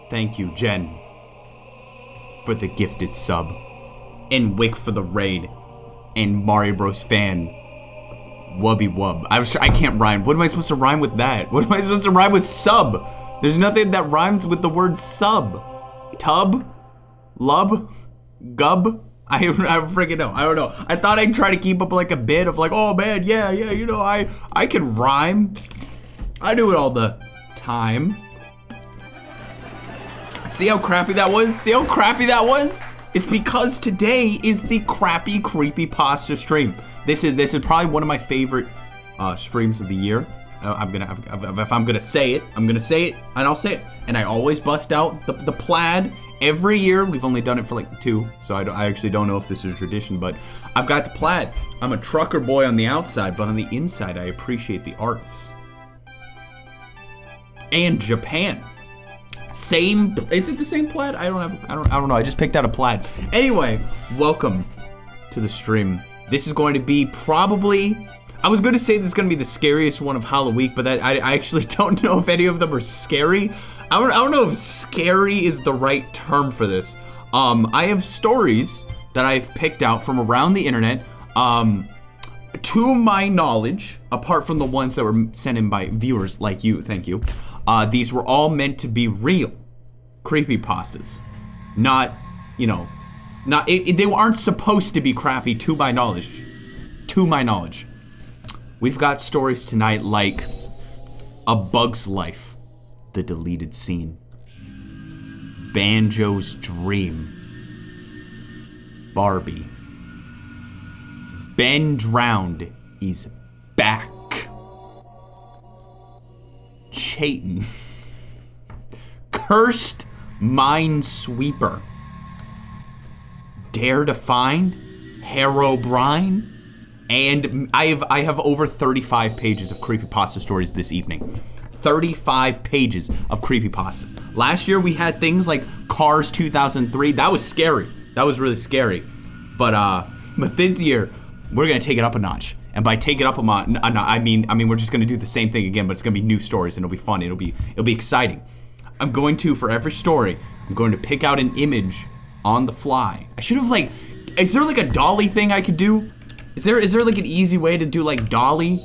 Thank you, Jen, for the gifted sub. And Wick for the raid. And Mario Bros fan. Wubby wub. I can't rhyme. What am I supposed to rhyme with that? What am I supposed to rhyme with sub? There's nothing that rhymes with the word sub. Tub? Lub? Gub? I freaking know. I don't know. I thought I'd try to keep up like a bit of like, oh man, yeah, you know, I can rhyme. I do it all the time. See how crappy that was? See how crappy that was? It's because today is the Crappy Creepypasta stream. This is probably one of my favorite streams of the year. If I'm gonna say it, I'm gonna say it, and I'll say it. And I always bust out the plaid every year. We've only done it for like 2, so I actually don't know if this is a tradition, but I've got the plaid. I'm a trucker boy on the outside, but on the inside, I appreciate the arts. And Japan. Same, is it the same plaid? I don't know. I just picked out a plaid. Anyway, welcome to the stream. This is going to be probably, I was going to say this is going to be the scariest one of Halloweek, but I actually don't know if any of them are scary. I don't know if scary is the right term for this. I have stories that I've picked out from around the internet. To my knowledge, apart from the ones that were sent in by viewers like you, thank you. These were all meant to be real creepypastas, not, you know, they aren't supposed to be crappy to my knowledge. To my knowledge. We've got stories tonight like A Bug's Life, the deleted scene, Banjo's Dream, Barbie, Ben Drowned is back, Chayton, Cursed Minesweeper, Dare to Find, Herobrine, and I have over 35 pages of creepypasta stories this evening. 35 pages of creepypastas. Last year we had things like Cars 2003. That was scary. That was really scary. But this year we're gonna take it up a notch. And by take it up a notch, I mean we're just gonna do the same thing again, but it's gonna be new stories and it'll be fun. It'll be exciting. I'm going to, for every story, I'm going to pick out an image on the fly. I should have like, is there like a dolly thing I could do? Is there like an easy way to do like dolly?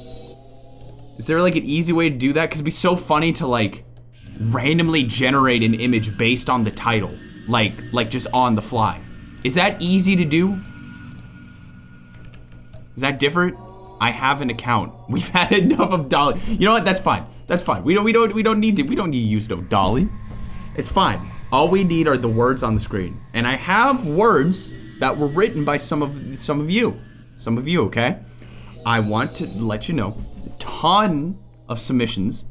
Is there like an easy way to do that? Cause it'd be so funny to like randomly generate an image based on the title. Like just on the fly. Is that easy to do? Is that different? I have an account. We've had enough of dolly. You know what? That's fine. That's fine. We don't need to use no dolly. It's fine. All we need are the words on the screen. And I have words that were written by some of you. Some of you, okay? I want to let you know, tons of submissions.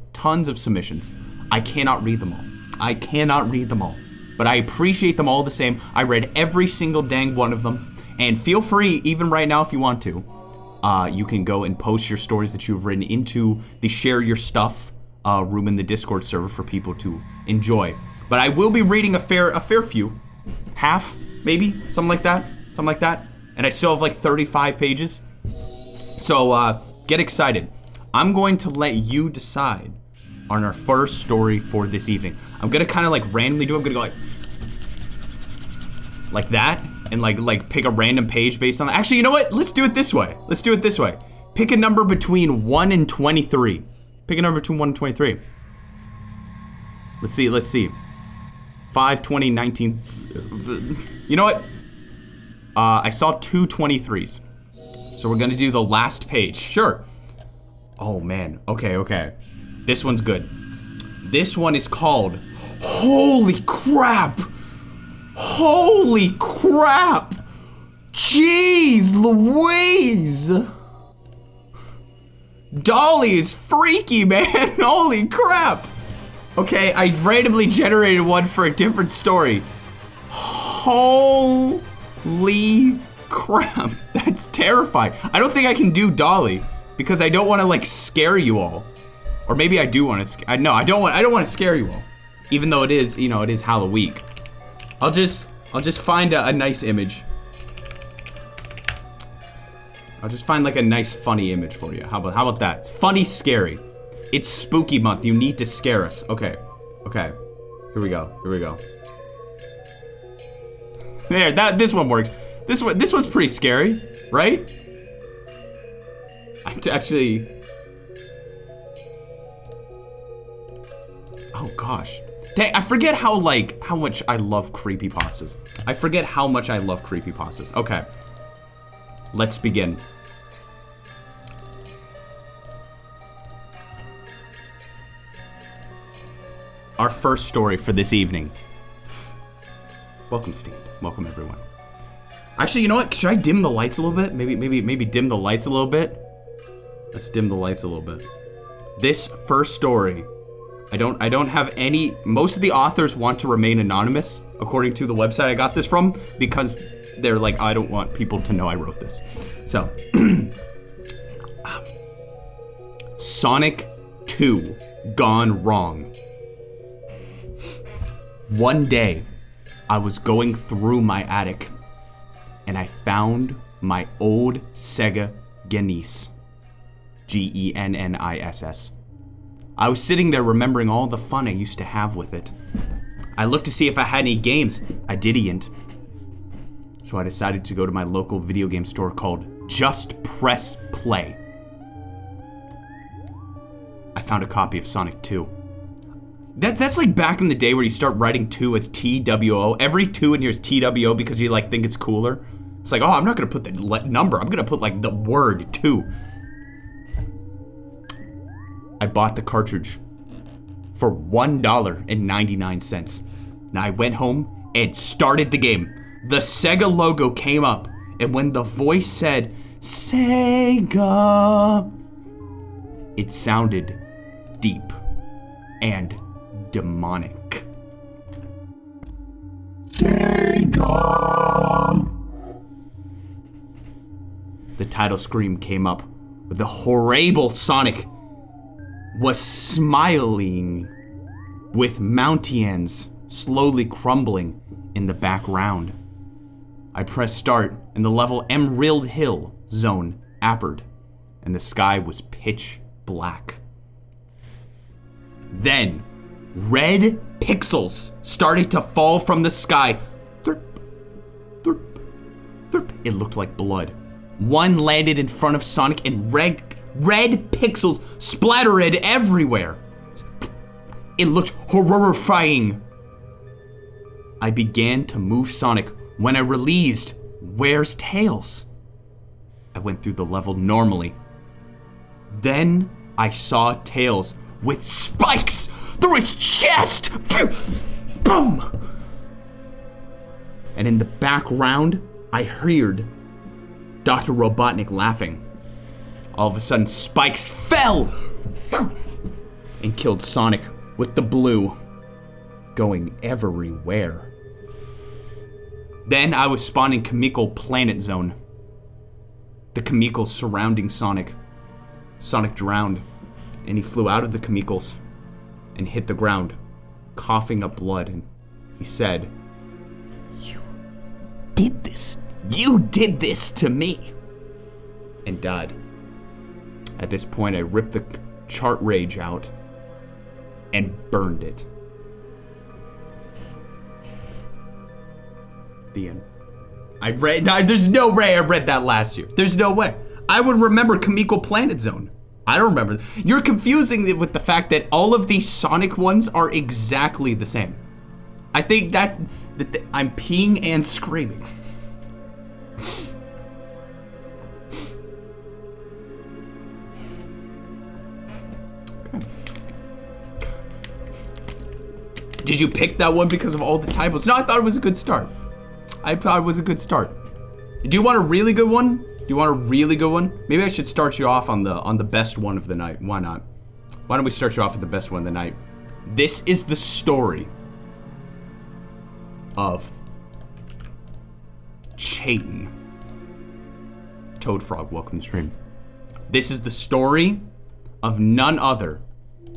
I cannot read them all. But I appreciate them all the same. I read every single dang one of them. And feel free, even right now if you want to, you can go and post your stories that you've written into the share your stuff room in the Discord server for people to enjoy. But I will be reading a fair few. Half, maybe, something like that. And I still have like 35 pages. So get excited. I'm going to let you decide on our first story for this evening. I'm gonna kind of like randomly do it. I'm gonna go like that. And like pick a random page based on that. Actually, you know what? Let's do it this way. Pick a number between 1 and 23. Pick a number between 1 and 23. Let's see. 5, 20, 19. You know what? I saw 2 23s. So we're gonna do the last page. Sure. Oh man. Okay. This one's good. This one is called Holy Crap! Jeez Louise! Dolly is freaky, man. Holy crap! Okay, I randomly generated one for a different story. Holy crap. That's terrifying. I don't think I can do Dolly because I don't want to like scare you all. Or maybe I do want to no, I don't want to scare you all. Even though it is, you know, it is Halloweek. I'll just find a nice image. I'll just find like a nice funny image for you. How about that? It's funny, scary. It's spooky month. You need to scare us. Okay. Here we go. Here we go. There, this one works. This one's pretty scary, right? Actually. Oh gosh. Dang, I forget how much I love creepypastas. I forget how much I love creepypastas. Okay. Let's begin. Our first story for this evening. Welcome, Steve. Welcome, everyone. Actually, you know what? Should I dim the lights a little bit? Maybe dim the lights a little bit. Let's dim the lights a little bit. This first story, I don't have any. Most of the authors want to remain anonymous, according to the website I got this from, because they're like, I don't want people to know I wrote this. So, Sonic 2 gone wrong. One day, I was going through my attic, and I found my old Sega Genesis. Genniss. I was sitting there remembering all the fun I used to have with it. I looked to see if I had any games. I didn't. So I decided to go to my local video game store called Just Press Play. I found a copy of Sonic 2. That's like back in the day where you start writing 2 as TWO. Every 2 in here is TWO because you like think it's cooler. It's like, oh, I'm not gonna put the number. I'm gonna put like the word 2. I bought the cartridge for $1.99. Now I went home and started the game. The Sega logo came up, and when the voice said, Sega, it sounded deep and demonic. Sega! The title screen came up with the horrible Sonic was smiling with mountains slowly crumbling in the background. I pressed start and the level Emerald Hill zone appeared and the sky was pitch black. Then red pixels started to fall from the sky. Thurp, thurp, thurp. It looked like blood. One landed in front of Sonic and red pixels splattered everywhere. It looked horrifying. I began to move Sonic when I released Where's Tails? I went through the level normally. Then I saw Tails with spikes through his chest. Boom! And in the background, I heard Dr. Robotnik laughing. All of a sudden, spikes fell and killed Sonic with the blue going everywhere. Then I was spawning chemical planet zone. The chemicals surrounding Sonic. Sonic drowned, and he flew out of the chemicals and hit the ground, coughing up blood, and he said, You did this to me, and died. At this point, I ripped the chart rage out and burned it. The end. There's no way I read that last year. There's no way. I would remember Chemical Planet Zone. I don't remember. You're confusing it with the fact that all of these Sonic ones are exactly the same. I think that I'm peeing and screaming. Did you pick that one because of all the typos? No, I thought it was a good start. I thought it was a good start. Do you want a really good one? Do you want a really good one? Maybe I should start you off on the best one of the night. Why not? Why don't we start you off with the best one of the night? This is the story of Chayton. Toad Frog, welcome to the stream. This is the story of none other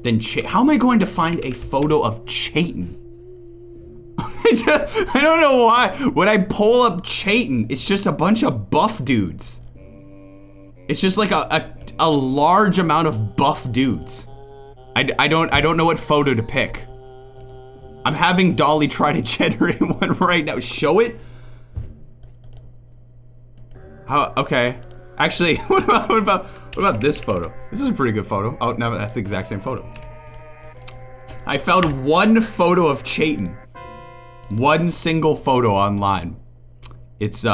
than How am I going to find a photo of Chayton? I don't know why. When I pull up Chayton, it's just a bunch of buff dudes. It's just like a large amount of buff dudes. I don't know what photo to pick. I'm having Dolly try to generate one right now. Show it? How, okay. Actually, what about this photo? This is a pretty good photo. Oh, no, that's the exact same photo. I found one photo of Chayton. One single photo online. It's,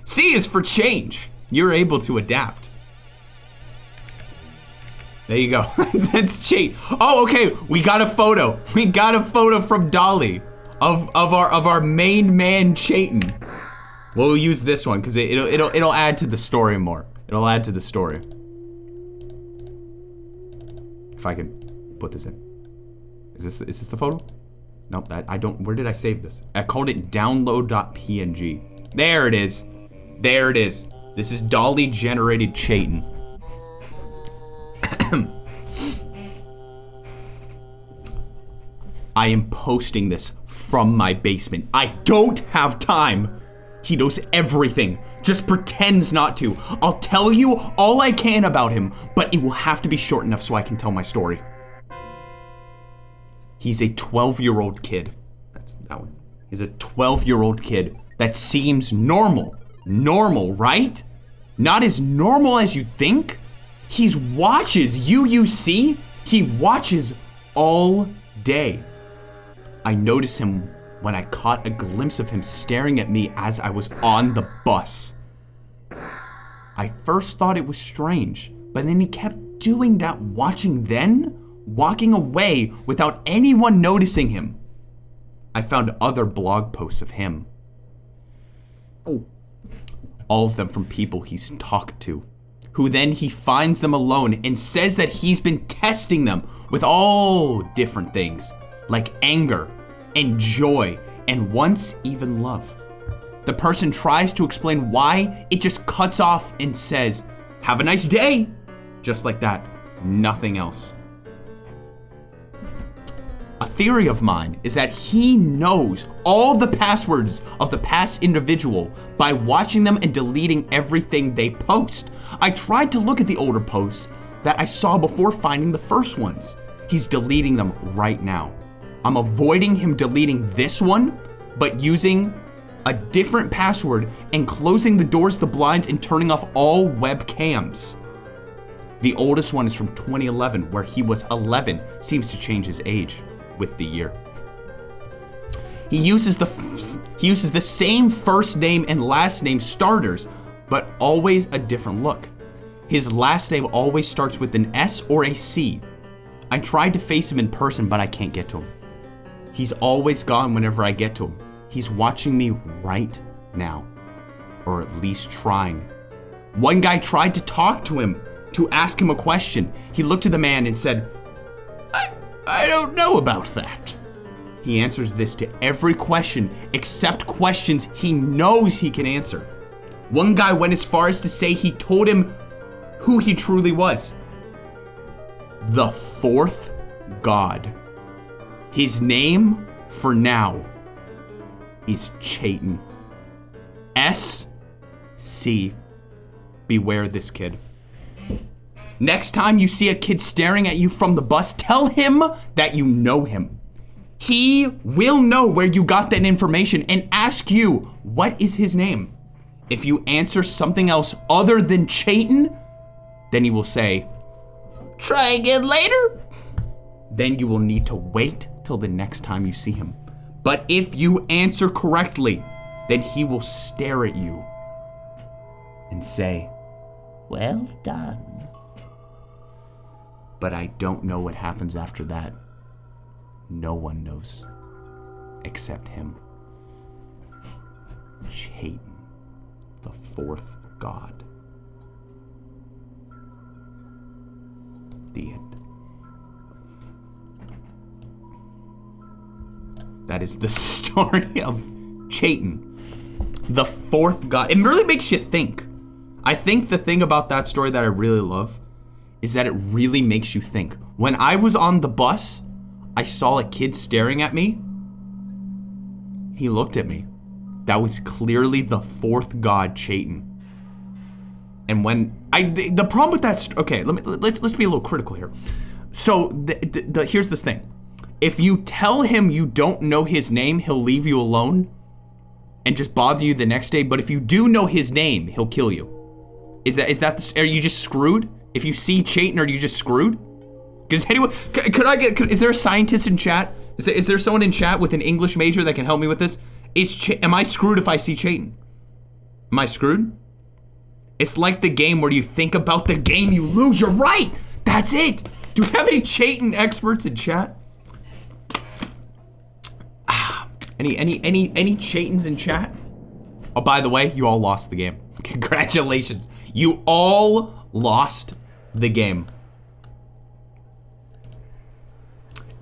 C is for change. You're able to adapt. There you go. That's Chayton. Oh, okay. We got a photo. We got a photo from Dolly of our main man Chayton. We'll use this one because it'll add to the story more. It'll add to the story. If I can put this in. Is this the photo? Nope, I don't. Where did I save this? I called it download.png. There it is. There it is. This is Dolly generated Chayton. I am posting this from my basement. I don't have time. He knows everything. Just pretends not to. I'll tell you all I can about him, but it will have to be short enough so I can tell my story. He's a 12-year-old kid. That's that one. He's a 12-year-old kid that seems normal. Normal, right? Not as normal as you think. He watches UUC. He watches all day. I noticed him when I caught a glimpse of him staring at me as I was on the bus. I first thought it was strange, but then he kept doing that, walking away without anyone noticing him. I found other blog posts of him. All of them from people he's talked to, who then he finds them alone and says that he's been testing them with all different things, like anger and joy and once even love. The person tries to explain why, it just cuts off and says, "Have a nice day." Just like that, nothing else. A theory of mine is that he knows all the passwords of the past individual by watching them and deleting everything they post. I tried to look at the older posts that I saw before finding the first ones. He's deleting them right now. I'm avoiding him deleting this one, but using a different password and closing the doors, the blinds, and turning off all webcams. The oldest one is from 2011, where he was 11, seems to change his age with the year. He uses the same first name and last name starters, but always a different look. His last name always starts with an S or a C. I tried to face him in person, but I can't get to him. He's always gone whenever I get to him. He's watching me right now, or at least trying. One guy tried to talk to him, to ask him a question. He looked at the man and said, I don't know about that. He answers this to every question except questions he knows he can answer. One guy went as far as to say he told him who he truly was. The fourth god. His name, for now, is Chayton. S.C. Beware this kid. Next time you see a kid staring at you from the bus, tell him that you know him. He will know where you got that information and ask you, what is his name? If you answer something else other than Chayton, then he will say, try again later. Then you will need to wait till the next time you see him. But if you answer correctly, then he will stare at you and say, well done. But I don't know what happens after that. No one knows except him. Chayton, the fourth god. The end. That is the story of Chayton, the fourth god. It really makes you think. I think the thing about that story that I really love is that it really makes you think. When I was on the bus, I saw a kid staring at me. He looked at me. That was clearly the fourth god, Chayton. And when the problem with that, okay, let's be a little critical here. So here's this thing. If you tell him you don't know his name, he'll leave you alone and just bother you the next day. But if you do know his name, he'll kill you. Are you just screwed? If you see Chayton, are you just screwed? Because anyone, is there a scientist in chat? Is there someone in chat with an English major that can help me with this? Am I screwed if I see Chayton? Am I screwed? It's like the game where you think about the game, you lose. You're right. That's it. Do we have any Chayton experts in chat? Any Chaytons in chat? Oh, by the way, you all lost the game. Congratulations. You all lost the game.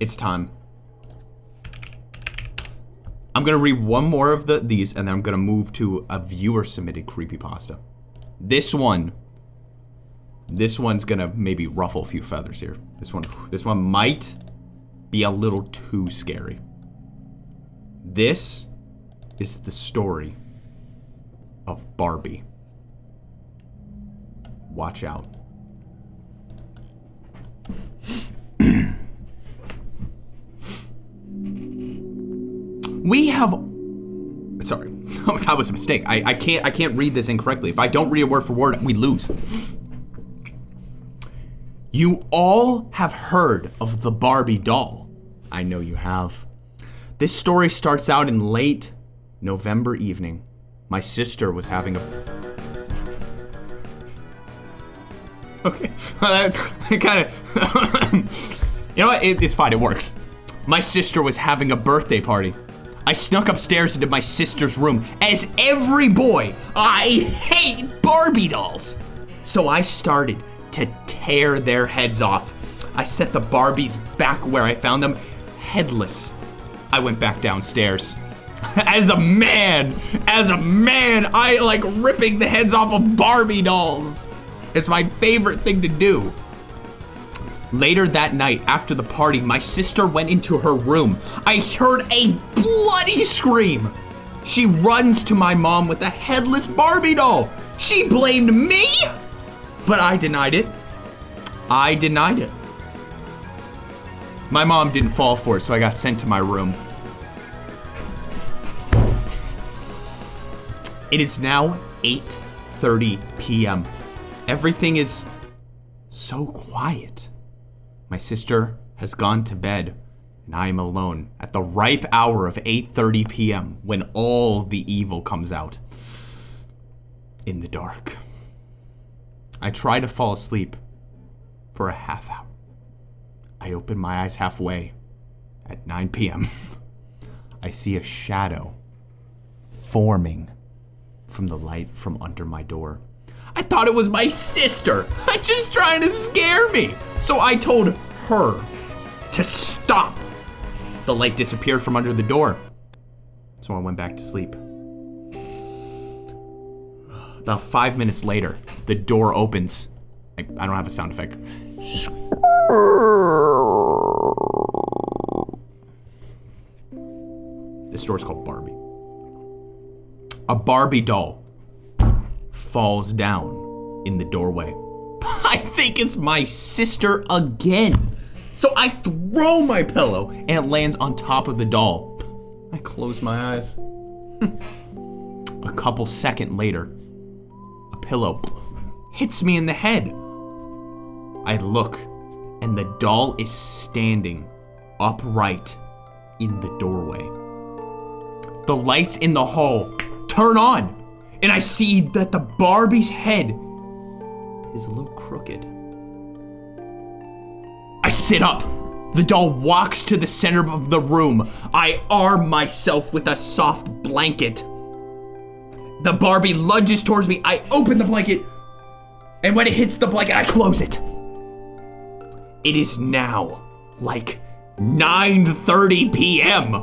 It's time. I'm gonna read one more of these, and then I'm gonna move to a viewer submitted creepypasta. This one's gonna maybe ruffle a few feathers here. This one might be a little too scary. This is the story of Barbie. Watch out. Sorry, that was a mistake. I can't read this incorrectly. If I don't read it word for word, we lose. You all have heard of the Barbie doll. I know you have. This story starts out in late November evening. My sister was having a... Okay, kind of... You know what, it's fine, it works. My sister was having a birthday party. I snuck upstairs into my sister's room. As every boy, I hate Barbie dolls. So I started to tear their heads off. I set the Barbies back where I found them, headless. I went back downstairs. As a man, I like ripping the heads off of Barbie dolls. It's my favorite thing to do. Later that night, after the party, my sister went into her room. I heard a bloody scream. She runs to my mom with a headless Barbie doll. She blamed me, but I denied it. My mom didn't fall for it, so I got sent to my room. It is now 8:30 p.m. Everything is so quiet. My sister has gone to bed, and I am alone at the ripe hour of 8:30 p.m. when all the evil comes out. In the dark. I try to fall asleep for a half hour. I open my eyes halfway at 9 p.m. I see a shadow forming from the light from under my door. I thought it was my sister, just trying to scare me. So I told her to stop. The light disappeared from under the door. So I went back to sleep. About 5 minutes later, the door opens. I don't have a sound effect. This store's called Barbie. A Barbie doll falls down in the doorway. I think it's my sister again. So I throw my pillow and it lands on top of the doll. I close my eyes. A couple seconds later, a pillow hits me in the head. I look and the doll is standing upright in the doorway. The lights in the hall turn on and I see that the Barbie's head is a little crooked. I sit up. The doll walks to the center of the room. I arm myself with a soft blanket. The Barbie lunges towards me. I open the blanket, and when it hits the blanket, I close it. It is now like 9:30 p.m.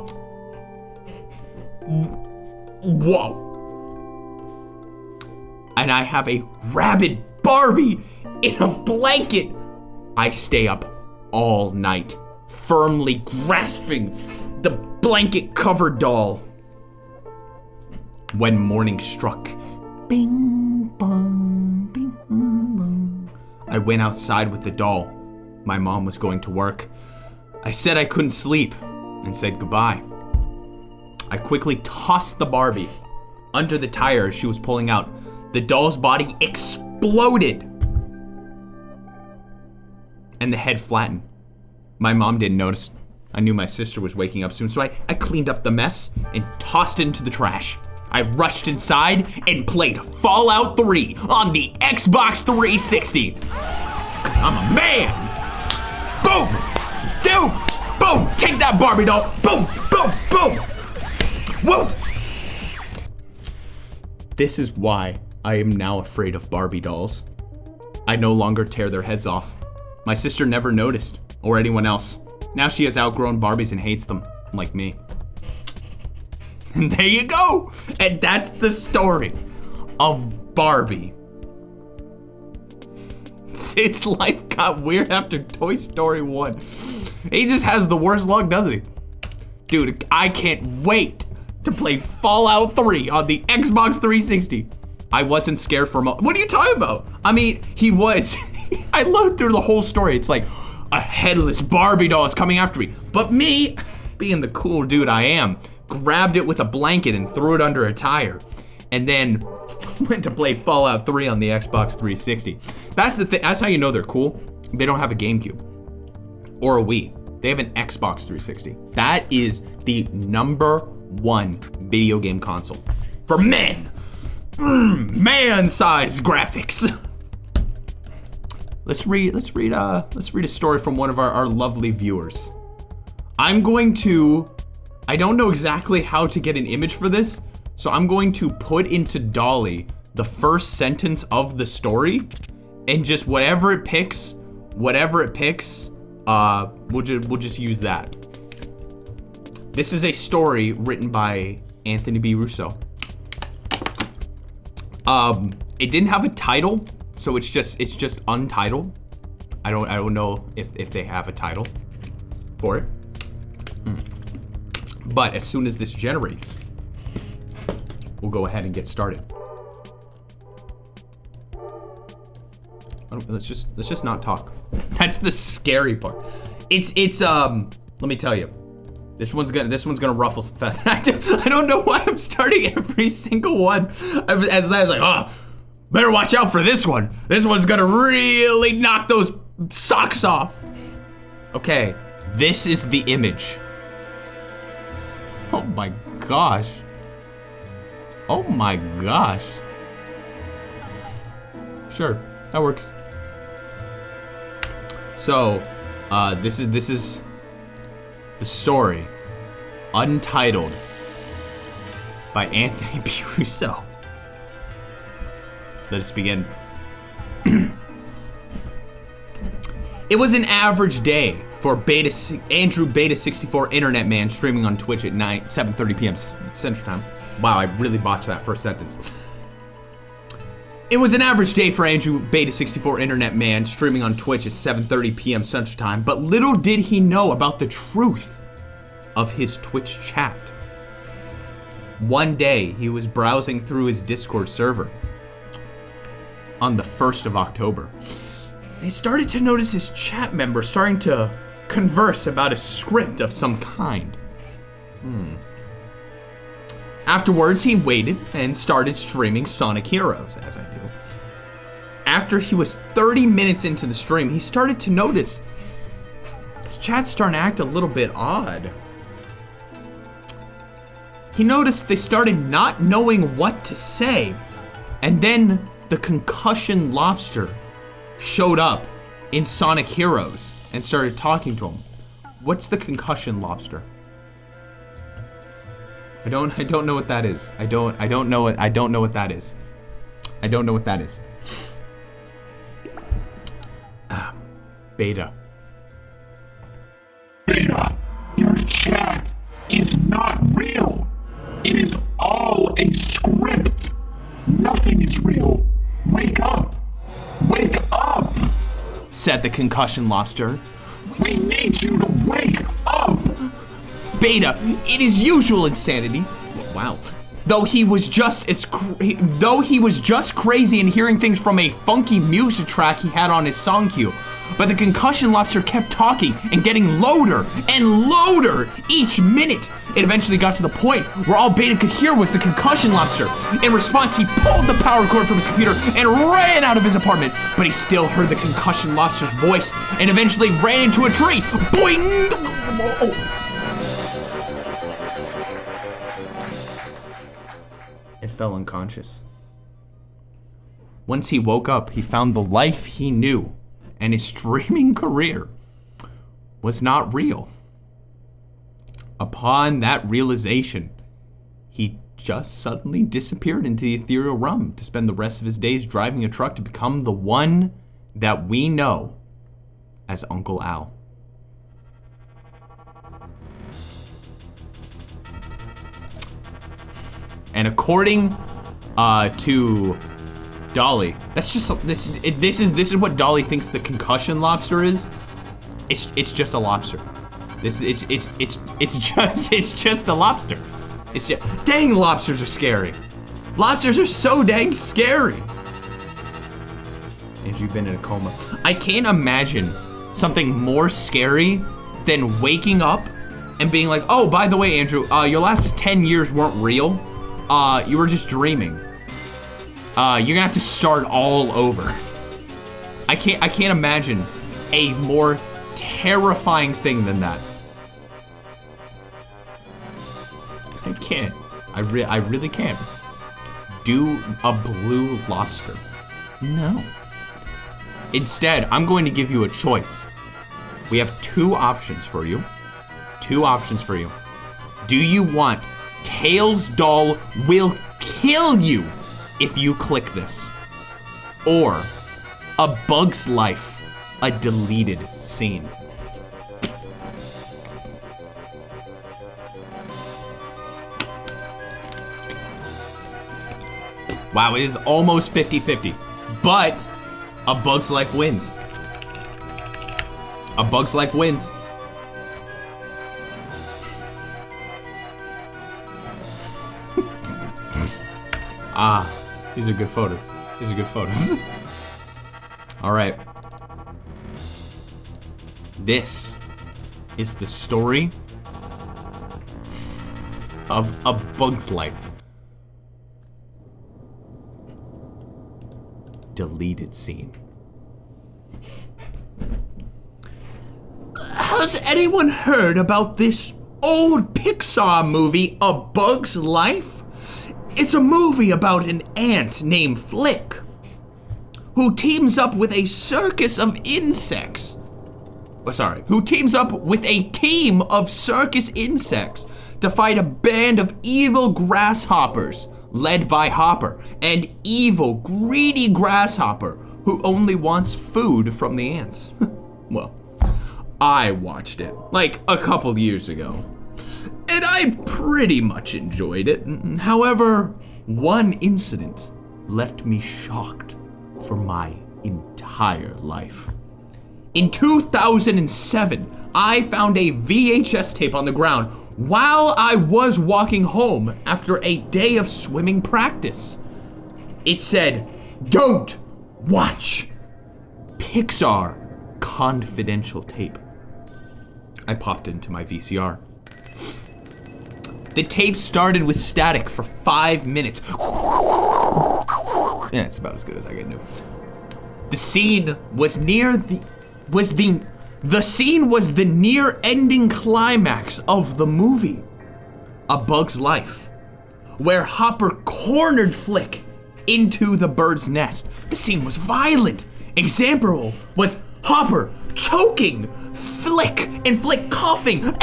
Whoa. And I have a rabid Barbie in a blanket. I stay up all night, firmly grasping the blanket-covered doll. When morning struck, bing, bong, bing. I went outside with the doll. My mom was going to work. I said I couldn't sleep and said goodbye. I quickly tossed the Barbie under the tire as she was pulling out. The doll's body exploded and the head flattened. My mom didn't notice. I knew my sister was waking up soon, so I cleaned up the mess and tossed it into the trash. I rushed inside and played Fallout 3 on the Xbox 360. I'm a man. Boom, dude, boom, take that Barbie doll. Boom, boom, boom. Whoa. This is why I am now afraid of Barbie dolls. I no longer tear their heads off. My sister never noticed, or anyone else. Now she has outgrown Barbies and hates them, like me. And there you go. And that's the story of Barbie. Sid's life got weird after Toy Story 1. He just has the worst luck, doesn't he? Dude, I can't wait to play Fallout 3 on the Xbox 360. I wasn't scared for a moment. What are you talking about? I mean, he was. I loved through the whole story. It's like a headless Barbie doll is coming after me. But me, being the cool dude I am, grabbed it with a blanket and threw it under a tire. And then went to play Fallout 3 on the Xbox 360. That's the thing. That's how you know they're cool. They don't have a GameCube or a Wii. They have an Xbox 360. That is the #1 video game console for men. Man-sized graphics. Let's read a story from one of our lovely viewers. I don't know exactly how to get an image for this, so I'm going to put into Dolly the first sentence of the story, and just whatever it picks, we'll just use that. This is a story written by Anthony B. Russo. It didn't have a title, so it's just untitled. I don't know if they have a title for it. But as soon as this generates, we'll go ahead and get started. Let's just not talk. That's the scary part. It's let me tell you. This one's gonna ruffle some feathers. I don't know why I'm starting every single one. I was like, oh, better watch out for this one. This one's gonna really knock those socks off. Okay, this is the image. Oh my gosh. Oh my gosh. Sure, that works. So, this is the story, untitled, by Anthony B. Russo. Let us begin. It was an average day for Andrew Beta 64 Internet Man streaming on Twitch at 7:30 p.m. Central Time. Wow, I really botched that first sentence. It was an average day for Andrew Beta 64 Internet Man streaming on Twitch at 7:30 p.m. Central Time, but little did he know about the truth of his Twitch chat. One day, he was browsing through his Discord server on the 1st of October. He started to notice his chat members starting to converse about a script of some kind. Afterwards, he waited and started streaming Sonic Heroes, as I do. After he was 30 minutes into the stream, he started to notice his chat's starting to act a little bit odd. He noticed they started not knowing what to say, and then the concussion lobster showed up in Sonic Heroes and started talking to him. What's the concussion lobster? I don't know what that is. I don't know what that is. I don't know what that is. Beta. Beta, your chat is not real. It is all a script. Nothing is real. Wake up. Wake up. Said the concussion lobster. We need you to wake up. Beta, it is usual insanity. Wow. Though he was just crazy and hearing things from a funky music track he had on his song queue. But the concussion lobster kept talking and getting louder and louder each minute. It eventually got to the point where all Beta could hear was the concussion lobster. In response, he pulled the power cord from his computer and ran out of his apartment. But he still heard the concussion lobster's voice and eventually ran into a tree. Boing! It fell unconscious. Once he woke up, he found the life he knew and his streaming career was not real. Upon that realization, he just suddenly disappeared into the ethereal realm to spend the rest of his days driving a truck to become the one that we know as Uncle Al. And according to Dolly, that's just this is what Dolly thinks the concussion lobster is. It's just a lobster. It's just a lobster. It's just, dang, lobsters are scary. Lobsters are so dang scary. Andrew, you've been in a coma. I can't imagine something more scary than waking up and being like, oh, by the way, Andrew, your last 10 years weren't real. You were just dreaming. You're gonna have to start all over. I can't imagine a more terrifying thing than that. I can't. I really can't. Do a blue lobster. No. Instead, I'm going to give you a choice. We have two options for you. Do you want Tails Doll will kill you if you click this? Or A Bug's Life, a deleted scene? Wow, it is almost 50-50, but A Bug's Life wins. A Bug's Life wins. These are good photos. All right. This is the story of A Bug's Life. Deleted scene. Has anyone heard about this old Pixar movie, A Bug's Life? It's a movie about an ant named Flick who teams up with a circus of insects. Who teams up with a team of circus insects to fight a band of evil grasshoppers led by Hopper, an evil, greedy grasshopper who only wants food from the ants. Well, I watched it like a couple years ago, and I pretty much enjoyed it. However, one incident left me shocked for my entire life. In 2007, I found a VHS tape on the ground while I was walking home after a day of swimming practice. It said, "Don't watch Pixar confidential tape." I popped into my VCR. The tape started with static for 5 minutes. Yeah, it's about as good as I can do. The scene was the near-ending climax of the movie, A Bug's Life, where Hopper cornered Flick into the bird's nest. The scene was violent. Example was Hopper choking Flick and Flick coughing.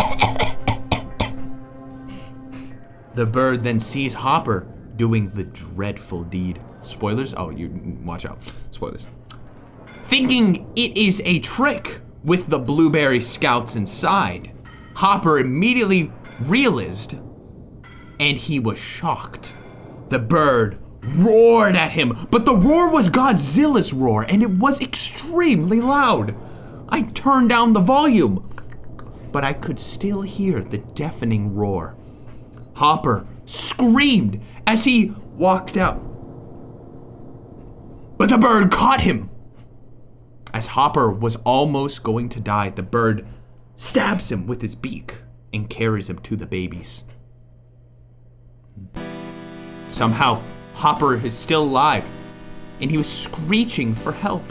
The bird then sees Hopper doing the dreadful deed. Spoilers? Oh, you watch out. Spoilers. Thinking it is a trick with the blueberry scouts inside, Hopper immediately realized, and he was shocked. The bird roared at him, but the roar was Godzilla's roar, and it was extremely loud. I turned down the volume, but I could still hear the deafening roar. Hopper screamed as he walked out. But the bird caught him. As Hopper was almost going to die, the bird stabs him with his beak and carries him to the babies. Somehow, Hopper is still alive, and he was screeching for help.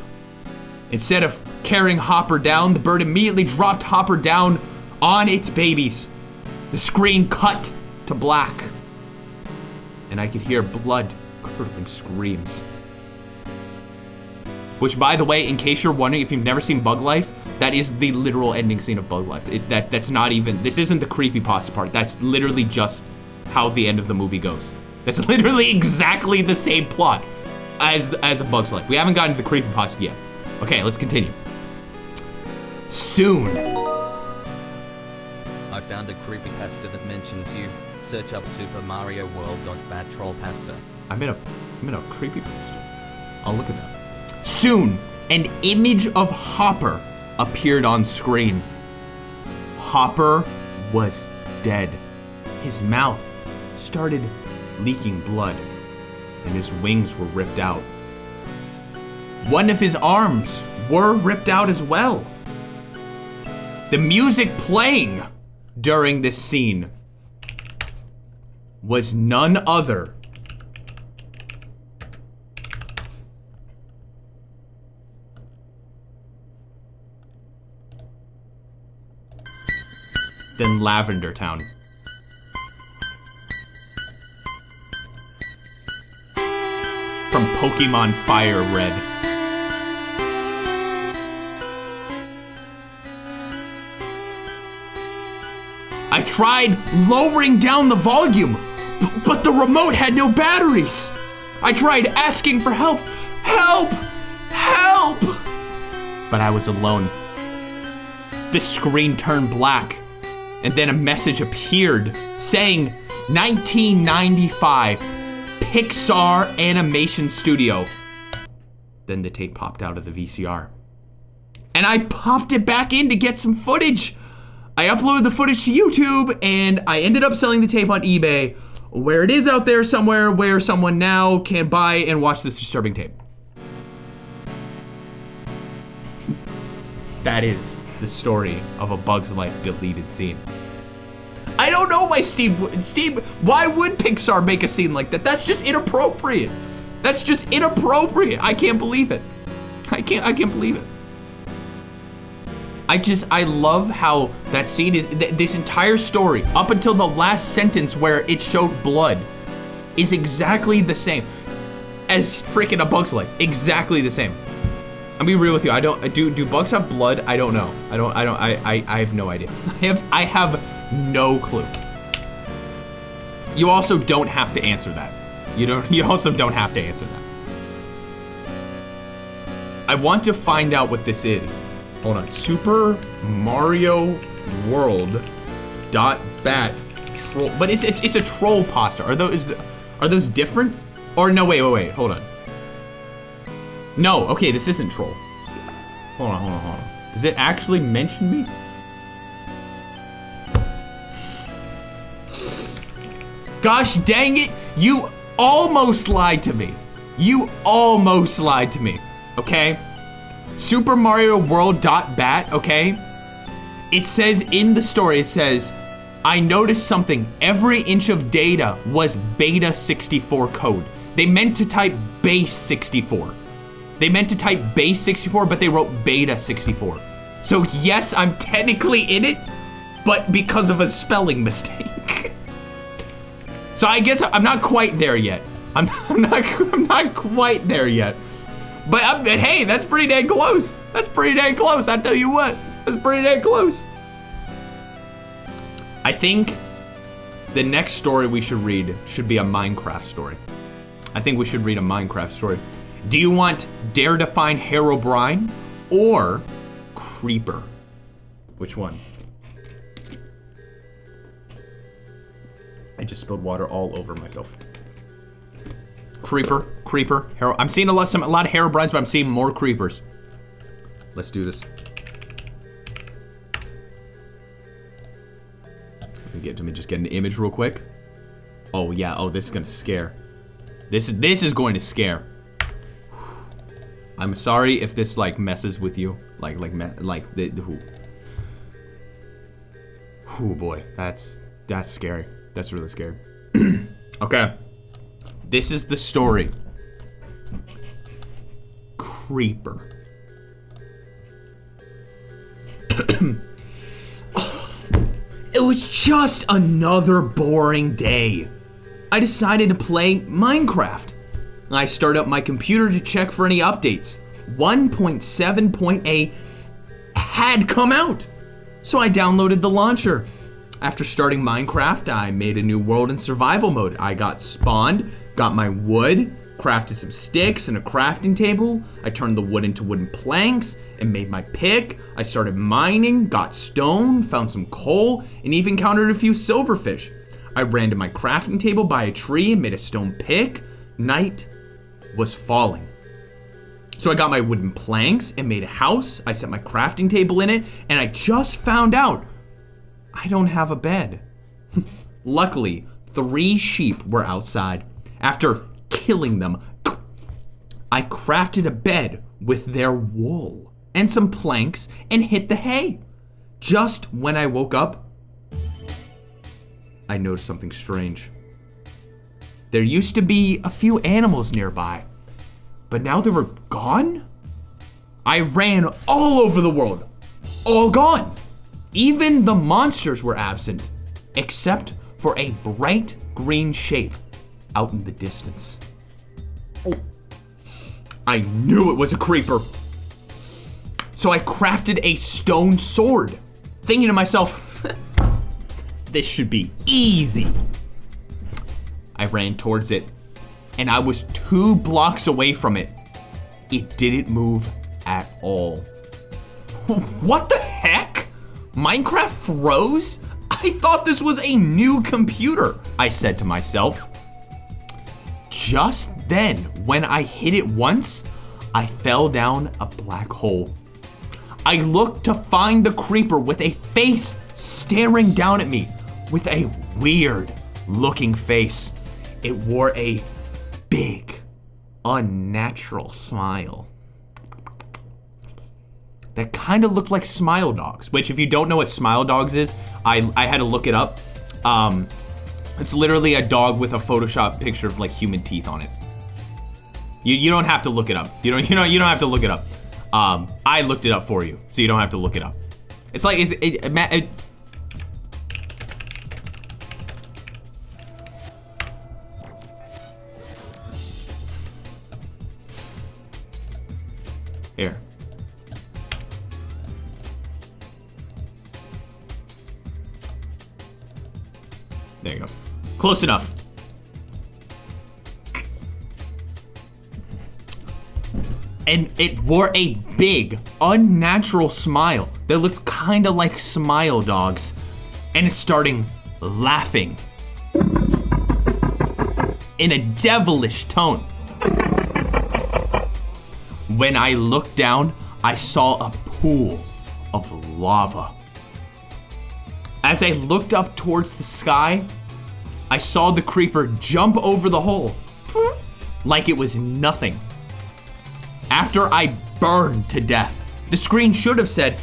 Instead of carrying Hopper down, the bird immediately dropped Hopper down on its babies. The screen cut to black, and I could hear blood-curdling screams. Which, by the way, in case you're wondering, if you've never seen Bug Life, that is the literal ending scene of Bug Life. That's not even, this isn't the creepypasta part. That's literally just how the end of the movie goes. That's literally exactly the same plot as A Bug's Life. We haven't gotten to the creepypasta yet. Okay, let's continue. Soon. I found a creepypasta that mentions you. Search up Super Mario World.bat trollpasta. I'm in a creepypasta. I'll look at that. Soon, an image of Hopper appeared on screen. Hopper was dead. His mouth started leaking blood, and his wings were ripped out. One of his arms were ripped out as well. The music playing during this scene was none other than Lavender Town. From Pokemon Fire Red. I tried lowering down the volume, but the remote had no batteries. I tried asking for help. Help! Help! But I was alone. The screen turned black, and then a message appeared saying 1995 Pixar Animation Studio. Then the tape popped out of the VCR, and I popped it back in to get some footage. I uploaded the footage to YouTube, and I ended up selling the tape on eBay, where it is out there somewhere where someone now can buy and watch this disturbing tape. That is the story of A Bug's Life deleted scene. I don't know why Steve, why would Pixar make a scene like that? That's just inappropriate. That's just inappropriate. I can't believe it. I can't believe it. I love how that scene is, this entire story, up until the last sentence where it showed blood, is exactly the same as freaking A Bug's Life. Exactly the same. I'll be real with you. Do bugs have blood? I don't know. I have no idea. I have no clue. You also don't have to answer that. You also don't have to answer that. I want to find out what this is. Hold on. Super Mario World .bat troll, but it's a troll pasta. Are those different? Or no, wait, hold on. No, okay, this isn't troll. Hold on. Does it actually mention me? Gosh dang it, you almost lied to me. You almost lied to me, okay? Super Mario World .bat, okay? It says in the story, it says, I noticed something. Every inch of data was beta 64 code. They meant to type base 64. They meant to type base 64, but they wrote beta 64. So yes, I'm technically in it, but because of a spelling mistake. So I guess I'm not quite there yet. I'm not quite there yet. But hey, that's pretty dang close. That's pretty dang close, I tell you what. That's pretty dang close. I think the next story we should read should be a Minecraft story. I think we should read a Minecraft story. Do you want Dare to Find Herobrine or Creeper? Which one? I just spilled water all over myself. Creeper. I'm seeing a lot of Herobrines, but I'm seeing more creepers. Let's do this. Let me just get an image real quick. Oh yeah, oh, this is gonna scare. This is going to scare. I'm sorry if this like messes with you. Oh boy, that's scary. That's really scary. Okay. This is the story. Creeper. It was just another boring day. I decided to play Minecraft. I started up my computer to check for any updates. 1.7.8 had come out, so I downloaded the launcher. After starting Minecraft, I made a new world in survival mode. I got spawned, got my wood, crafted some sticks and a crafting table. I turned the wood into wooden planks and made my pick. I started mining, got stone, found some coal, and even counted a few silverfish. I ran to my crafting table by a tree and made a stone pick. Night was falling. So I got my wooden planks and made a house. I set my crafting table in it, and I just found out I don't have a bed. Luckily, 3 sheep were outside. After killing them, I crafted a bed with their wool and some planks and hit the hay. Just when I woke up, I noticed something strange. There used to be a few animals nearby, but now they were gone? I ran all over the world, all gone. Even the monsters were absent, except for a bright green shape out in the distance. Oh. I knew it was a creeper. So I crafted a stone sword, thinking to myself, this should be easy. I ran towards it, and I was 2 blocks away from it. It didn't move at all. What the heck? Minecraft froze? I thought this was a new computer, I said to myself. Just then, when I hit it once, I fell down a black hole. I looked to find the creeper with a face staring down at me with a weird looking face. It wore a big, unnatural smile that kind of looked like Smile Dogs, which if you don't know what Smile Dogs is, I had to look it up. It's literally a dog with a Photoshop picture of like human teeth on it. You don't have to look it up. You don't have to look it up. I looked it up for you, so you don't have to look it up. It's like here. There you go. Close enough. And it wore a big, unnatural smile that looked kind of like Smile Dogs. And it's starting laughing in a devilish tone. When I looked down, I saw a pool of lava. As I looked up towards the sky, I saw the creeper jump over the hole like it was nothing. After I burned to death, the screen should have said,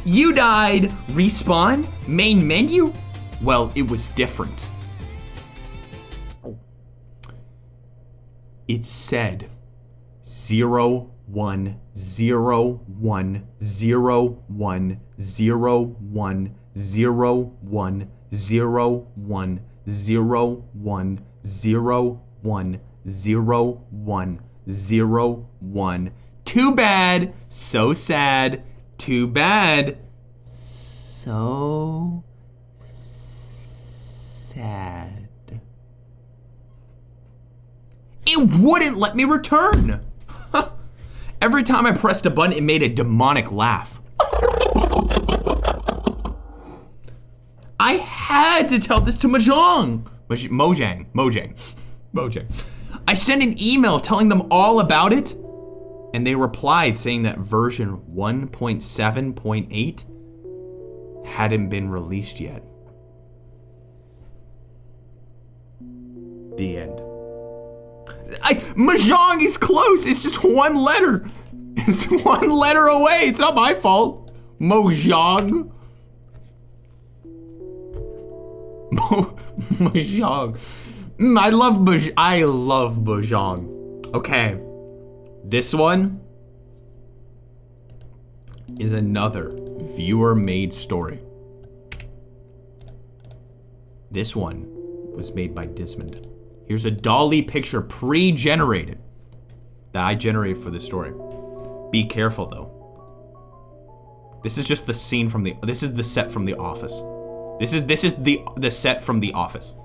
"You died, respawn, main menu." Well, it was different. It said 0 1 0 1 0 1 0 1 0 1 0 1 0 1 0 1 0 1 0 1. Too bad, so sad. Too bad, so sad. It wouldn't let me return. Every time I pressed a button, it made a demonic laugh. I had to tell this to Mojang. I sent an email telling them all about it, and they replied saying that version 1.7.8 hadn't been released yet. The end. Mahjong is close. It's just one letter. It's one letter away. It's not my fault. Mahjong. Mahjong. I love Mahjong. Okay. This one is another viewer-made story. This one was made by Dismond. Here's a dolly picture pre-generated that I generated for this story. Be careful though. This is just the scene from this is the set from The Office. This is the set from The Office.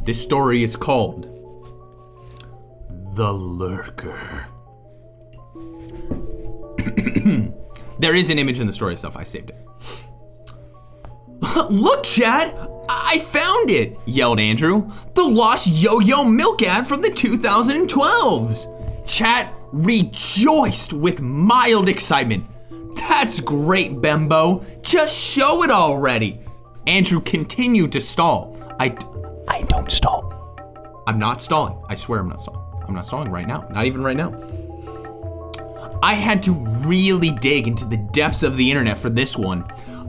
This story is called The Lurker. There is an image in the story stuff. I saved it. Look, Chad! I found it! Yelled Andrew. The lost Yo-Yo Milk ad from the 2012s. Chat rejoiced with mild excitement. That's great, Bembo. Just show it already. Andrew continued to stall. I don't stall. I'm not stalling. I swear I'm not stalling. I'm not stalling right now. Not even right now. I had to really dig into the depths of the internet for this one.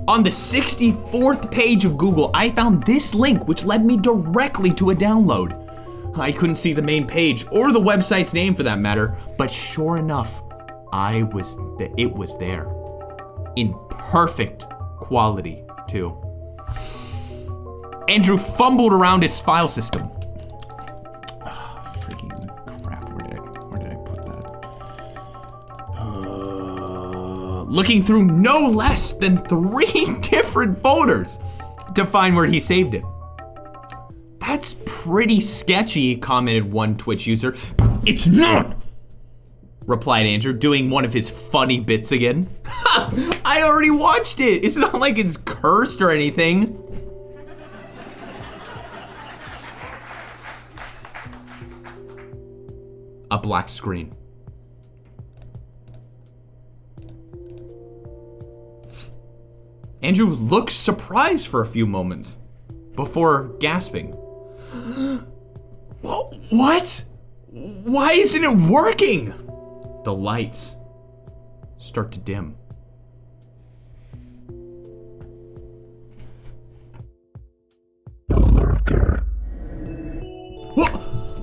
On the 64th page of Google, I found this link, which led me directly to a download. I couldn't see the main page, or the website's name for that matter, but sure enough, it was there. In perfect quality, too. Andrew fumbled around his file system. Freaking crap, where did I put that? Looking through no less than 3 different folders to find where he saved it. That's pretty sketchy, commented one Twitch user. It's not, replied Andrew, doing one of his funny bits again. I already watched it. It's not like it's cursed or anything. A black screen. Andrew looked surprised for a few moments before gasping. What? Why isn't it working? The lights start to dim. The Lurker.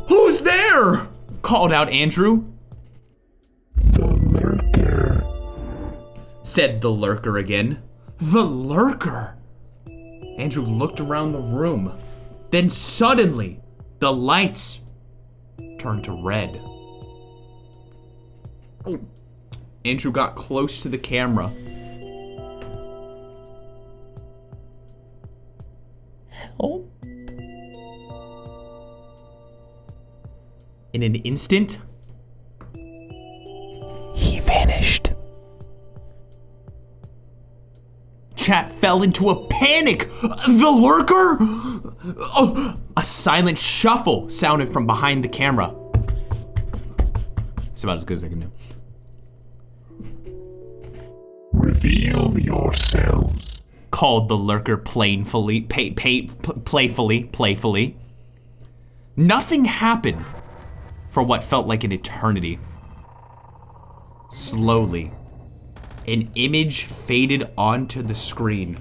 Who's there? Called out Andrew. The Lurker, said the Lurker again. The Lurker. Andrew looked around the room. Then suddenly, the lights turned to red. Andrew got close to the camera. Help. In an instant, he vanished. Chat fell into a panic. The Lurker? Oh, a silent shuffle sounded from behind the camera. It's about as good as I can do. reveal yourselves, called the Lurker playfully. Nothing happened for what felt like an eternity. Slowly, an image faded onto the screen,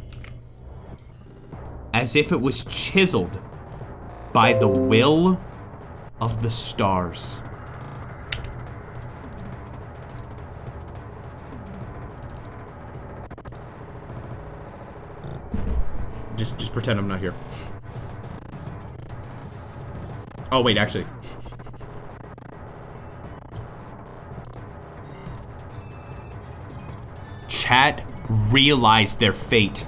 as if it was chiseled by the will of the stars. Just pretend I'm not here. Oh wait, actually. Chat realized their fate.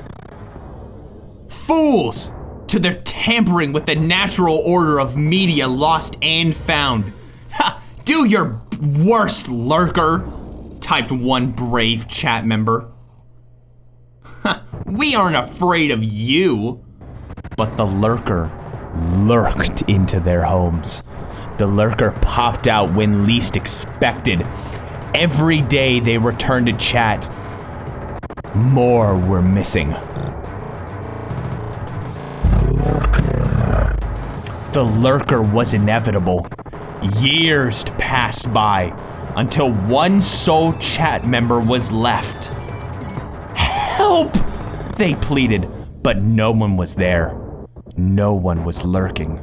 Fools! To their tampering with the natural order of media lost and found. Ha! Do your worst, Lurker! Typed one brave chat member. Ha! We aren't afraid of you. But the Lurker lurked into their homes. The Lurker popped out when least expected. Every day they returned to chat, more were missing. The lurker was inevitable. Years passed by until one sole chat member was left. Help! They pleaded, but no one was there. No one was lurking.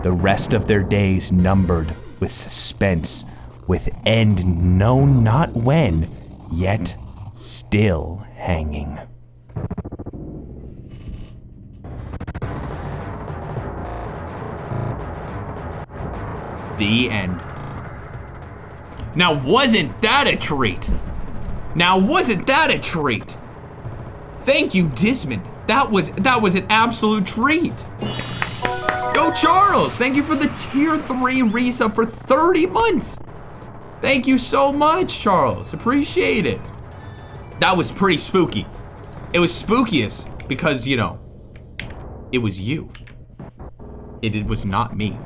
The rest of their days numbered with suspense, with end known not when, yet still hanging. The end. Now wasn't that a treat? Now wasn't that a treat? Thank you, Dismond. That was an absolute treat. Go Charles! Thank you for the tier 3 resub for 30 months. Thank you so much, Charles. Appreciate it. That was pretty spooky. It was spookiest because, you know, it was you. It was not me.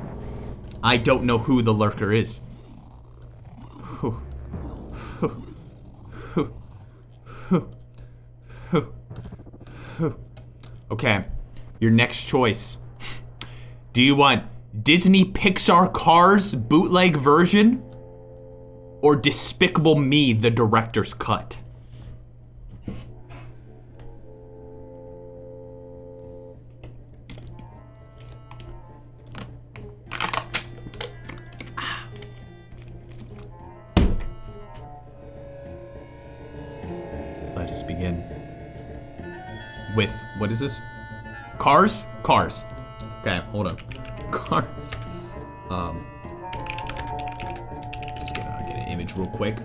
I don't know who the lurker is. Okay, your next choice. Do you want Disney Pixar Cars bootleg version or Despicable Me, the director's cut? Let us begin with, what is this? Cars? Cars. Okay, hold on. Cars. Just get an image real quick.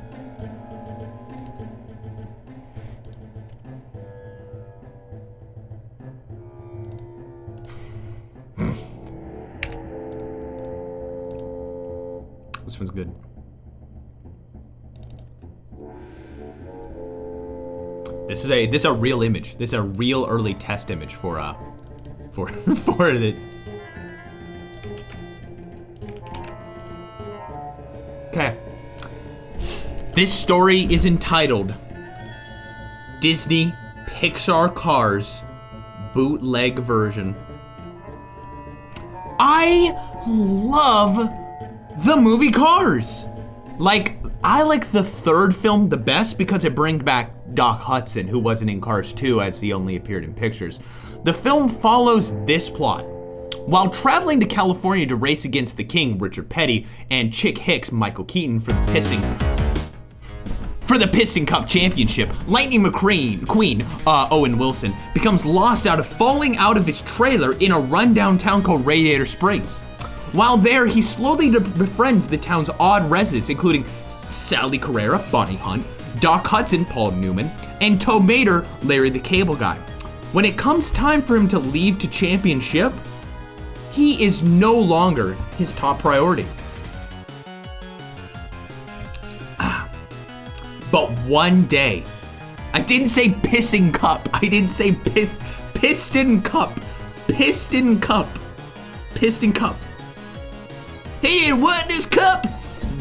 This one's good. This is a real image. This is a real early test image for the. Okay. This story is entitled Disney Pixar Cars bootleg version. I love the movie Cars. Like, I like the third film the best because it brings back Doc Hudson, who wasn't in Cars 2 as he only appeared in pictures. The film follows this plot. While traveling to California to race against the King, Richard Petty, and Chick Hicks, Michael Keaton, for the Piston Cup Championship, Lightning McQueen, Owen Wilson, becomes lost out of falling out of his trailer in a rundown town called Radiator Springs. While there, he slowly befriends the town's odd residents, including Sally Carrera, Bonnie Hunt, Doc Hudson, Paul Newman, and Tow Mater, Larry the Cable Guy. When it comes time for him to leave to championship, he is no longer his top priority. But one day, I didn't say pissing cup. I didn't say piston cup. Piston cup. Piston cup. Hey, what, this cup?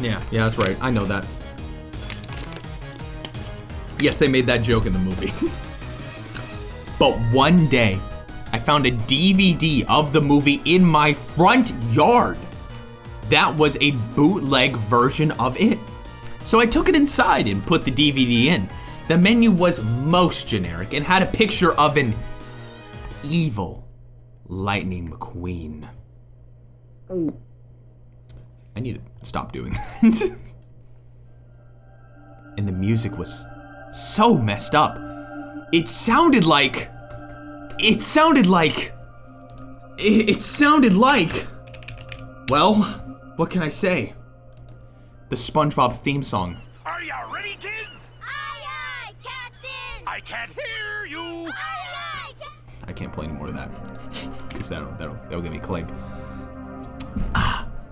Yeah, that's right. I know that. Yes, they made that joke in the movie. But one day, I found a DVD of the movie in my front yard. That was a bootleg version of it. So I took it inside and put the DVD in. The menu was most generic and had a picture of an evil Lightning McQueen. I need to stop doing that. And the music was so messed up. It sounded like, well, what can I say? The SpongeBob theme song. Are you ready, kids? Aye, aye, Captain! I can't hear you. Aye, aye, I can't play any more of that, because that'll get me claimed.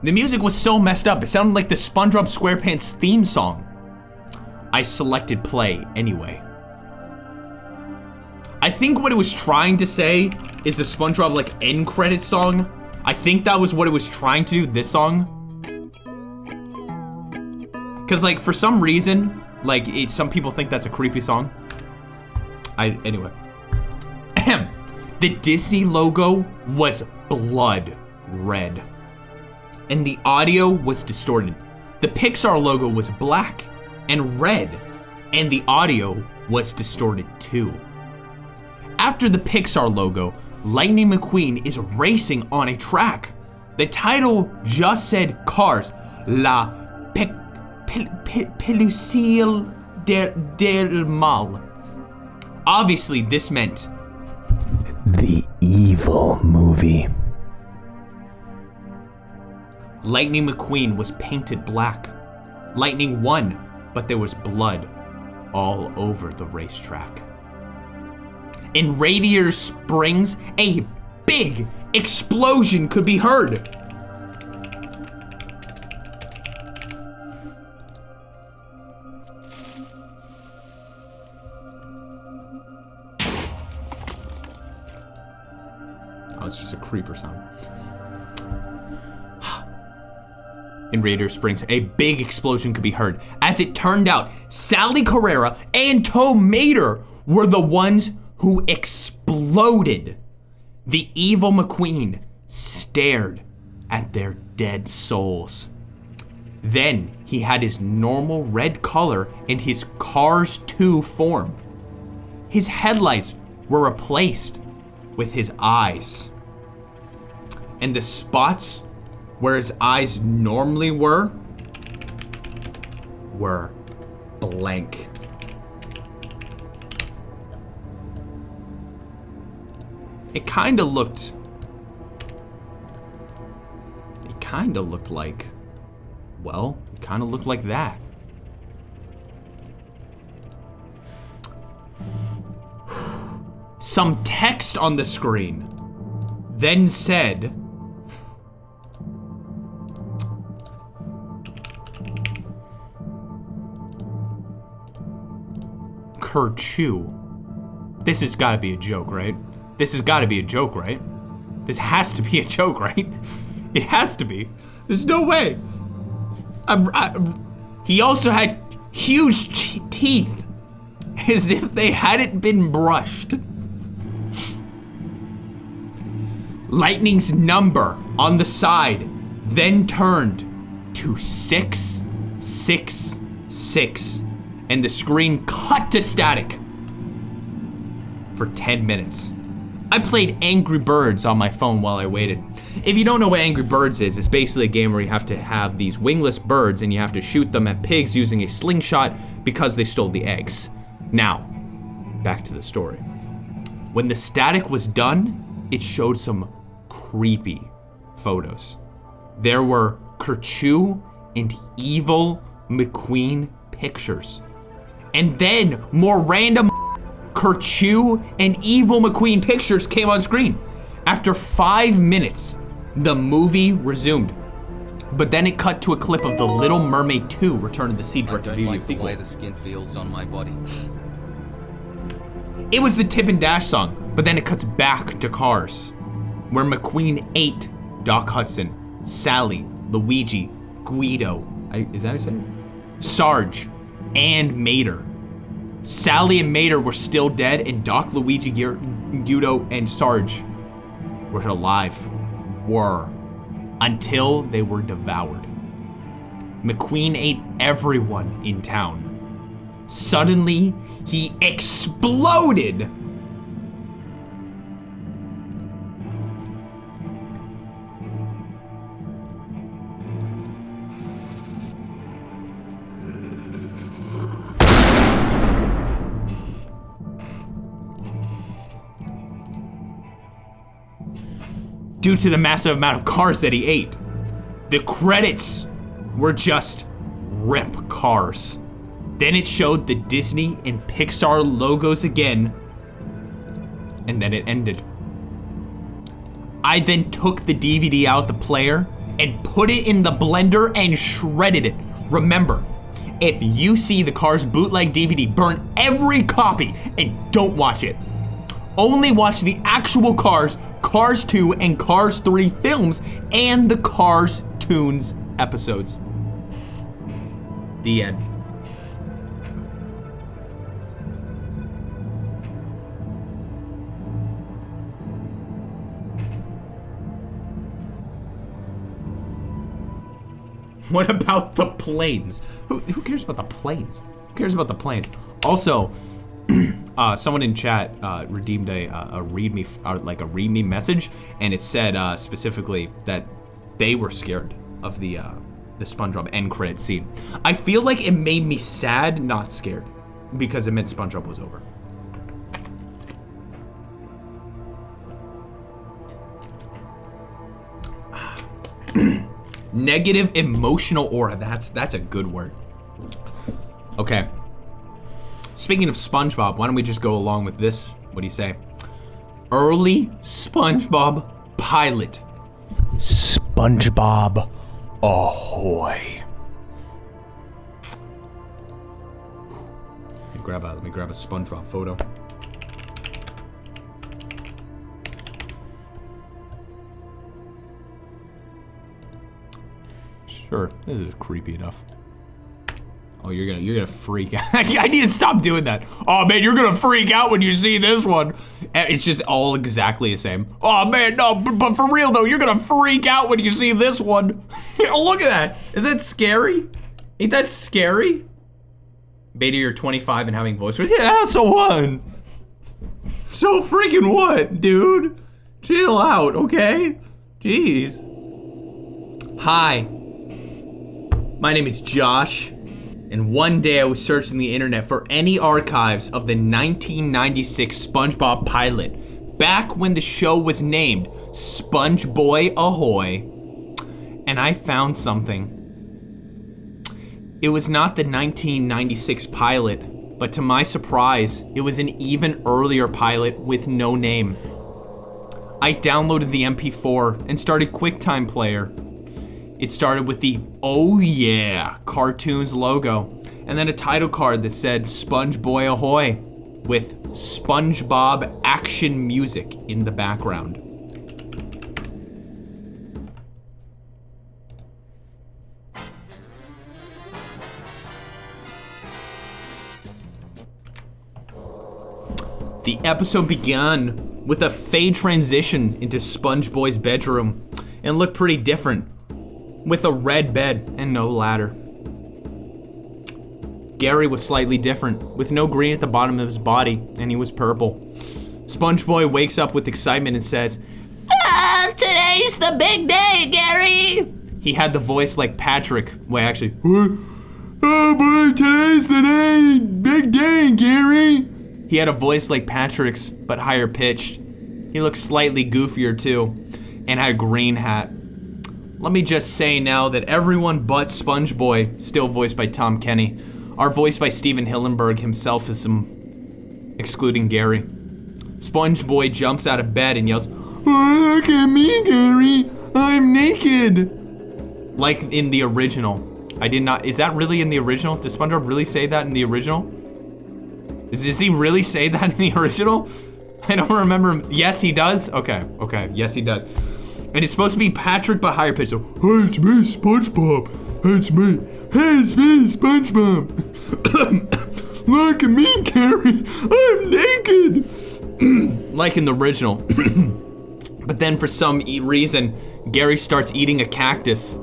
The music was so messed up. It sounded like the SpongeBob SquarePants theme song. I selected play anyway. I think what it was trying to say is the SpongeBob like end credit song. I think that was what it was trying to do, this song. Cause like for some reason, like some people think that's a creepy song. Anyway. The Disney logo was blood red. And the audio was distorted. The Pixar logo was black and red. And the audio was distorted too. After the Pixar logo, Lightning McQueen is racing on a track. The title just said Cars, La Pelucille del Mal. Obviously, this meant the evil movie. Lightning McQueen was painted black. Lightning won, but there was blood all over the racetrack. In Radiator Springs, a big explosion could be heard. Oh, it's just a creeper sound. In Radiator Springs, a big explosion could be heard. As it turned out, Sally Carrera and Tomater were the ones who exploded. The evil McQueen stared at their dead souls. Then he had his normal red color and his Cars 2 form. His headlights were replaced with his eyes. And the spots where his eyes normally were blank. It kind of looked like, well, it kind of looked like that. Some text on the screen then said, Kerchew. This has got to be a joke, right? This has got to be a joke, right? This has to be a joke, right? It has to be. There's no way. He also had huge teeth, as if they hadn't been brushed. Lightning's number on the side then turned to 666, and the screen cut to static for 10 minutes. I played Angry Birds on my phone while I waited. If you don't know what Angry Birds is, it's basically a game where you have to have these wingless birds and you have to shoot them at pigs using a slingshot because they stole the eggs. Now, back to the story. When the static was done, it showed some creepy photos. There were Kerchew and evil McQueen pictures. And then more random Kerchew and evil McQueen pictures came on screen. After 5 minutes, the movie resumed. But then it cut to a clip of The Little Mermaid 2 Return of the Sea direct-to-video sequel. I don't like the way the skin feels on my body. It was the Tip and Dash song, but then it cuts back to Cars, where McQueen ate Doc Hudson, Sally, Luigi, Guido, is that how you say it? Sarge, and Mater. Sally and Mater were still dead, and Doc, Luigi, Guido, and Sarge were alive. Until they were devoured. McQueen ate everyone in town. Suddenly, he exploded. Due to the massive amount of cars that he ate. The credits were just RIP Cars. Then it showed the Disney and Pixar logos again, and then it ended. I then took the DVD out of the player and put it in the blender and shredded it. Remember, if you see the Cars bootleg DVD, burn every copy and don't watch it. Only watch the actual Cars, Cars 2 and Cars 3 films, and the Cars Toons episodes. The end. What about the planes? Who cares about the planes? Who cares about the planes? Also, someone in chat redeemed a readme message, and it said specifically that they were scared of the SpongeBob end credit scene. I feel like it made me sad, not scared, because it meant SpongeBob was over. Negative emotional aura. That's a good word. Okay. Speaking of SpongeBob, why don't we just go along with this? What do you say? Early SpongeBob pilot. SpongeBob ahoy. Let me grab a SpongeBob photo. Sure, this is creepy enough. Oh, you're gonna freak out. I need to stop doing that. Oh man, you're gonna freak out when you see this one. It's just all exactly the same. Oh man, no, but for real though, you're gonna freak out when you see this one. Look at that. Is that scary? Ain't that scary? Beta, you're 25 and having voice. Yeah, so what? So freaking what, dude? Chill out, okay? Jeez. Hi. My name is Josh, and one day I was searching the internet for any archives of the 1996 SpongeBob pilot, back when the show was named SpongeBoy Ahoy, and I found something. It was not the 1996 pilot, but to my surprise, it was an even earlier pilot with no name. I downloaded the MP4 and started QuickTime Player. It started with the "Oh Yeah" cartoons logo, and then a title card that said SpongeBoy Ahoy, with SpongeBob action music in the background. The episode began with a fade transition into SpongeBoy's bedroom and looked pretty different, with a red bed and no ladder. Gary was slightly different, with no green at the bottom of his body, and he was purple. SpongeBoy wakes up with excitement and says, "Today's the big day, Gary!" He had the voice like Patrick. Wait, actually, what? Oh boy, today's the day, big day, Gary! He had a voice like Patrick's, but higher pitched. He looked slightly goofier too, and had a green hat. Let me just say now that everyone but SpongeBoy, still voiced by Tom Kenny, are voiced by Steven Hillenburg himself as excluding Gary. SpongeBoy jumps out of bed and yells, "Oh, look at me, Gary! I'm naked!" Like in the original. I did not, is that really in the original? Does SpongeBob really say that in the original? Does he really say that in the original? I don't remember. Yes, he does? Okay, yes, he does. And it's supposed to be Patrick, but higher pitch. So, "Hey, it's me, SpongeBob. Hey, it's me. Hey, it's me, SpongeBob. Look at me, Gary. I'm naked." Like in the original. But then for some reason, Gary starts eating a cactus.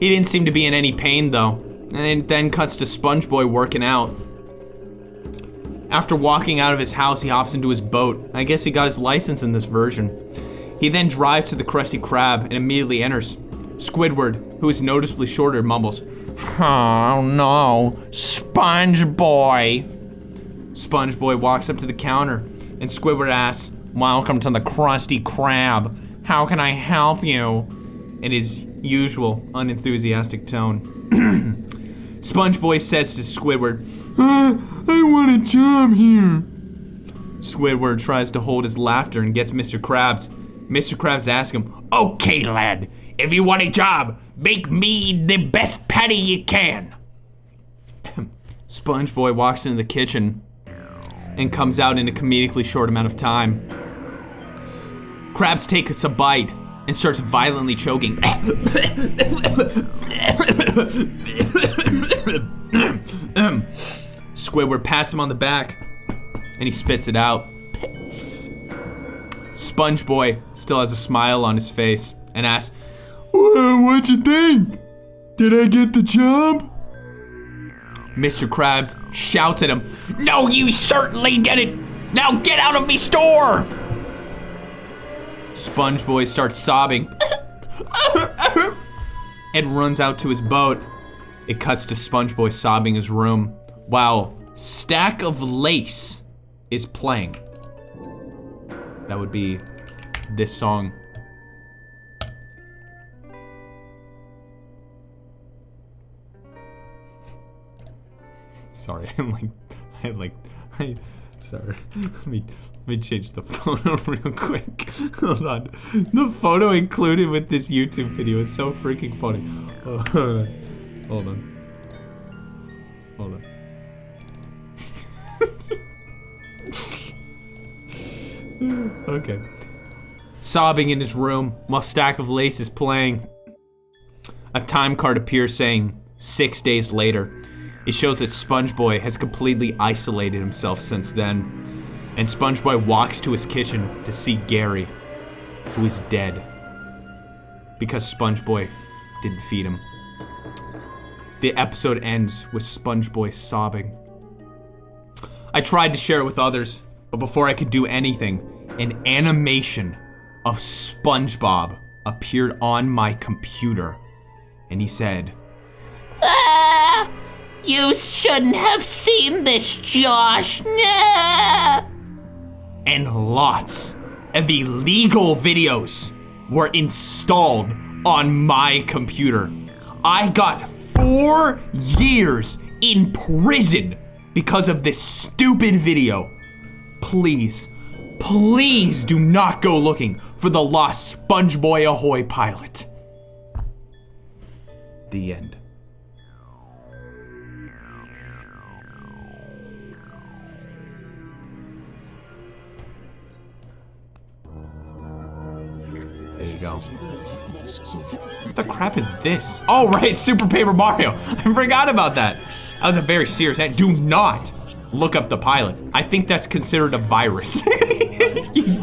He didn't seem to be in any pain though. And then cuts to SpongeBoy working out. After walking out of his house, he hops into his boat. I guess he got his license in this version. He then drives to the Krusty Krab and immediately enters. Squidward, who is noticeably shorter, mumbles, "Oh no, SpongeBoy." SpongeBoy walks up to the counter, and Squidward asks, "Welcome to the Krusty Krab. How can I help you?" In his usual unenthusiastic tone. SpongeBoy says to Squidward, "I want a job here." Squidward tries to hold his laughter and gets Mr. Krabs. Mr. Krabs asks him, "Okay, lad, if you want a job, make me the best patty you can." SpongeBoy walks into the kitchen and comes out in a comedically short amount of time. Krabs takes a bite and starts violently choking. Squidward pats him on the back and he spits it out. SpongeBoy still has a smile on his face and asks, "What'd you think?" Did I get the job? Mr. Krabs shouts at him, "No, you certainly didn't! Now get out of me store!" SpongeBob starts sobbing and runs out to his boat. It cuts to SpongeBob sobbing in his room while Stack of Lace is playing. That would be this song. Sorry, sorry. Let me change the photo real quick. Hold on. The photo included with this YouTube video is so freaking funny. Oh, hold on. Hold on. Okay. Sobbing in his room while Stack of Lace is playing. A time card appears saying 6 days later. It shows that SpongeBob has completely isolated himself since then. And SpongeBob walks to his kitchen to see Gary, who is dead. Because SpongeBob didn't feed him. The episode ends with SpongeBob sobbing. I tried to share it with others, but before I could do anything, an animation of SpongeBob appeared on my computer. And he said, "Ah, you shouldn't have seen this, Josh. Nah." And lots of illegal videos were installed on my computer. I got 4 years in prison because of this stupid video. Please, please do not go looking for the lost SpongeBob Ahoy pilot. The end. There you go. What the crap is this? Oh, right, Super Paper Mario. I forgot about that. That was a very serious end. Do not look up the pilot. I think that's considered a virus.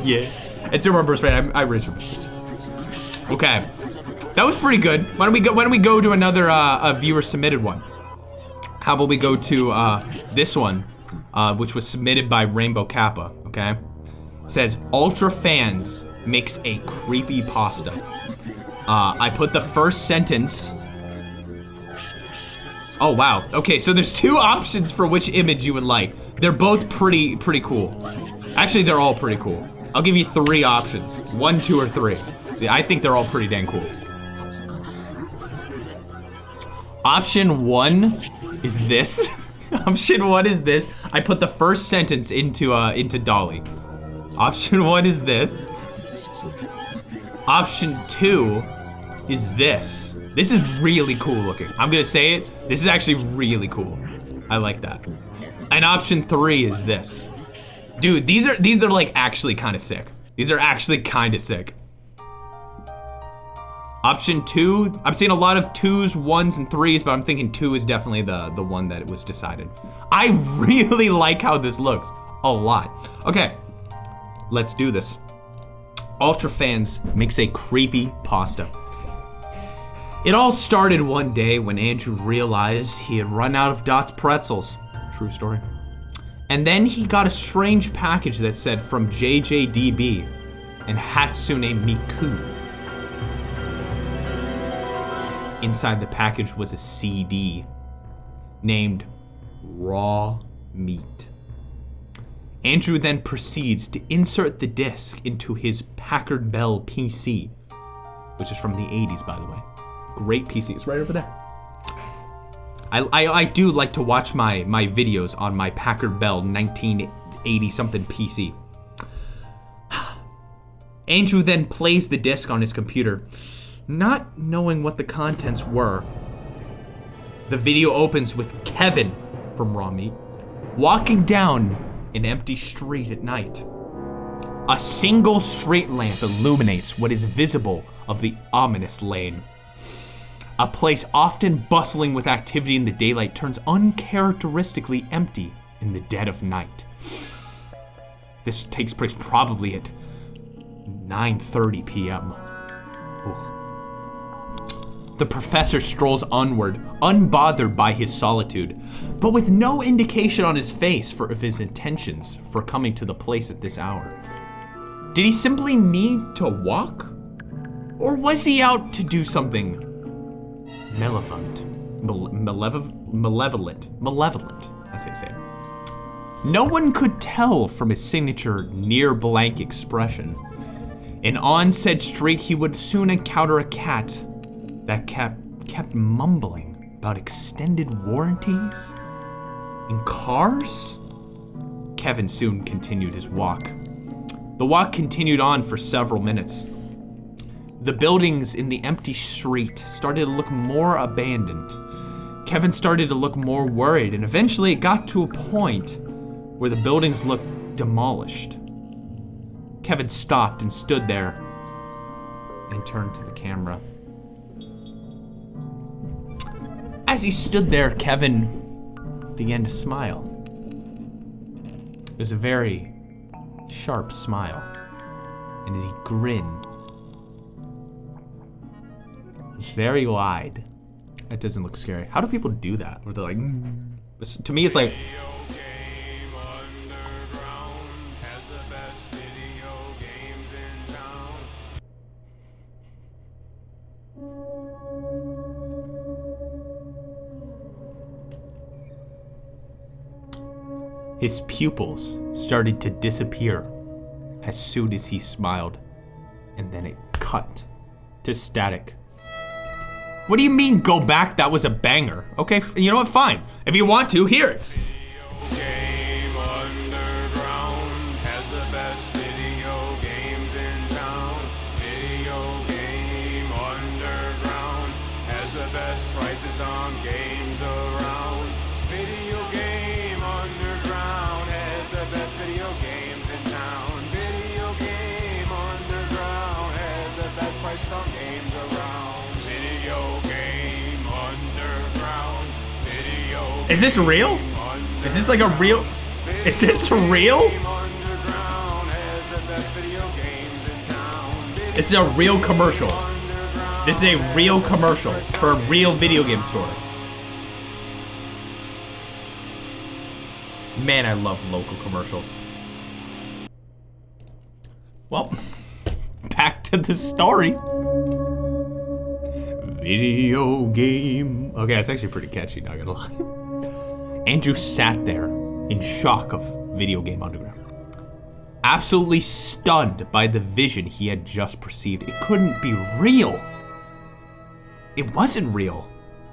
Yeah. It's your first friend. I read your message. Okay. That was pretty good. Why don't we go to another a viewer submitted one? How about we go to this one, which was submitted by Rainbow Kappa, okay? It says, Ultra Fans makes a creepy pasta. I put the first sentence. Oh, wow. Okay, so there's 2 options for which image you would like. They're both pretty cool. Actually, they're all pretty cool. I'll give you 3 options. 1, 2, or 3. I think they're all pretty dang cool. Option 1 is this. Option 1 is this. I put the first sentence into Dolly. Option 1 is this. Option 2 is this. This is really cool looking. I'm gonna say it. This is actually really cool. I like that. And option 3 is this. Dude, these are like actually kind of sick. These are actually kind of sick. Option 2, I'm seeing a lot of 2s, 1s, and 3s, but I'm thinking 2 is definitely the one that was decided. I really like how this looks. A lot. Okay, let's do this. Ultra Fans makes a creepy pasta. It all started one day when Andrew realized he had run out of Dot's pretzels. True story. And then he got a strange package that said from JJDB and Hatsune Miku. Inside the package was a CD named Raw Meat. Andrew then proceeds to insert the disc into his Packard Bell PC, which is from the 80s, by the way. Great PC. It's right over there. I do like to watch my videos on my Packard Bell 1980-something PC. Andrew then plays the disc on his computer, not knowing what the contents were. The video opens with Kevin from Raw Meat walking down an empty street at night. A single street lamp illuminates what is visible of the ominous lane. A place often bustling with activity in the daylight turns uncharacteristically empty in the dead of night. This takes place probably at 9:30 p.m. Ooh. The professor strolls onward, unbothered by his solitude, but with no indication on his face of his intentions for coming to the place at this hour. Did he simply need to walk? Or was he out to do something malevolent, that's how you say it. No one could tell from his signature near blank expression. And on said street, he would soon encounter a cat that kept mumbling about extended warranties in cars. Kevin soon continued his walk. The walk continued on for several minutes. The buildings in the empty street started to look more abandoned. Kevin started to look more worried, and eventually it got to a point where the buildings looked demolished. Kevin stopped and stood there and turned to the camera. As he stood there, Kevin began to smile. It was a very sharp smile, and as he grinned, it was very wide. That doesn't look scary. How do people do that? Where they're like, to me, it's like. His pupils started to disappear as soon as he smiled, and then it cut to static. What do you mean, go back? That was a banger. Okay, you know what? Fine. If you want to, hear it. Game Underground has the best video games in town. Video Game Underground has the best prices on games around. Video Game Underground has the best video games in town. Video Game Underground has the best prices on games around. Video Game Underground. Video Is this real? Is this like a real? Is this real? Game Underground has the best video games in town. This is a real commercial. This is a real commercial for a real video game store. Man, I love local commercials. Well, back to the story. Video game. Okay, it's actually pretty catchy, not gonna lie. Andrew sat there in shock of Video Game Underground, absolutely stunned by the vision he had just perceived. It couldn't be real. It wasn't real.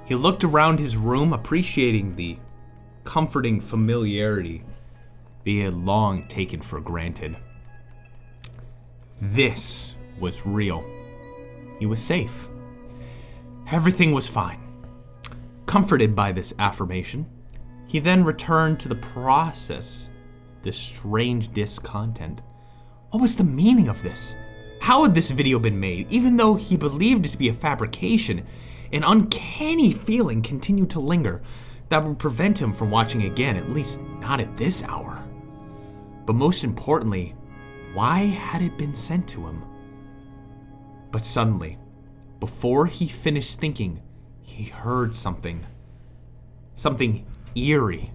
He looked around his room, appreciating the comforting familiarity he had long taken for granted. This was real. He was safe. Everything was fine. Comforted by this affirmation, he then returned to the process, this strange disc content. What was the meaning of this? How had this video been made? Even though he believed it to be a fabrication, an uncanny feeling continued to linger that would prevent him from watching again, at least not at this hour. But most importantly, why had it been sent to him? But suddenly, before he finished thinking, he heard something. Something eerie,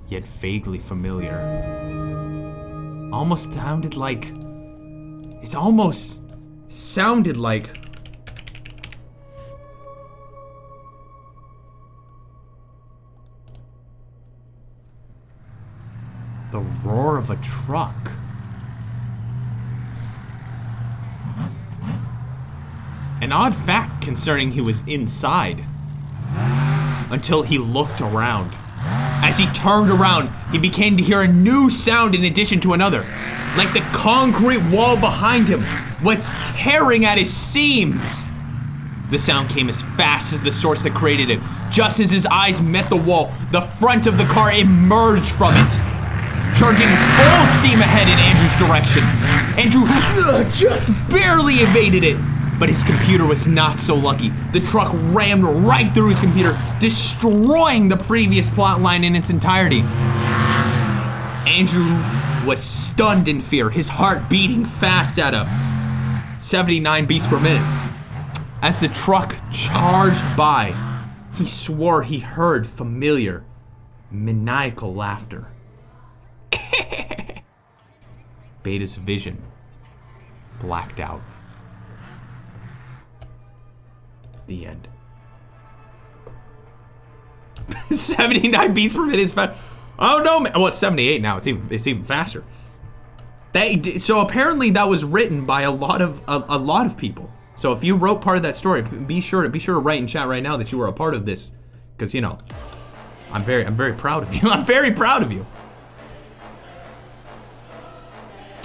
yet vaguely familiar. Almost sounded like... It almost sounded like... the roar of a truck. An odd fact concerning he was inside, until he looked around. As he turned around, he began to hear a new sound in addition to another, like the concrete wall behind him was tearing at his seams. The sound came as fast as the source that created it. Just as his eyes met the wall, the front of the car emerged from it, charging full steam ahead in Andrew's direction. Andrew just barely evaded it, but his computer was not so lucky. The truck rammed right through his computer, destroying the previous plot line in its entirety. Andrew was stunned in fear, his heart beating fast at a 79 beats per minute. As the truck charged by, he swore he heard familiar, maniacal laughter. Beta's vision blacked out. The end. 79 beats per minute is fast. Oh no, man. Well, it's 78 now. It's even faster. So apparently that was written by a lot of people. So if you wrote part of that story, be sure to write in chat right now that you were a part of this, because you know, I'm very proud of you. I'm very proud of you.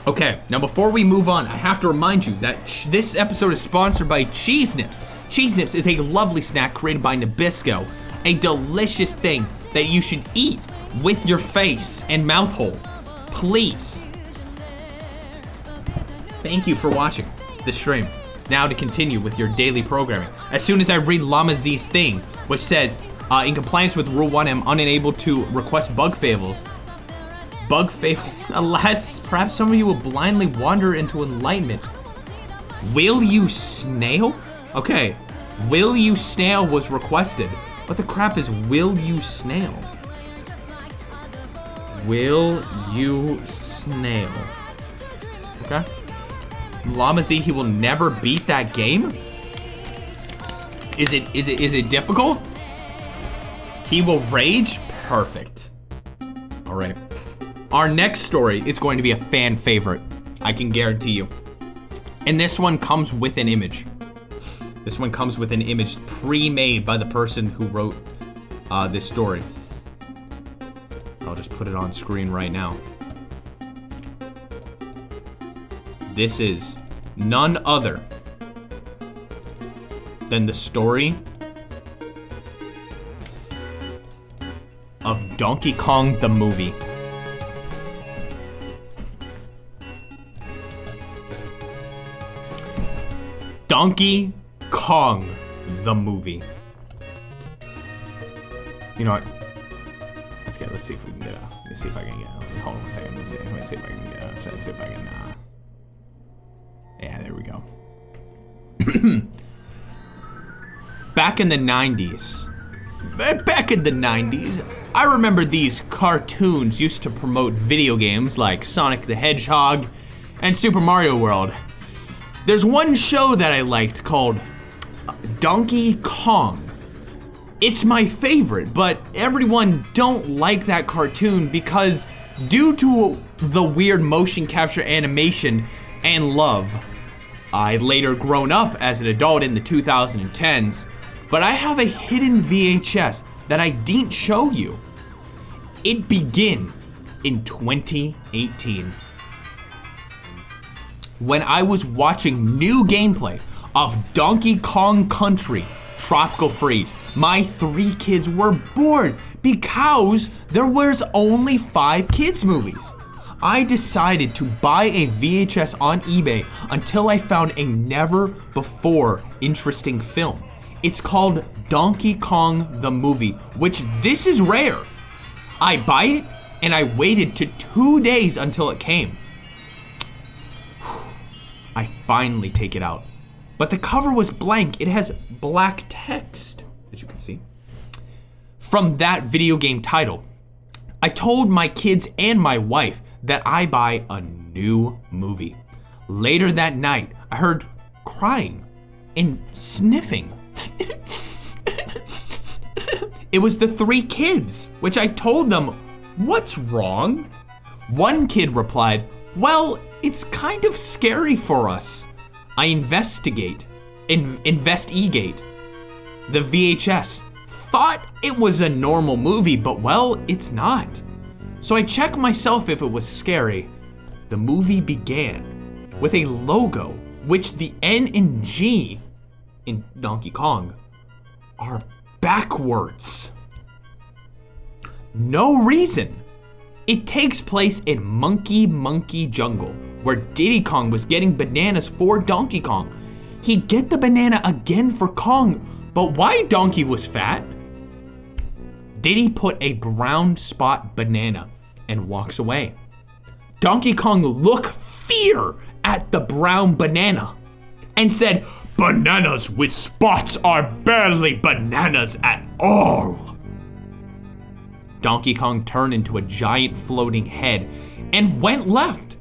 Okay, now before we move on, I have to remind you that this episode is sponsored by Cheese Nips. Cheese Nips is a lovely snack created by Nabisco, a delicious thing that you should eat with your face and mouth hole. Please. Thank you for watching the stream. Now to continue with your daily programming. As soon as I read Llama Z's thing, which says, in compliance with Rule 1, I'm unable to request bug favels. Bug favor, alas, perhaps some of you will blindly wander into enlightenment. Will you snail? Okay, will you snail was requested. What the crap is will you snail? Will you snail? Okay. Llama Z, he will never beat that game? Is it difficult? He will rage? Perfect. All right. Our next story is going to be a fan favorite. I can guarantee you. And this one comes with an image. This one comes with an image pre-made by the person who wrote this story. I'll just put it on screen right now. This is none other than the story of Donkey Kong the movie. Donkey Kong the movie. You know what? Let's see if we can get let me see if I can get hold on a second. Let me see if I can get let's see if I can yeah, there we go. Back in the 90s, I remember these cartoons used to promote video games like Sonic the Hedgehog and Super Mario World. There's one show that I liked called Donkey Kong. It's my favorite, but everyone don't like that cartoon because due to the weird motion capture animation and love, I later grown up as an adult in the 2010s, but I have a hidden VHS that I didn't show you. It began in 2018 when I was watching new gameplay of Donkey Kong Country Tropical Freeze. My 3 kids were bored because there was only 5 kids movies. I decided to buy a VHS on eBay until I found a never before interesting film. It's called Donkey Kong the movie, which this is rare. I buy it and I waited to 2 days until it came. I finally take it out. But the cover was blank. It has black text, as you can see, from that video game title. I told my kids and my wife that I buy a new movie. Later that night, I heard crying and sniffing. It was the 3 kids, which I told them, "What's wrong?" One kid replied, "Well, it's kind of scary for us." I investigate the VHS. Thought it was a normal movie, but well, it's not. So I checked myself if it was scary. The movie began with a logo, which the N and G in Donkey Kong are backwards. No reason. It takes place in Monkey Jungle, where Diddy Kong was getting bananas for Donkey Kong. He'd get the banana again for Kong, but why Donkey was fat? Diddy put a brown spot banana and walks away. Donkey Kong looked fear at the brown banana and said, Bananas with spots are barely bananas at all. Donkey Kong turned into a giant floating head and went left.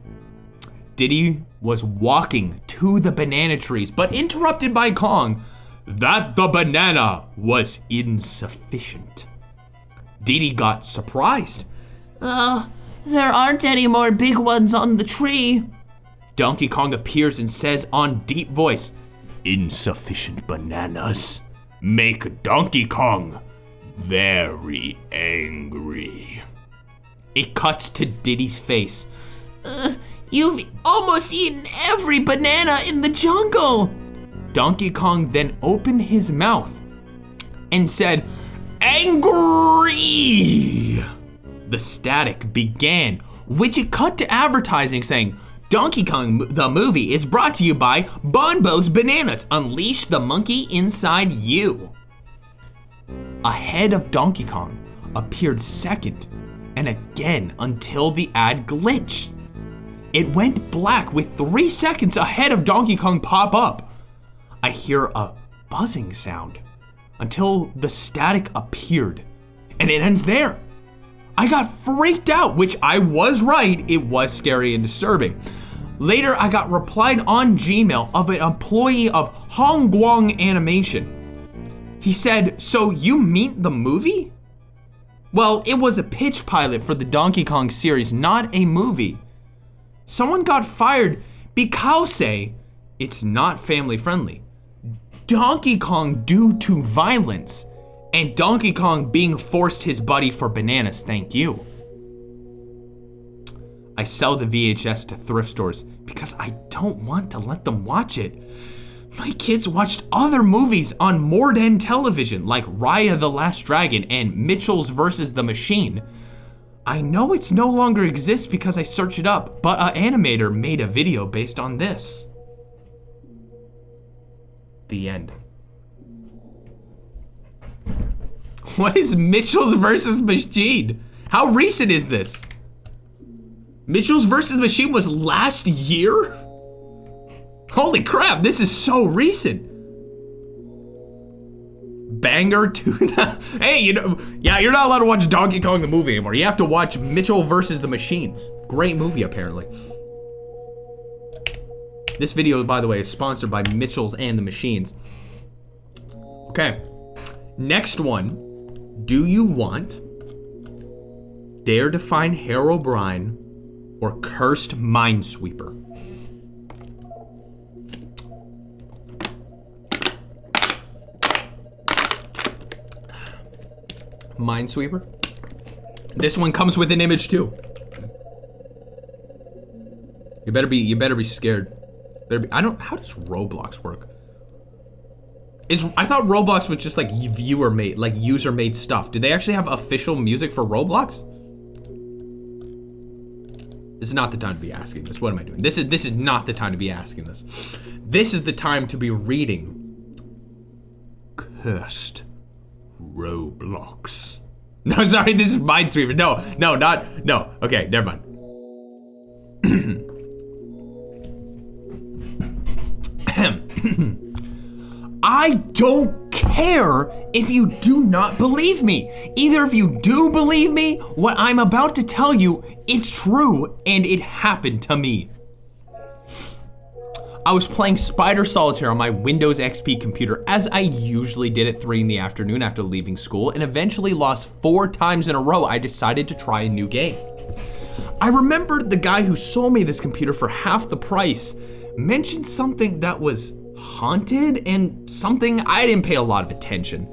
Diddy was walking to the banana trees, but interrupted by Kong that the banana was insufficient. Diddy got surprised. There aren't any more big ones on the tree. Donkey Kong appears and says on deep voice, insufficient bananas make Donkey Kong very angry. It cuts to Diddy's face. You've almost eaten every banana in the jungle. Donkey Kong then opened his mouth and said, angry! The static began, which it cut to advertising saying, Donkey Kong the movie is brought to you by Bonbo's Bananas. Unleash the monkey inside you. A head of Donkey Kong appeared second and again until the ad glitched. It went black with 3 seconds ahead of Donkey Kong pop up. I hear a buzzing sound until the static appeared, and it ends there. I got freaked out, which I was right, it was scary and disturbing. Later, I got replied on Gmail of an employee of Hongguang Animation. He said, so you mean the movie? Well, it was a pitch pilot for the Donkey Kong series, not a movie. Someone got fired because it's not family friendly. Donkey Kong due to violence, and Donkey Kong being forced his buddy for bananas, thank you. I sell the VHS to thrift stores because I don't want to let them watch it. My kids watched other movies on modern television like Raya the Last Dragon and Mitchell's vs. the Machine. I know it's no longer exists because I searched it up, but an animator made a video based on this. The end. What is Mitchell's vs. Machine? How recent is this? Mitchell's vs. Machine was last year? Holy crap, this is so recent. Banger to the, hey, yeah, you're not allowed to watch Donkey Kong the movie anymore. You have to watch Mitchell vs. the Machines. Great movie, apparently. This video, by the way, is sponsored by Mitchell's and the Machines. Okay, next one. Do you want Dare to Find Herobrine or Cursed Minesweeper? Minesweeper. This one comes with an image too. You better be scared. How does Roblox work? I thought Roblox was just like viewer made, like user made stuff. Do they actually have official music for Roblox? This is not the time to be asking this. What am I doing? This is not the time to be asking this. This is the time to be reading Cursed Roblox. No, sorry, this is Minesweeper. No. Okay, never mind. I don't care if you do not believe me. Either if you do believe me, what I'm about to tell you, it's true and it happened to me. I was playing Spider Solitaire on my Windows XP computer as I usually did at 3 in the afternoon after leaving school, and eventually lost 4 times in a row. I decided to try a new game. I remembered the guy who sold me this computer for half the price mentioned something that was haunted and something I didn't pay a lot of attention.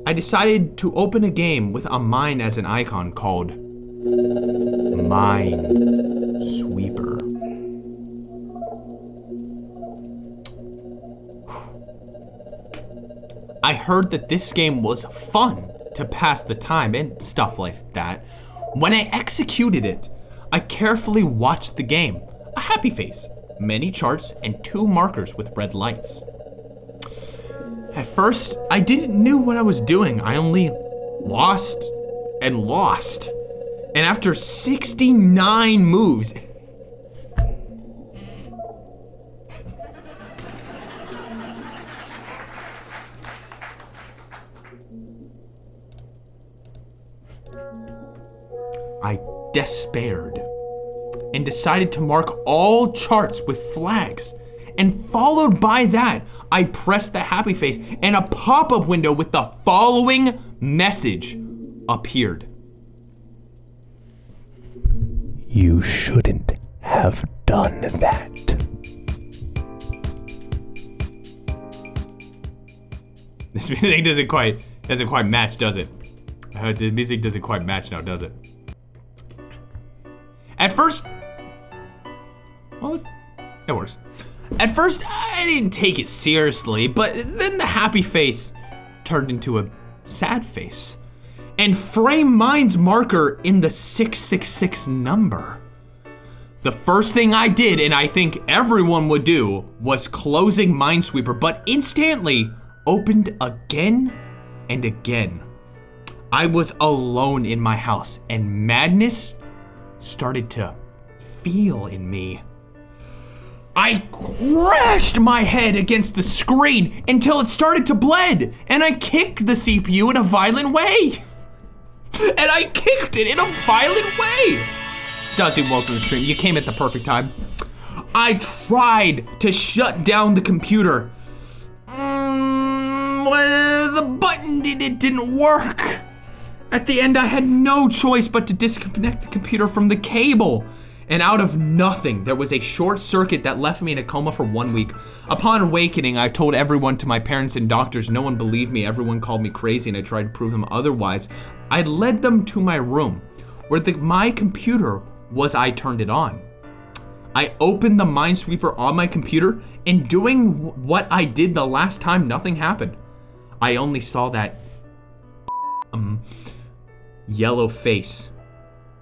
I decided to open a game with a mine as an icon called Minesweeper. I heard that this game was fun to pass the time and stuff like that. When I executed it, I carefully watched the game. A happy face, many charts, and 2 markers with red lights. At first, I didn't know what I was doing. I only lost and lost. And after 69 moves, I despaired and decided to mark all charts with flags. And followed by that, I pressed the happy face and a pop-up window with the following message appeared. You shouldn't have done that. This music doesn't quite match, does it? The music doesn't quite match now, does it? At first, well, it works. At first, I didn't take it seriously, but then the happy face turned into a sad face and framed mine's marker in the 666 number. The first thing I did, and I think everyone would do, was closing Minesweeper, but instantly opened again and again. I was alone in my house, and madness started to feel in me. I crashed my head against the screen until it started to bleed, and I kicked the CPU in a violent way. Duzzy, welcome to the stream. You came at the perfect time. I tried to shut down the computer. Well, the button didn't work. At the end, I had no choice but to disconnect the computer from the cable. And out of nothing, there was a short circuit that left me in a coma for 1 week. Upon awakening, I told everyone, to my parents and doctors. No one believed me. Everyone called me crazy, and I tried to prove them otherwise. I led them to my room, where my computer was. I turned it on. I opened the Minesweeper on my computer, and doing what I did the last time, nothing happened. I only saw that yellow face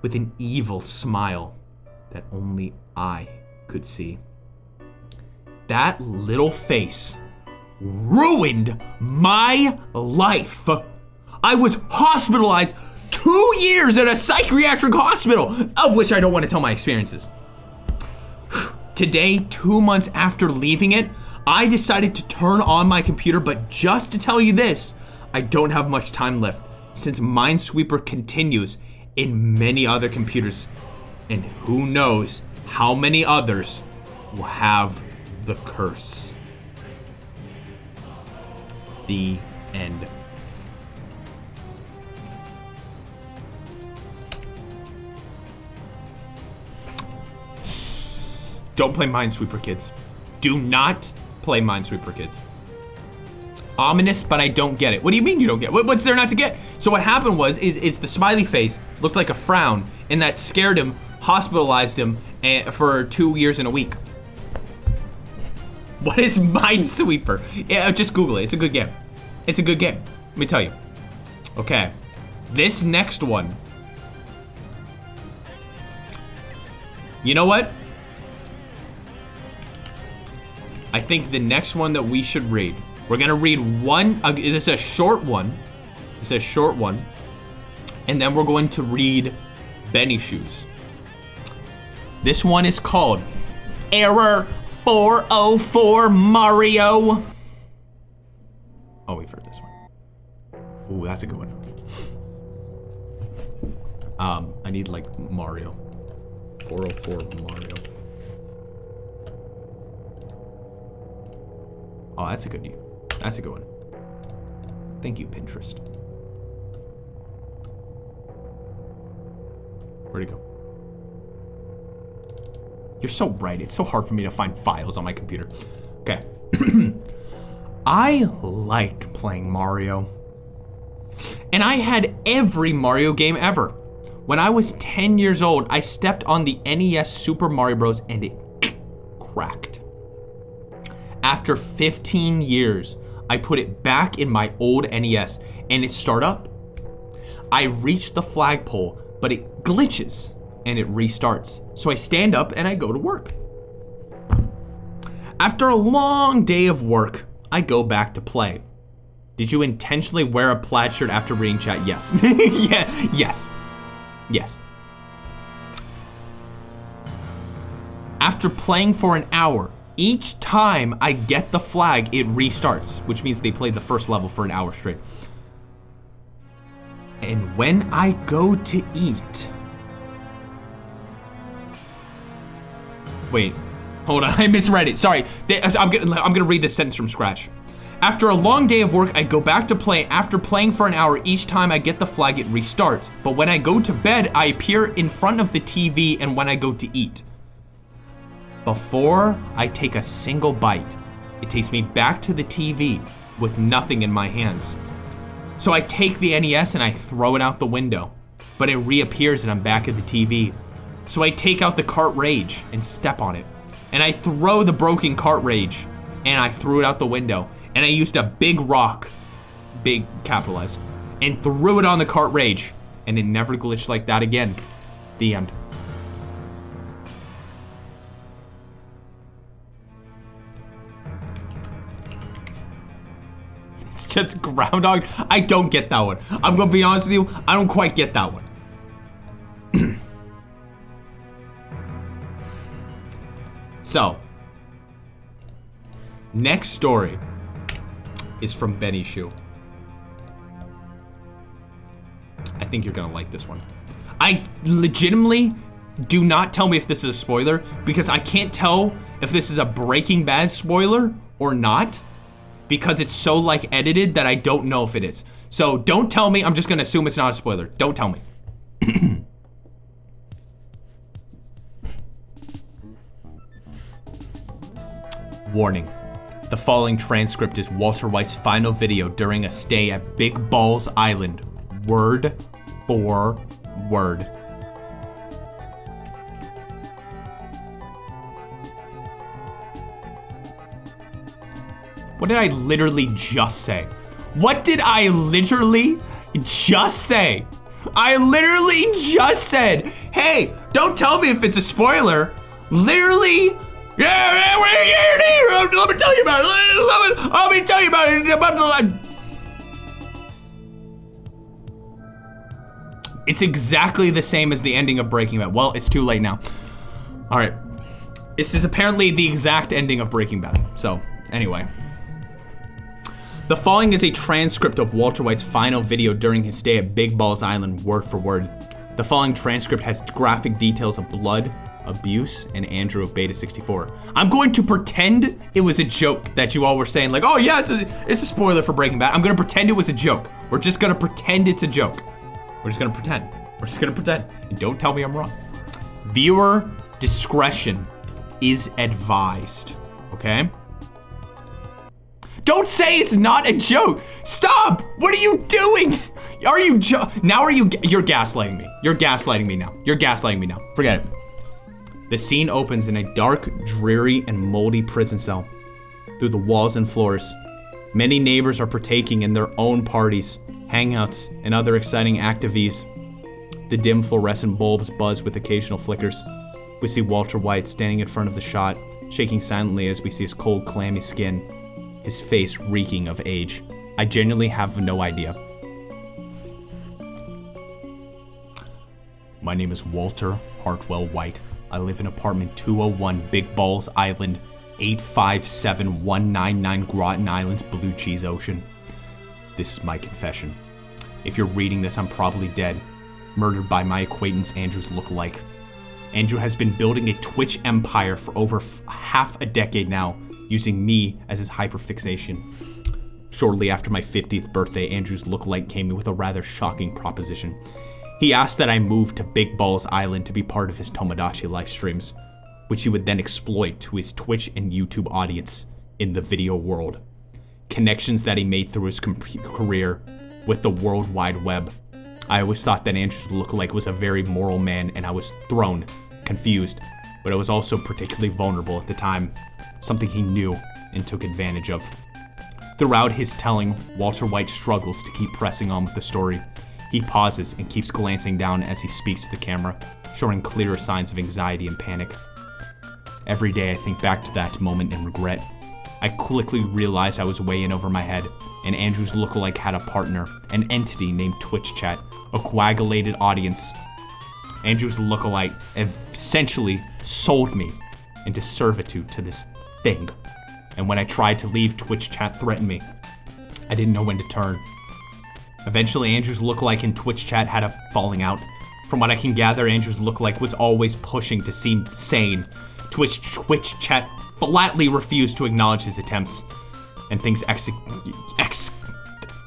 with an evil smile that only I could see. That little face ruined my life. I was hospitalized 2 years at a psychiatric hospital, of which I don't want to tell my experiences. Today, 2 months after leaving it, I decided to turn on my computer, but just to tell you this, I don't have much time left, since Minesweeper continues in many other computers, and who knows how many others will have the curse. The end. Don't play Minesweeper, kids. Do not play Minesweeper, kids. Ominous, but I don't get it. What do you mean you don't get it? What's there not to get? So what happened was, is the smiley face looked like a frown, and that scared him, hospitalized him for 2 years and a week. What is Minesweeper? Yeah, just Google it. It's a good game. It's a good game. Let me tell you. Okay. This next one. You know what? I think the next one that we should read. We're gonna read one. This is a short one. It's a short one. And then we're going to read Benny Shoes. This one is called Error 404 Mario. Oh, we've heard this one. Ooh, that's a good one. I need like Mario. 404 Mario. Oh, that's a good one. That's a good one. Thank you, Pinterest. Where'd it go? You're so right. It's so hard for me to find files on my computer. Okay. I like playing Mario. And I had every Mario game ever. When I was 10 years old, I stepped on the NES Super Mario Bros. And it cracked. After 15 years, I put it back in my old NES and it started up. I reached the flagpole, but it glitches and it restarts. So I stand up and I go to work. After a long day of work, I go back to play. Did you intentionally wear a plaid shirt after reading chat? Yes. Yeah, yes. Yes. After playing for an hour, each time I get the flag, it restarts, which means they played the first level for an hour straight. And when I go to eat... Wait, hold on, I misread it. Sorry, I'm gonna read this sentence from scratch. After a long day of work, I go back to play. After playing for an hour, each time I get the flag, it restarts. But when I go to bed, I appear in front of the TV and when I go to eat. Before I take a single bite, it takes me back to the TV with nothing in my hands. So I take the NES and I throw it out the window, but it reappears and I'm back at the TV. So I take out the cart rage and step on it. And I throw the broken cart rage and I threw it out the window. And I used a big rock, big capitalized, and threw it on the cart rage. And it never glitched like that again. The end. It's just Groundhog. I don't get that one. I'm gonna be honest with you, I don't quite get that one. So, next story is from Benny Shoe. I think you're gonna like this one. I legitimately, do not tell me if this is a spoiler, because I can't tell if this is a Breaking Bad spoiler or not, because it's so like edited that I don't know if it is. So don't tell me, I'm just gonna assume it's not a spoiler. Don't tell me. Warning. The following transcript is Walter White's final video during a stay at Big Balls Island, word for word. What did I literally just say? What did I literally just say? I literally just said, hey, don't tell me if it's a spoiler. Literally, yeah, we're here. Let me tell you about it. Let me tell you about it. It's exactly the same as the ending of Breaking Bad. Well, it's too late now. All right. This is apparently the exact ending of Breaking Bad. So, anyway. The following is a transcript of Walter White's final video during his stay at Big Balls Island, word for word. The following transcript has graphic details of blood, abuse, and Andrew of Beta 64. I'm going to pretend it was a joke that you all were saying, like, oh yeah, it's a spoiler for Breaking Bad. I'm gonna pretend it was a joke. We're just gonna pretend it's a joke. We're just gonna pretend. We're just gonna pretend. And don't tell me I'm wrong. Viewer discretion is advised, okay? Don't say it's not a joke. Stop! What are you doing? Are you you're gaslighting me. You're gaslighting me now. You're gaslighting me now. Forget it. The scene opens in a dark, dreary, and moldy prison cell. Through the walls and floors, many neighbors are partaking in their own parties, hangouts, and other exciting activities. The dim fluorescent bulbs buzz with occasional flickers. We see Walter White standing in front of the shot, shaking silently as we see his cold, clammy skin, his face reeking of age. I genuinely have no idea. My name is Walter Hartwell White. I live in apartment 201, Big Balls Island, 857199 Groton Islands, Blue Cheese Ocean. This is my confession. If you're reading this, I'm probably dead, murdered by my acquaintance Andrew's lookalike. Andrew has been building a Twitch empire for over half a decade now, using me as his hyperfixation. Shortly after my 50th birthday, Andrew's lookalike came in with a rather shocking proposition. He asked that I move to Big Balls Island to be part of his Tomodachi live streams, which he would then exploit to his Twitch and YouTube audience in the video world. Connections that he made through his career with the World Wide Web. I always thought that Andrew's lookalike was a very moral man, and I was thrown, confused, but I was also particularly vulnerable at the time, something he knew and took advantage of. Throughout his telling, Walter White struggles to keep pressing on with the story. He pauses and keeps glancing down as he speaks to the camera, showing clearer signs of anxiety and panic. Every day I think back to that moment in regret. I quickly realize I was way in over my head, and Andrew's lookalike had a partner, an entity named Twitch Chat, a coagulated audience. Andrew's lookalike essentially sold me into servitude to this thing. And when I tried to leave, Twitch Chat threatened me. I didn't know when to turn. Eventually, Andrew's lookalike in Twitch chat had a falling out. From what I can gather, Andrew's lookalike was always pushing to seem sane. Twitch chat flatly refused to acknowledge his attempts, and things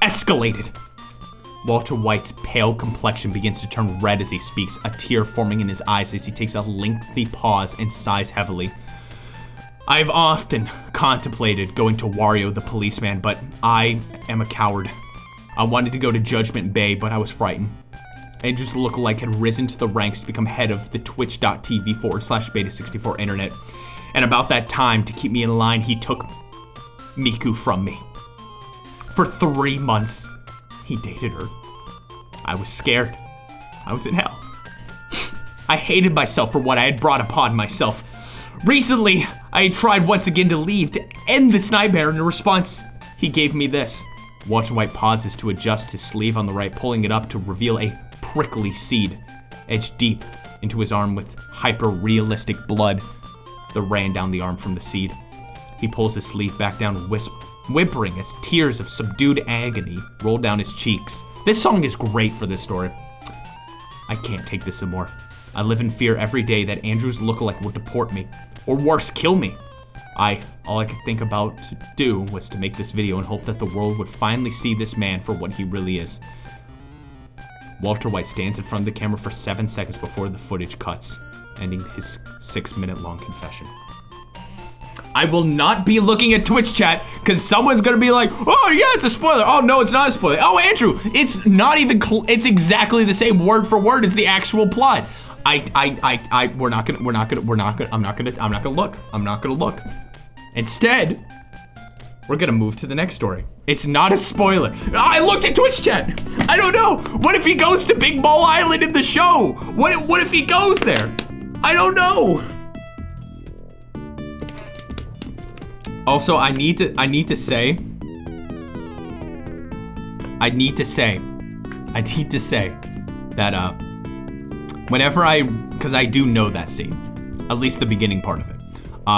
escalated. Walter White's pale complexion begins to turn red as he speaks, a tear forming in his eyes as he takes a lengthy pause and sighs heavily. I've often contemplated going to Wario the policeman, but I am a coward. I wanted to go to Judgment Bay, but I was frightened. Andrew's lookalike had risen to the ranks to become head of the twitch.tv/beta64 internet. And about that time, to keep me in line, he took Miku from me. For 3 months, he dated her. I was scared. I was in hell. I hated myself for what I had brought upon myself. Recently, I had tried once again to leave to end this nightmare. In response, he gave me this. Walter White pauses to adjust his sleeve on the right, pulling it up to reveal a prickly seed edged deep into his arm with hyper-realistic blood that ran down the arm from the seed. He pulls his sleeve back down, whimpering as tears of subdued agony roll down his cheeks. This song is great for this story. I can't take this anymore. I live in fear every day that Andrew's lookalike will deport me, or worse, kill me. All I could think about to do was to make this video and hope that the world would finally see this man for what he really is. Walter White stands in front of the camera for 7 seconds before the footage cuts, ending his 6-minute-long confession. I will not be looking at Twitch chat because someone's gonna be like, oh yeah, it's a spoiler. Oh no, it's not a spoiler. Oh, Andrew, it's not even, it's exactly the same word for word as the actual plot. I'm not gonna look. Instead, we're gonna move to the next story. It's not a spoiler. I looked at Twitch chat. I don't know. What if he goes to Big Ball Island in the show? What if he goes there? I don't know. Also, I need to say that whenever because I do know that scene, at least the beginning part of it.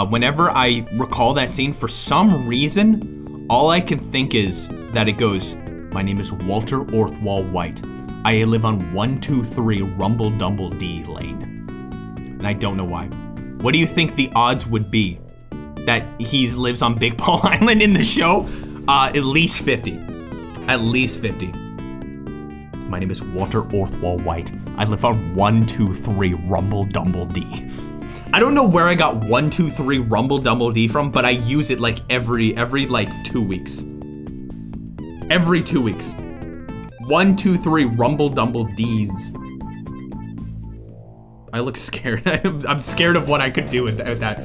Whenever I recall that scene, for some reason, all I can think is that it goes, my name is Walter Orthwall White. I live on 123 Rumble Dumble D Lane. And I don't know why. What do you think the odds would be that he lives on Big Ball Island in the show? At least 50. At least 50. My name is Walter Orthwall White. I live on 123 Rumble Dumble D. I don't know where I got 123 Rumble Dumble D from, but I use it like every like 2 weeks. Every 2 weeks. 123 Rumble Dumble D's. I look scared. I'm scared of what I could do with that.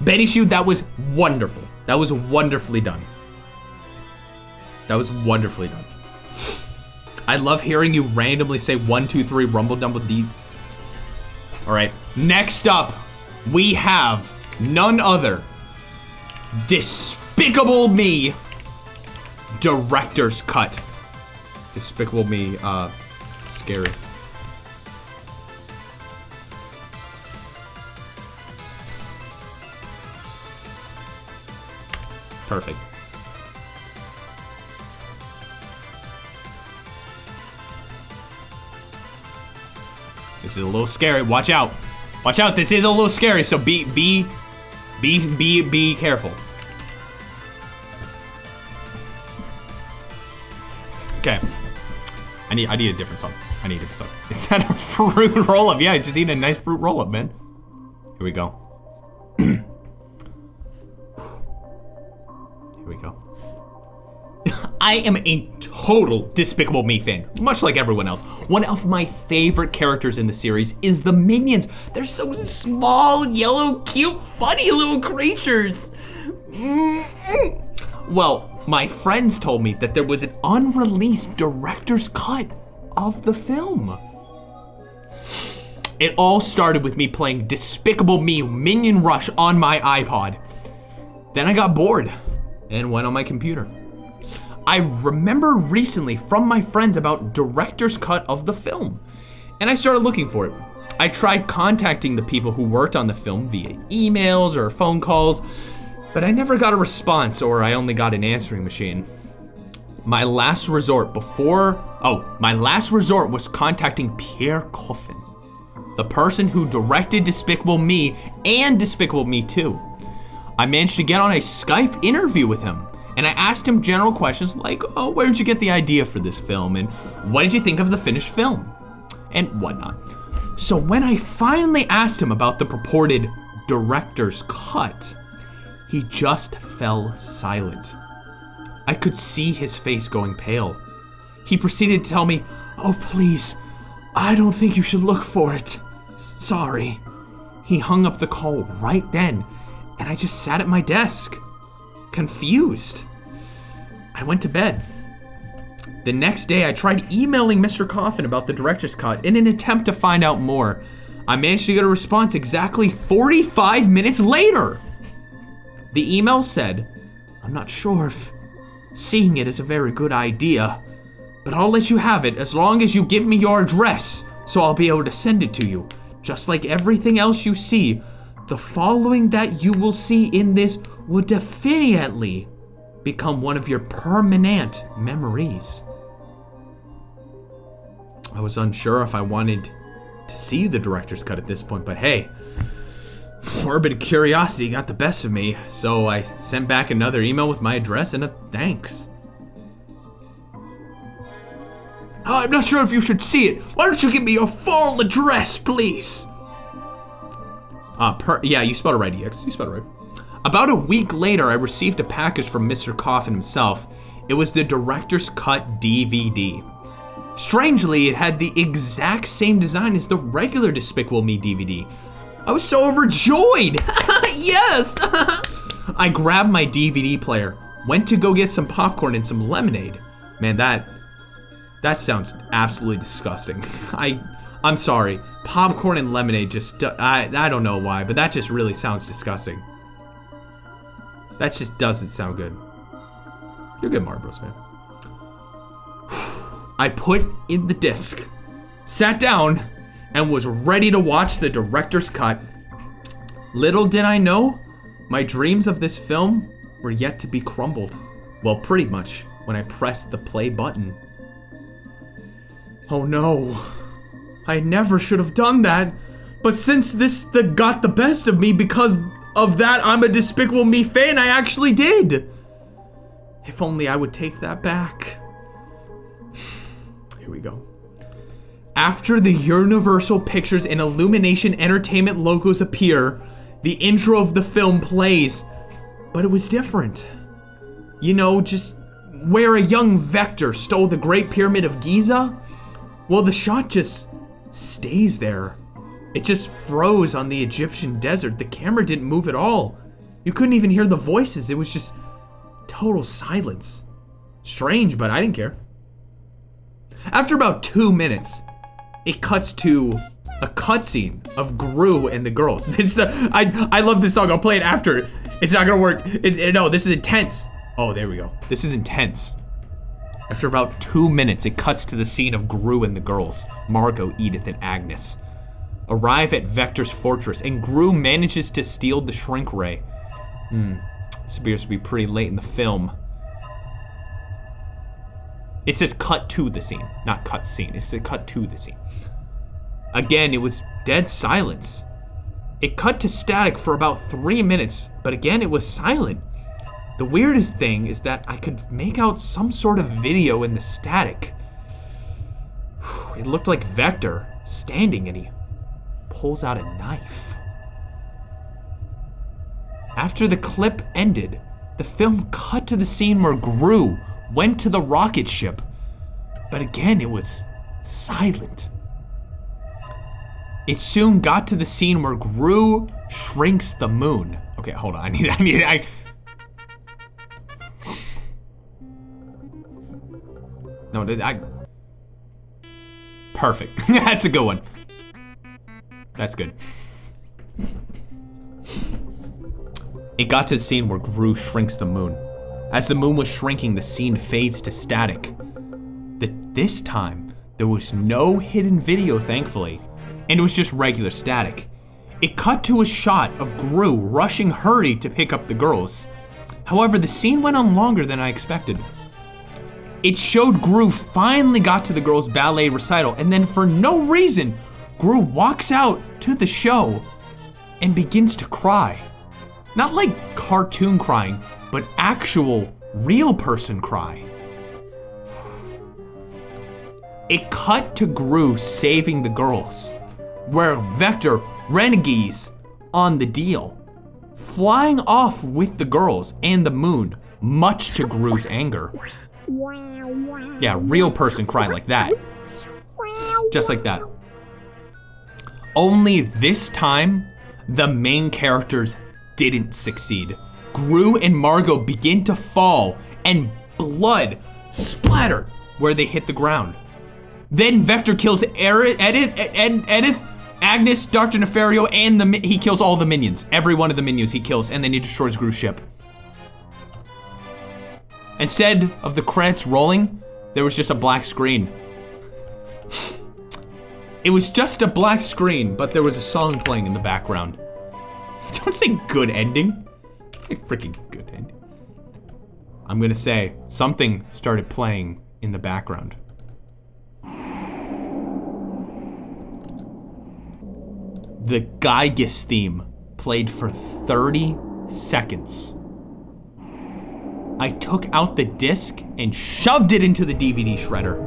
Betty Shoe, that was wonderful. That was wonderfully done. That was wonderfully done. I love hearing you randomly say 123 Rumble Dumble D. All right, next up, we have none other Despicable Me Director's Cut. Despicable Me, scary. Perfect. This is a little scary. Watch out. Watch out. This is a little scary. So be careful. Okay. I need a different song. Is that a fruit roll-up? Yeah, he's just eating a nice fruit roll-up, man. Here we go. Here we go. I am a total Despicable Me fan, much like everyone else. One of my favorite characters in the series is the Minions. They're so small, yellow, cute, funny little creatures. Well, my friends told me that there was an unreleased director's cut of the film. It all started with me playing Despicable Me Minion Rush on my iPod. Then I got bored and went on my computer. I remember recently from my friends about director's cut of the film, and I started looking for it. I tried contacting the people who worked on the film via emails or phone calls, but I never got a response, or I only got an answering machine. My last resort was contacting Pierre Coffin, the person who directed Despicable Me and Despicable Me 2. I managed to get on a Skype interview with him, and I asked him general questions like, oh, where did you get the idea for this film, and what did you think of the finished film, and whatnot. So when I finally asked him about the purported director's cut, he just fell silent. I could see his face going pale. He proceeded to tell me, oh please, I don't think you should look for it. Sorry. He hung up the call right then, and I just sat at my desk, confused. I went to bed. The next day, I tried emailing Mr. Coffin about the director's cut in an attempt to find out more. I managed to get a response exactly 45 minutes later. The email said, I'm not sure if seeing it is a very good idea, but I'll let you have it as long as you give me your address, so I'll be able to send it to you. Just like everything else you see, the following that you will see in this will definitely become one of your permanent memories. I was unsure if I wanted to see the director's cut at this point, but hey, morbid curiosity got the best of me, so I sent back another email with my address and a thanks. I'm not sure if you should see it. Why don't you give me your full address, please? Yeah, you spelled it right, EX. You spelled it right. About a week later, I received a package from Mr. Coffin himself. It was the director's cut DVD. Strangely, it had the exact same design as the regular Despicable Me DVD. I was so overjoyed! Yes! I grabbed my DVD player, went to go get some popcorn and some lemonade. Man, that sounds absolutely disgusting. I'm sorry. Popcorn and lemonade just, I don't know why, but that just really sounds disgusting. That just doesn't sound good. You're a good Mario Bros. Fan. I put in the disc, sat down, and was ready to watch the director's cut. Little did I know, my dreams of this film were yet to be crumbled. Well, pretty much, when I pressed the play button. Oh no, I never should have done that, but since this got the best of me because of that I'm a Despicable Me fan, I actually did. If only I would take that back. Here we go. After the Universal Pictures and Illumination Entertainment logos appear, the intro of the film plays, but it was different. You know, just where a young Vector stole the Great Pyramid of Giza, well, the shot just stays there. It just froze on the Egyptian desert. The camera didn't move at all. You couldn't even hear the voices. It was just total silence. Strange, but I didn't care. After about 2 minutes, it cuts to a cutscene of Gru and the girls. I love this song. I'll play it after. It's not gonna work. No, this is intense. Oh, there we go. This is intense. After about 2 minutes, it cuts to the scene of Gru and the girls, Margot, Edith, and Agnes, arrive at Vector's fortress, and Gru manages to steal the shrink ray. This appears to be pretty late in the film. It says cut to the scene, not cut scene. It says cut to the scene. Again, it was dead silence. It cut to static for about 3 minutes, but again, it was silent. The weirdest thing is that I could make out some sort of video in the static. It looked like Vector standing, and he pulls out a knife. After the clip ended, the film cut to the scene where Gru went to the rocket ship, but again, it was silent. It soon got to the scene where Gru shrinks the moon. Okay, hold on. Perfect. That's a good one. That's good. It got to the scene where Gru shrinks the moon. As the moon was shrinking, the scene fades to static. This time, there was no hidden video, thankfully, and it was just regular static. It cut to a shot of Gru rushing hurried to pick up the girls. However, the scene went on longer than I expected. It showed Gru finally got to the girls' ballet recital, and then for no reason, Gru walks out to the show and begins to cry. Not like cartoon crying, but actual, real person cry. It cut to Gru saving the girls, where Vector reneges on the deal, flying off with the girls and the moon, much to Gru's anger. Yeah, real person cry like that. Just like that. Only this time, the main characters didn't succeed. Gru and Margot begin to fall, and blood splatter where they hit the ground. Then Vector kills Edith, Agnes, Dr. Nefario, and he kills all the minions. Every one of the minions he kills, and then he destroys Gru's ship. Instead of the credits rolling, there was just a black screen. It was just a black screen, but there was a song playing in the background. Don't say good ending. Say freaking good ending. I'm gonna say something started playing in the background. The Gygus theme played for 30 seconds. I took out the disc and shoved it into the DVD shredder.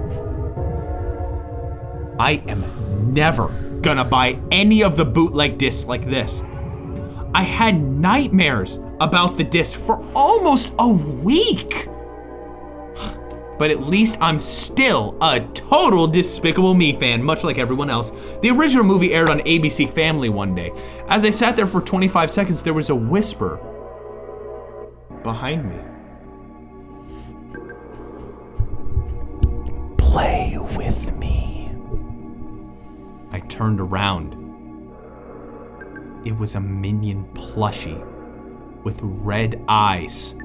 I am never gonna buy any of the bootleg discs like this. I had nightmares about the disc for almost a week. But at least I'm still a total Despicable Me fan, much like everyone else. The original movie aired on ABC Family one day. As I sat there for 25 seconds, there was a whisper behind me. Play with me. I turned around. It was a minion plushie with red eyes,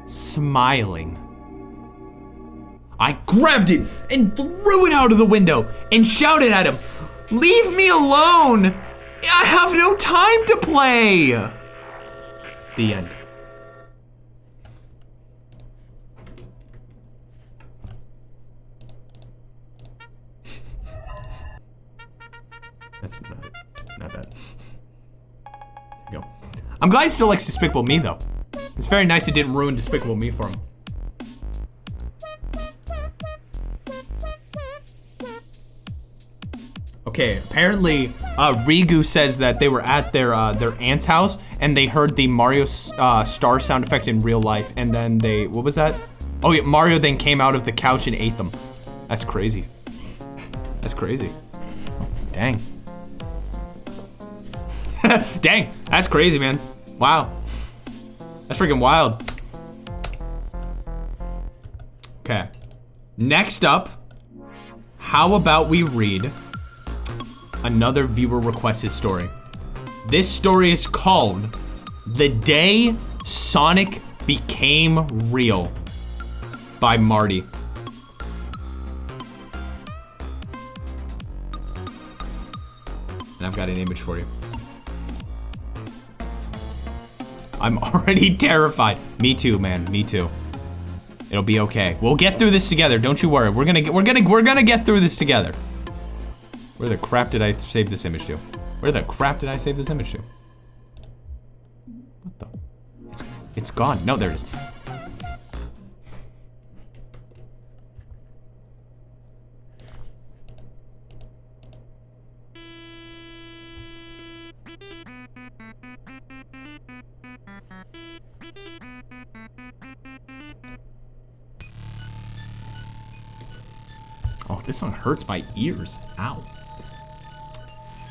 smiling. I grabbed it and threw it out of the window and shouted at him, "Leave me alone! I have no time to play!" The end. That's not bad. There you go. I'm glad he still likes Despicable Me though. It's very nice it didn't ruin Despicable Me for him. Okay, apparently Rigu says that they were at their aunt's house and they heard the Mario star sound effect in real life, and then what was that? Oh yeah, Mario then came out of the couch and ate them. That's crazy. That's crazy. Dang. Dang, that's crazy, man. Wow. That's freaking wild. Okay. Next up, how about we read another viewer requested story. This story is called The Day Sonic Became Real by Marty. And I've got an image for you. I'm already terrified. Me too, man. Me too. It'll be okay. We'll get through this together. Don't you worry. We're gonna get through this together. Where the crap did I save this image to? Where the crap did I save this image to? What the? It's gone. No, there it is. Oh, this song hurts my ears. Ow.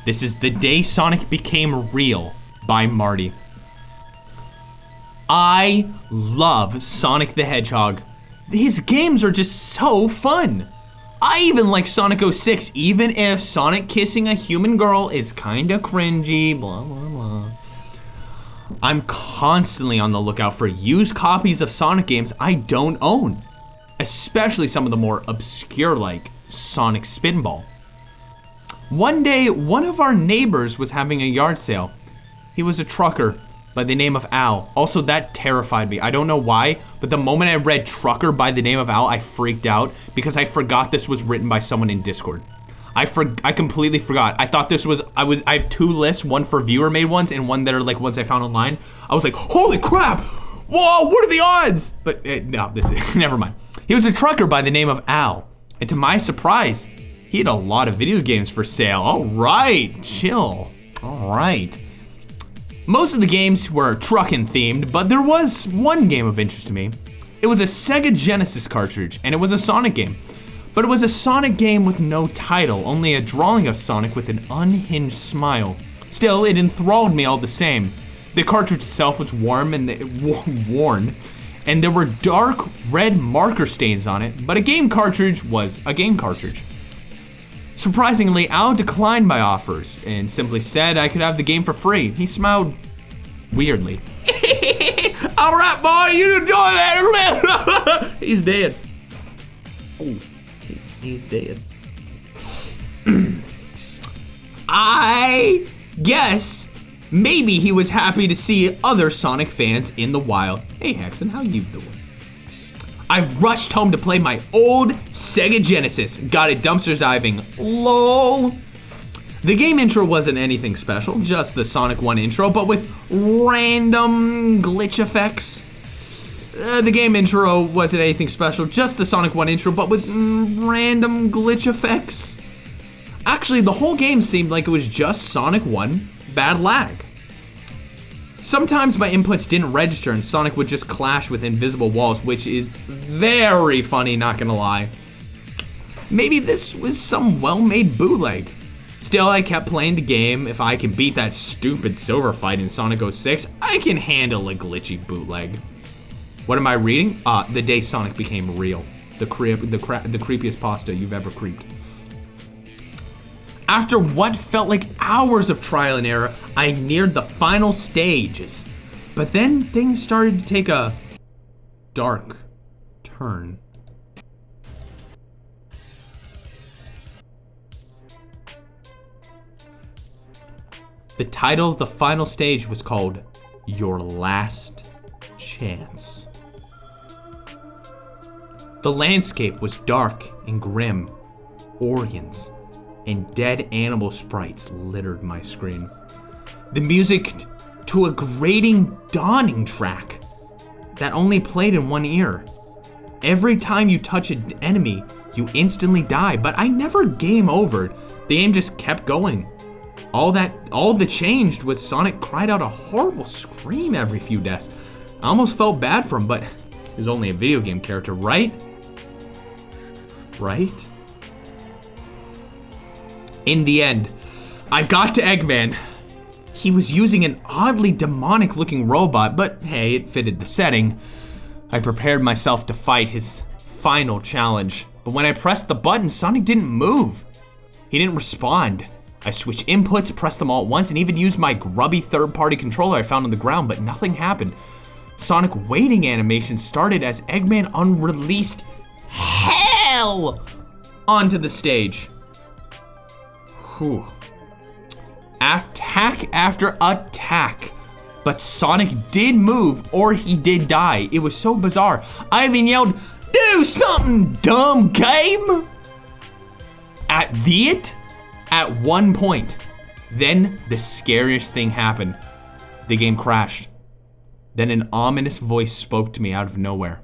This is The Day Sonic Became Real by Marty. I love Sonic the Hedgehog. His games are just so fun. I even like Sonic 06, even if Sonic kissing a human girl is kinda cringy, blah, blah, blah. I'm constantly on the lookout for used copies of Sonic games I don't own, especially some of the more obscure like Sonic Spinball. One day, one of our neighbors was having a yard sale. He was a trucker, by the name of Al. Also, that terrified me. I don't know why, but the moment I read trucker by the name of Al, I freaked out because I forgot this was written by someone in Discord. I completely forgot. I thought this was, I have 2 lists, one for viewer made ones and one that are like ones I found online. I was like, holy crap! Whoa, what are the odds? But no, this is, never mind. He was a trucker by the name of Al. And to my surprise, he had a lot of video games for sale. All right, chill. All right. Most of the games were trucking themed, but there was one game of interest to me. It was a Sega Genesis cartridge, and it was a Sonic game. But it was a Sonic game with no title, only a drawing of Sonic with an unhinged smile. Still, it enthralled me all the same. The cartridge itself was warm and worn, and there were dark red marker stains on it, but a game cartridge was a game cartridge. Surprisingly, Al declined my offers and simply said I could have the game for free. He smiled weirdly. All right, boy, you enjoy that. He's dead. Oh, he's dead. I guess maybe he was happy to see other Sonic fans in the wild. Hey, Hexen, how you doing? I rushed home to play my old Sega Genesis. Got it dumpster diving. LOL. The game intro wasn't anything special, just the Sonic 1 intro, but with random glitch effects. The game intro wasn't anything special, just the Sonic 1 intro, but with random glitch effects. Actually, the whole game seemed like it was just Sonic 1, bad lag. Sometimes my inputs didn't register and Sonic would just clash with invisible walls, which is very funny, not gonna lie. Maybe this was some well-made bootleg. Still, I kept playing the game. If I can beat that stupid silver fight in Sonic 06, I can handle a glitchy bootleg. What am I reading? The day Sonic became real. The creepiest pasta you've ever creeped. After what felt like hours of trial and error, I neared the final stages. But then things started to take a dark turn. The title of the final stage was called Your Last Chance. The landscape was dark and grim. Organs and dead animal sprites littered my screen. The music to a grating dawning track that only played in one ear. Every time you touch an enemy, you instantly die, but I never game overed. The game just kept going. All that changed was Sonic cried out a horrible scream every few deaths. I almost felt bad for him, but he was only a video game character, right? Right? In the end, I got to Eggman. He was using an oddly demonic looking robot, but hey, it fitted the setting. I prepared myself to fight his final challenge, but when I pressed the button, Sonic didn't move. He didn't respond. I switched inputs, pressed them all at once, and even used my grubby third-party controller I found on the ground, but nothing happened. Sonic waiting animation started as Eggman unreleased hell onto the stage. Whew. Attack after attack. But Sonic did move, or he did die. It was so bizarre. I even yelled, "Do something, dumb game!" At one point. Then the scariest thing happened. The game crashed. Then an ominous voice spoke to me out of nowhere.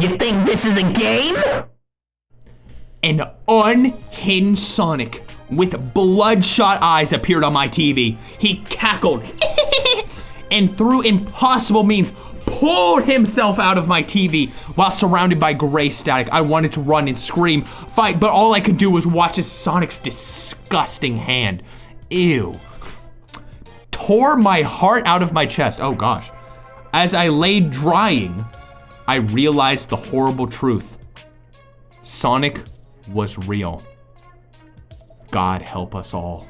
You think this is a game? An unhinged Sonic with bloodshot eyes appeared on my TV. He cackled and through impossible means pulled himself out of my TV while surrounded by gray static. I wanted to run and scream, fight, but all I could do was watch as Sonic's disgusting hand, ew, tore my heart out of my chest. Oh gosh. As I lay drying, I realized the horrible truth. Sonic was real. God help us all.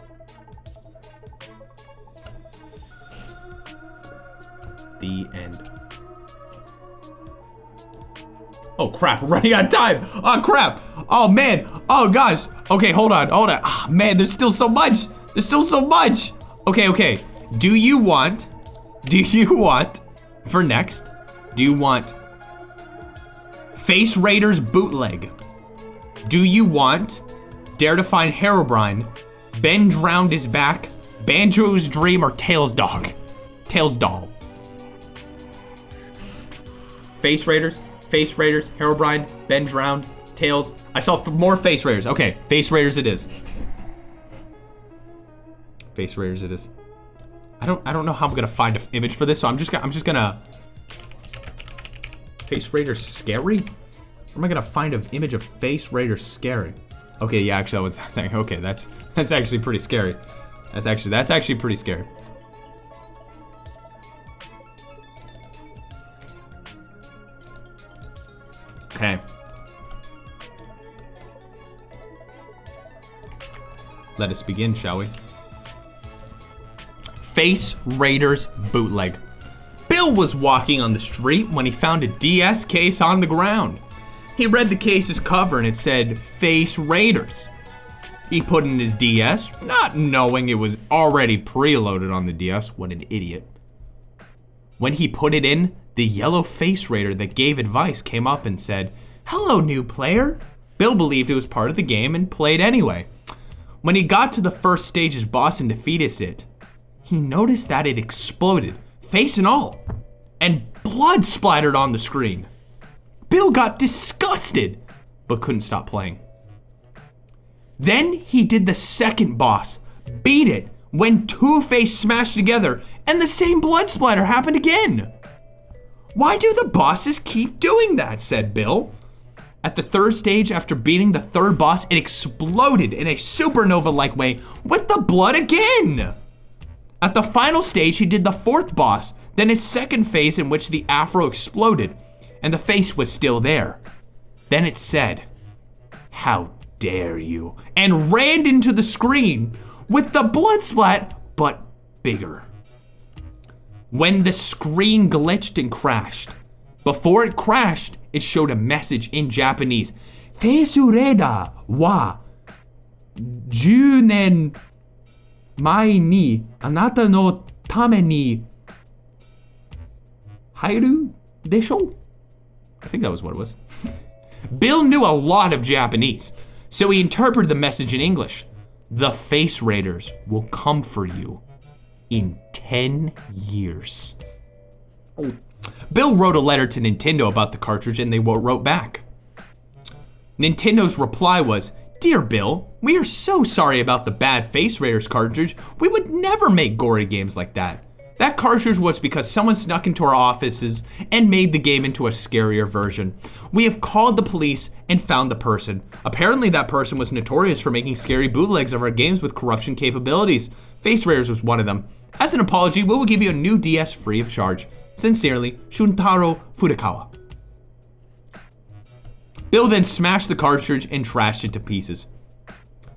The end. Oh crap, we're running out of time. Oh crap. Oh man. Oh gosh. Okay, hold on. Ah, man, there's still so much. Okay. Do you want, for next, do you want Face Raiders bootleg? Do you want Dare to Find Herobrine, Ben Drowned His Back, Banjo's Dream, or Tails Doll? Face Raiders, Herobrine, Ben Drowned, Tails. I saw more Face Raiders. Okay, Face Raiders it is. I don't know how I'm gonna find an image for this, so I'm just gonna. Face Raiders scary? Where am I gonna find an image of Face Raiders scary? Okay, yeah, actually, I was saying, okay, that's actually pretty scary. That's actually pretty scary. Okay. Let us begin, shall we? Face Raiders bootleg. Bill was walking on the street when he found a DS case on the ground. He read the case's cover and it said Face Raiders. He put in his DS, not knowing it was already preloaded on the DS. What an idiot. When he put it in, the yellow Face Raider that gave advice came up and said, "Hello, new player." Bill believed it was part of the game and played anyway. When he got to the first stage's boss and defeated it, he noticed that it exploded, face and all, and blood splattered on the screen. Bill got disgusted, but couldn't stop playing. Then he did the second boss, beat it, when two Face smashed together, and the same blood splatter happened again. "Why do the bosses keep doing that?" said Bill. At the third stage, after beating the third boss, it exploded in a supernova-like way with the blood again. At the final stage, he did the fourth boss, then his second phase in which the afro exploded, and the face was still there. Then it said, "How dare you?" and ran into the screen with the blood splat, but bigger. When the screen glitched and crashed, before it crashed, it showed a message in Japanese. "Fesureda wa 10年前にあなたのために入るでしょ?" I think that was what it was. Bill knew a lot of Japanese, so he interpreted the message in English. "The Face Raiders will come for you in 10 years. Bill wrote a letter to Nintendo about the cartridge and they wrote back. Nintendo's reply was, "Dear Bill, we are so sorry about the bad Face Raiders cartridge. We would never make gory games like that. That cartridge was because someone snuck into our offices and made the game into a scarier version. We have called the police and found the person. Apparently that person was notorious for making scary bootlegs of our games with corruption capabilities. Face Raiders was one of them. As an apology, we will give you a new DS free of charge. Sincerely, Shuntaro Furukawa." Bill then smashed the cartridge and trashed it to pieces.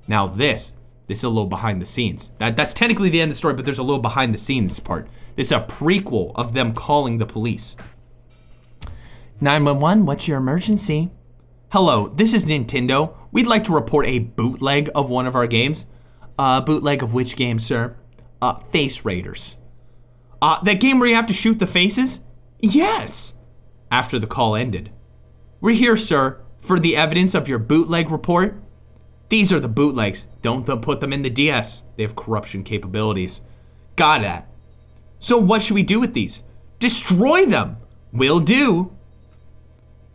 Now this is a little behind the scenes. That's technically the end of the story, but there's a little behind the scenes part. This is a prequel of them calling the police. 911, what's your emergency? Hello, this is Nintendo. We'd like to report a bootleg of one of our games. Bootleg of which game, sir? Face Raiders. That game where you have to shoot the faces? Yes. After the call ended. We're here, sir, for the evidence of your bootleg report. These are the bootlegs. Don't put them in the DS. They have corruption capabilities. Got that. So what should we do with these? Destroy them. Will do.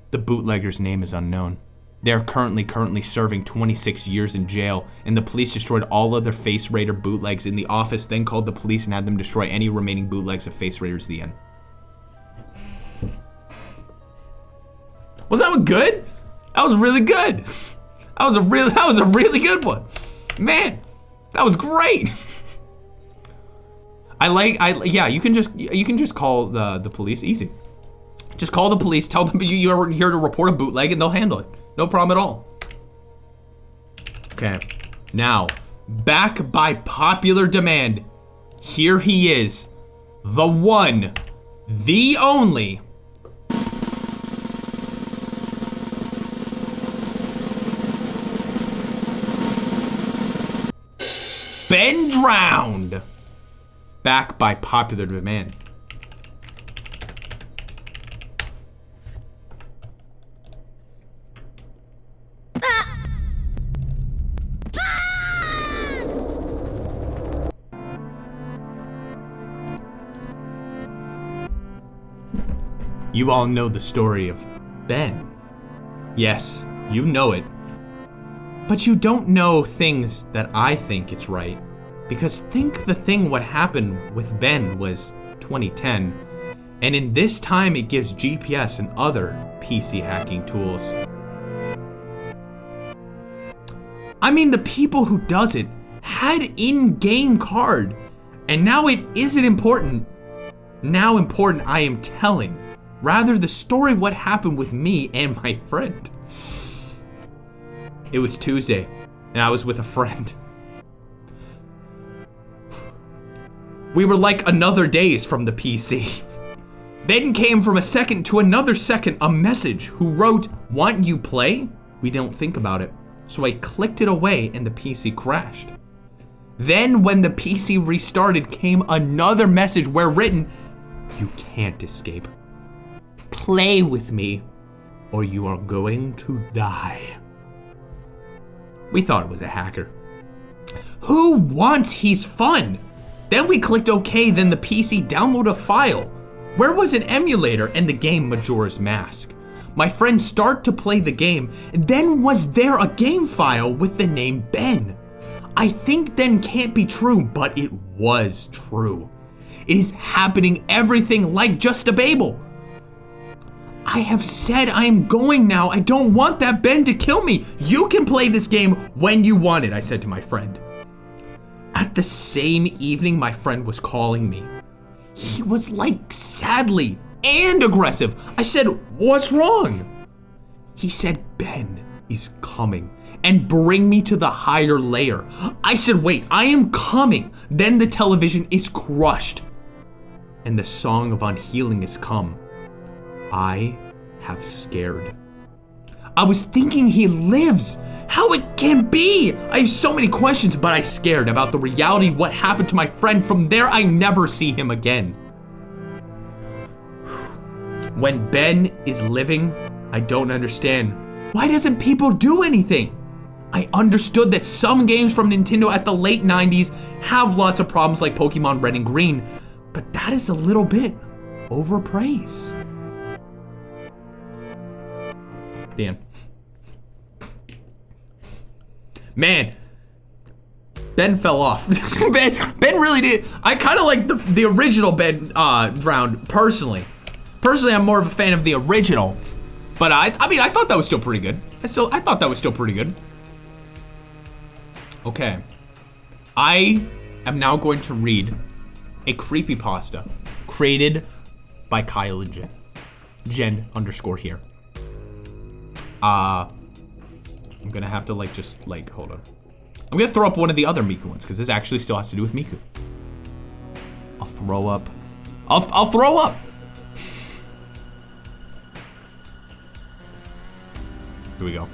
The bootlegger's name is unknown. They're currently serving 26 years in jail, and the police destroyed all other Face Raider bootlegs in the office, then called the police and had them destroy any remaining bootlegs of Face Raiders at the end. Was that one good? That was really good. That was a really good one. Man, that was great. Yeah, you can just call the police, easy. Just call the police, tell them you are here to report a bootleg and they'll handle it. No problem at all. Okay, now, back by popular demand, here he is, the one, the only, Ben drowned. Back by popular demand. You all know the story of Ben. Yes, you know it. But you don't know things that I think it's right. Because think the thing what happened with Ben was 2010. And in this time it gives GPS and other PC hacking tools. I mean, the people who does it had in-game card. And now it isn't important. Now important I am telling. Rather, the story what happened with me and my friend. It was Tuesday, and I was with a friend. We were like another days from the PC. Then came from a second to another second a message who wrote, "Want you play?" We don't think about it. So I clicked it away and the PC crashed. Then when the PC restarted came another message where written, "You can't escape. Play with me, or you are going to die." We thought it was a hacker. Who wants He's Fun? Then we clicked OK, then the PC downloaded a file. Where was an emulator and the game Majora's Mask? My friend start to play the game, then was there a game file with the name Ben? I think then can't be true, but it was true. It is happening everything like just a Babel. I have said I am going now. I don't want that Ben to kill me. You can play this game when you want it, I said to my friend. At the same evening, my friend was calling me. He was like sadly and aggressive. I said, "What's wrong?" He said, "Ben is coming and bring me to the higher layer." I said, "Wait, I am coming." Then the television is crushed and the song of unhealing is come. I have scared. I was thinking he lives. How it can be? I have so many questions, but I scared about the reality what happened to my friend. From there, I never see him again. When Ben is living, I don't understand. Why doesn't people do anything? I understood that some games from Nintendo at the late 90s have lots of problems like Pokemon Red and Green, but that is a little bit overpraise. Dan. Man, Ben fell off. Ben really did. I kind of like the original Ben drowned personally. Personally, I'm more of a fan of the original, but I mean I thought that was still pretty good. I thought that was still pretty good. Okay, I am now going to read a creepypasta created by Kyle and Jen. Jen _ here. I'm gonna have to hold on. I'm gonna throw up one of the other Miku ones because this actually still has to do with Miku. I'll throw up. I'll throw up. Here we go.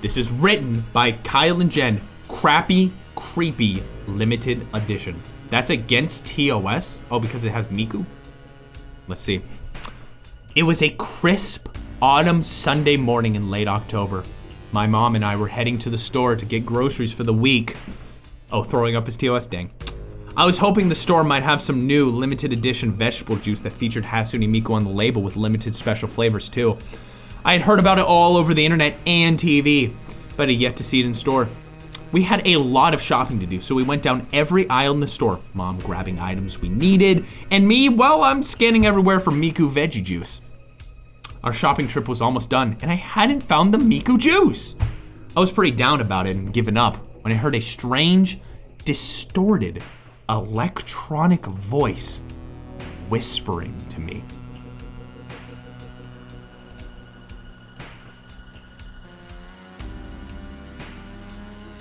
This is written by Kyle and Jen. Crappy, creepy, limited edition. That's against TOS. Oh, because it has Miku? Let's see. It was a crisp autumn Sunday morning in late October. My mom and I were heading to the store to get groceries for the week. Oh, throwing up his TOS, dang. I was hoping the store might have some new limited edition vegetable juice that featured Hatsune Miku on the label with limited special flavors too. I had heard about it all over the internet and TV, but had yet to see it in store. We had a lot of shopping to do, so we went down every aisle in the store, Mom grabbing items we needed, and me, well, I'm scanning everywhere for Miku veggie juice. Our shopping trip was almost done, and I hadn't found the Miku juice. I was pretty down about it and given up when I heard a strange, distorted, electronic voice whispering to me.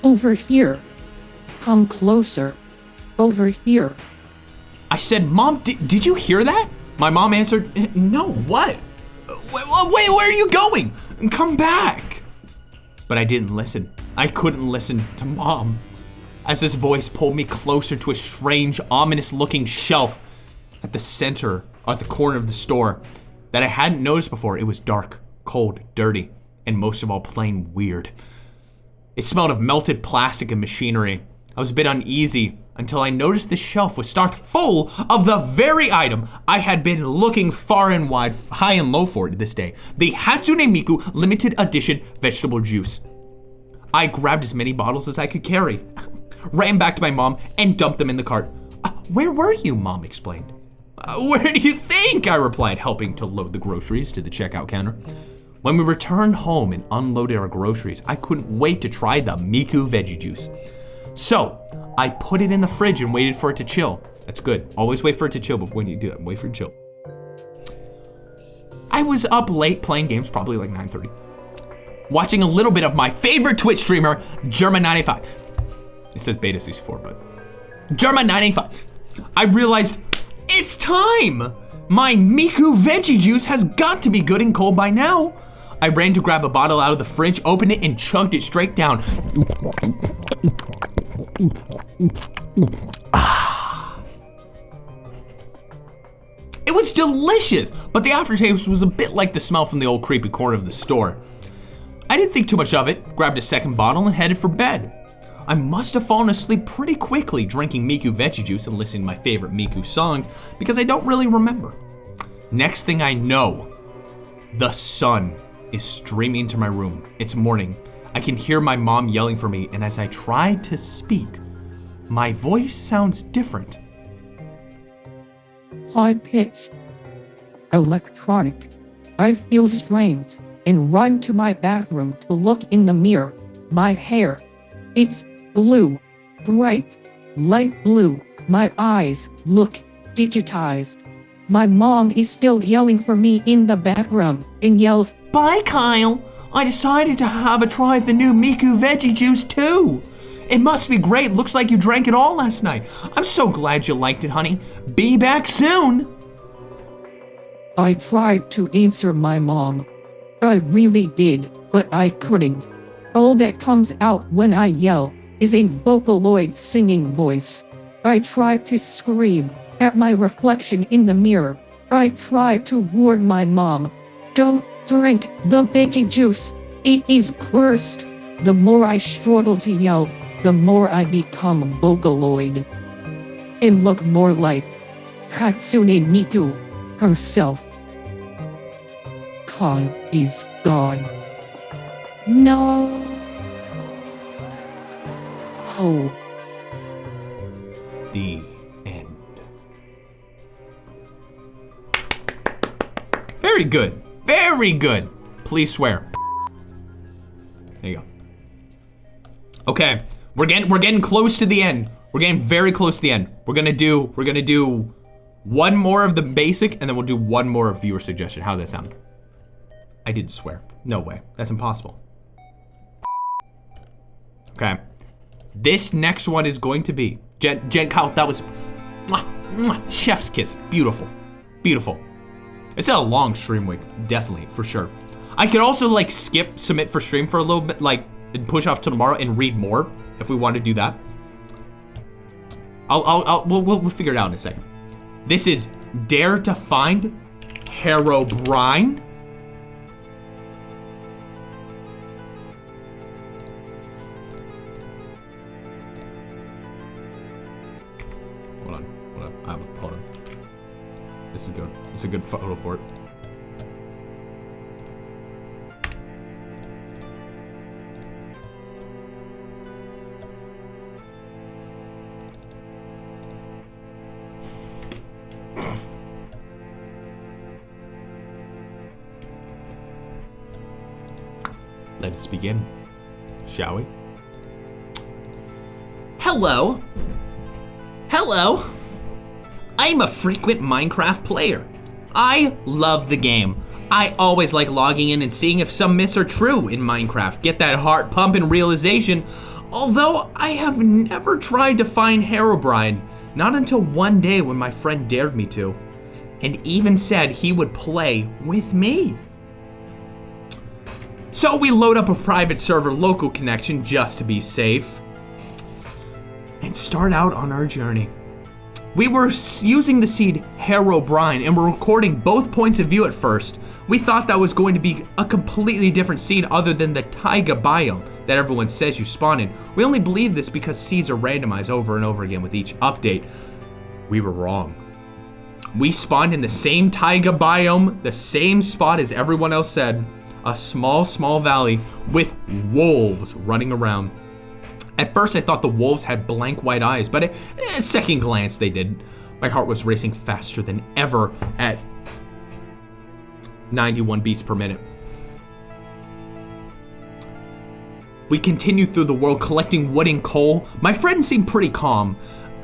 Over here. Come closer. Over here. I said, Mom, did you hear that? My mom answered, no, what? Wait, where are you going? Come back. But I didn't listen. I couldn't listen to Mom, as his voice pulled me closer to a strange, ominous-looking shelf at the center, or the corner of the store, that I hadn't noticed before. It was dark, cold, dirty, and most of all, plain weird. It smelled of melted plastic and machinery. I was a bit uneasy until I noticed the shelf was stocked full of the very item I had been looking far and wide, high and low for this day. The Hatsune Miku limited edition vegetable juice. I grabbed as many bottles as I could carry, ran back to my mom, and dumped them in the cart. Where were you? Mom explained. Where do you think? I replied, helping to load the groceries to the checkout counter. When we returned home and unloaded our groceries, I couldn't wait to try the Miku veggie juice. So, I put it in the fridge and waited for it to chill. That's good. Always wait for it to chill before you do it. Wait for it to chill. I was up late playing games, probably like 9:30. Watching a little bit of my favorite Twitch streamer, German95. It says Beta 64, but German95. I realized it's time! My Miku veggie juice has got to be good and cold by now. I ran to grab a bottle out of the fridge, opened it, and chugged it straight down. It was delicious, but the aftertaste was a bit like the smell from the old creepy corner of the store. I didn't think too much of it, grabbed a second bottle, and headed for bed. I must have fallen asleep pretty quickly drinking Miku veggie juice and listening to my favorite Miku songs because I don't really remember. Next thing I know, the sun is streaming into my room. It's morning. I can hear my mom yelling for me, and as I try to speak, my voice sounds different. High pitch. Electronic. I feel strange and run to my bathroom to look in the mirror. My hair. It's blue. Bright. Light blue. My eyes look digitized. My mom is still yelling for me in the background and yells, "Bye, Kyle. I decided to have a try of the new Miku veggie juice too. It must be great. Looks like you drank it all last night. I'm so glad you liked it, honey. Be back soon." I tried to answer my mom. I really did, but I couldn't. All that comes out when I yell is a Vocaloid singing voice. I tried to scream at my reflection in the mirror. I tried to warn my mom, "Don't drink the veggie juice. It is cursed." The more I struggle to yell, the more I become Vocaloid and look more like Hatsune Miku herself. Kyle is gone. No. Oh. The end. Very good. Very good. Please swear. There you go. Okay, we're getting close to the end. We're getting very close to the end. We're gonna do one more of the basic, and then we'll do one more of viewer suggestion. How does that sound? I didn't swear. No way. That's impossible. Okay. This next one is going to be Jen Kyle. That was chef's kiss. Beautiful, beautiful. It's a long stream week, definitely for sure. I could also like skip submit for stream for a little bit, like and push off to tomorrow and read more if we want to do that. We'll figure it out in a second. This is Dare to Find Herobrine. Hold on. This is good. This is a good photo for it. Let us begin, shall we? Hello. Hello. I'm a frequent Minecraft player. I love the game. I always like logging in and seeing if some myths are true in Minecraft. Get that heart pumping realization. Although I have never tried to find Herobrine. Not until one day when my friend dared me to. And even said he would play with me. So we load up a private server local connection just to be safe and start out on our journey. We were using the seed Herobrine and were recording both points of view at first. We thought that was going to be a completely different seed other than the taiga biome that everyone says you spawn in. We only believe this because seeds are randomized over and over again with each update. We were wrong. We spawned in the same taiga biome, the same spot as everyone else said. A small valley with wolves running around. At first I thought the wolves had blank white eyes, but at second glance they did. My heart was racing faster than ever at 91 beats per minute. We continued through the world collecting wood and coal. My friend seemed pretty calm.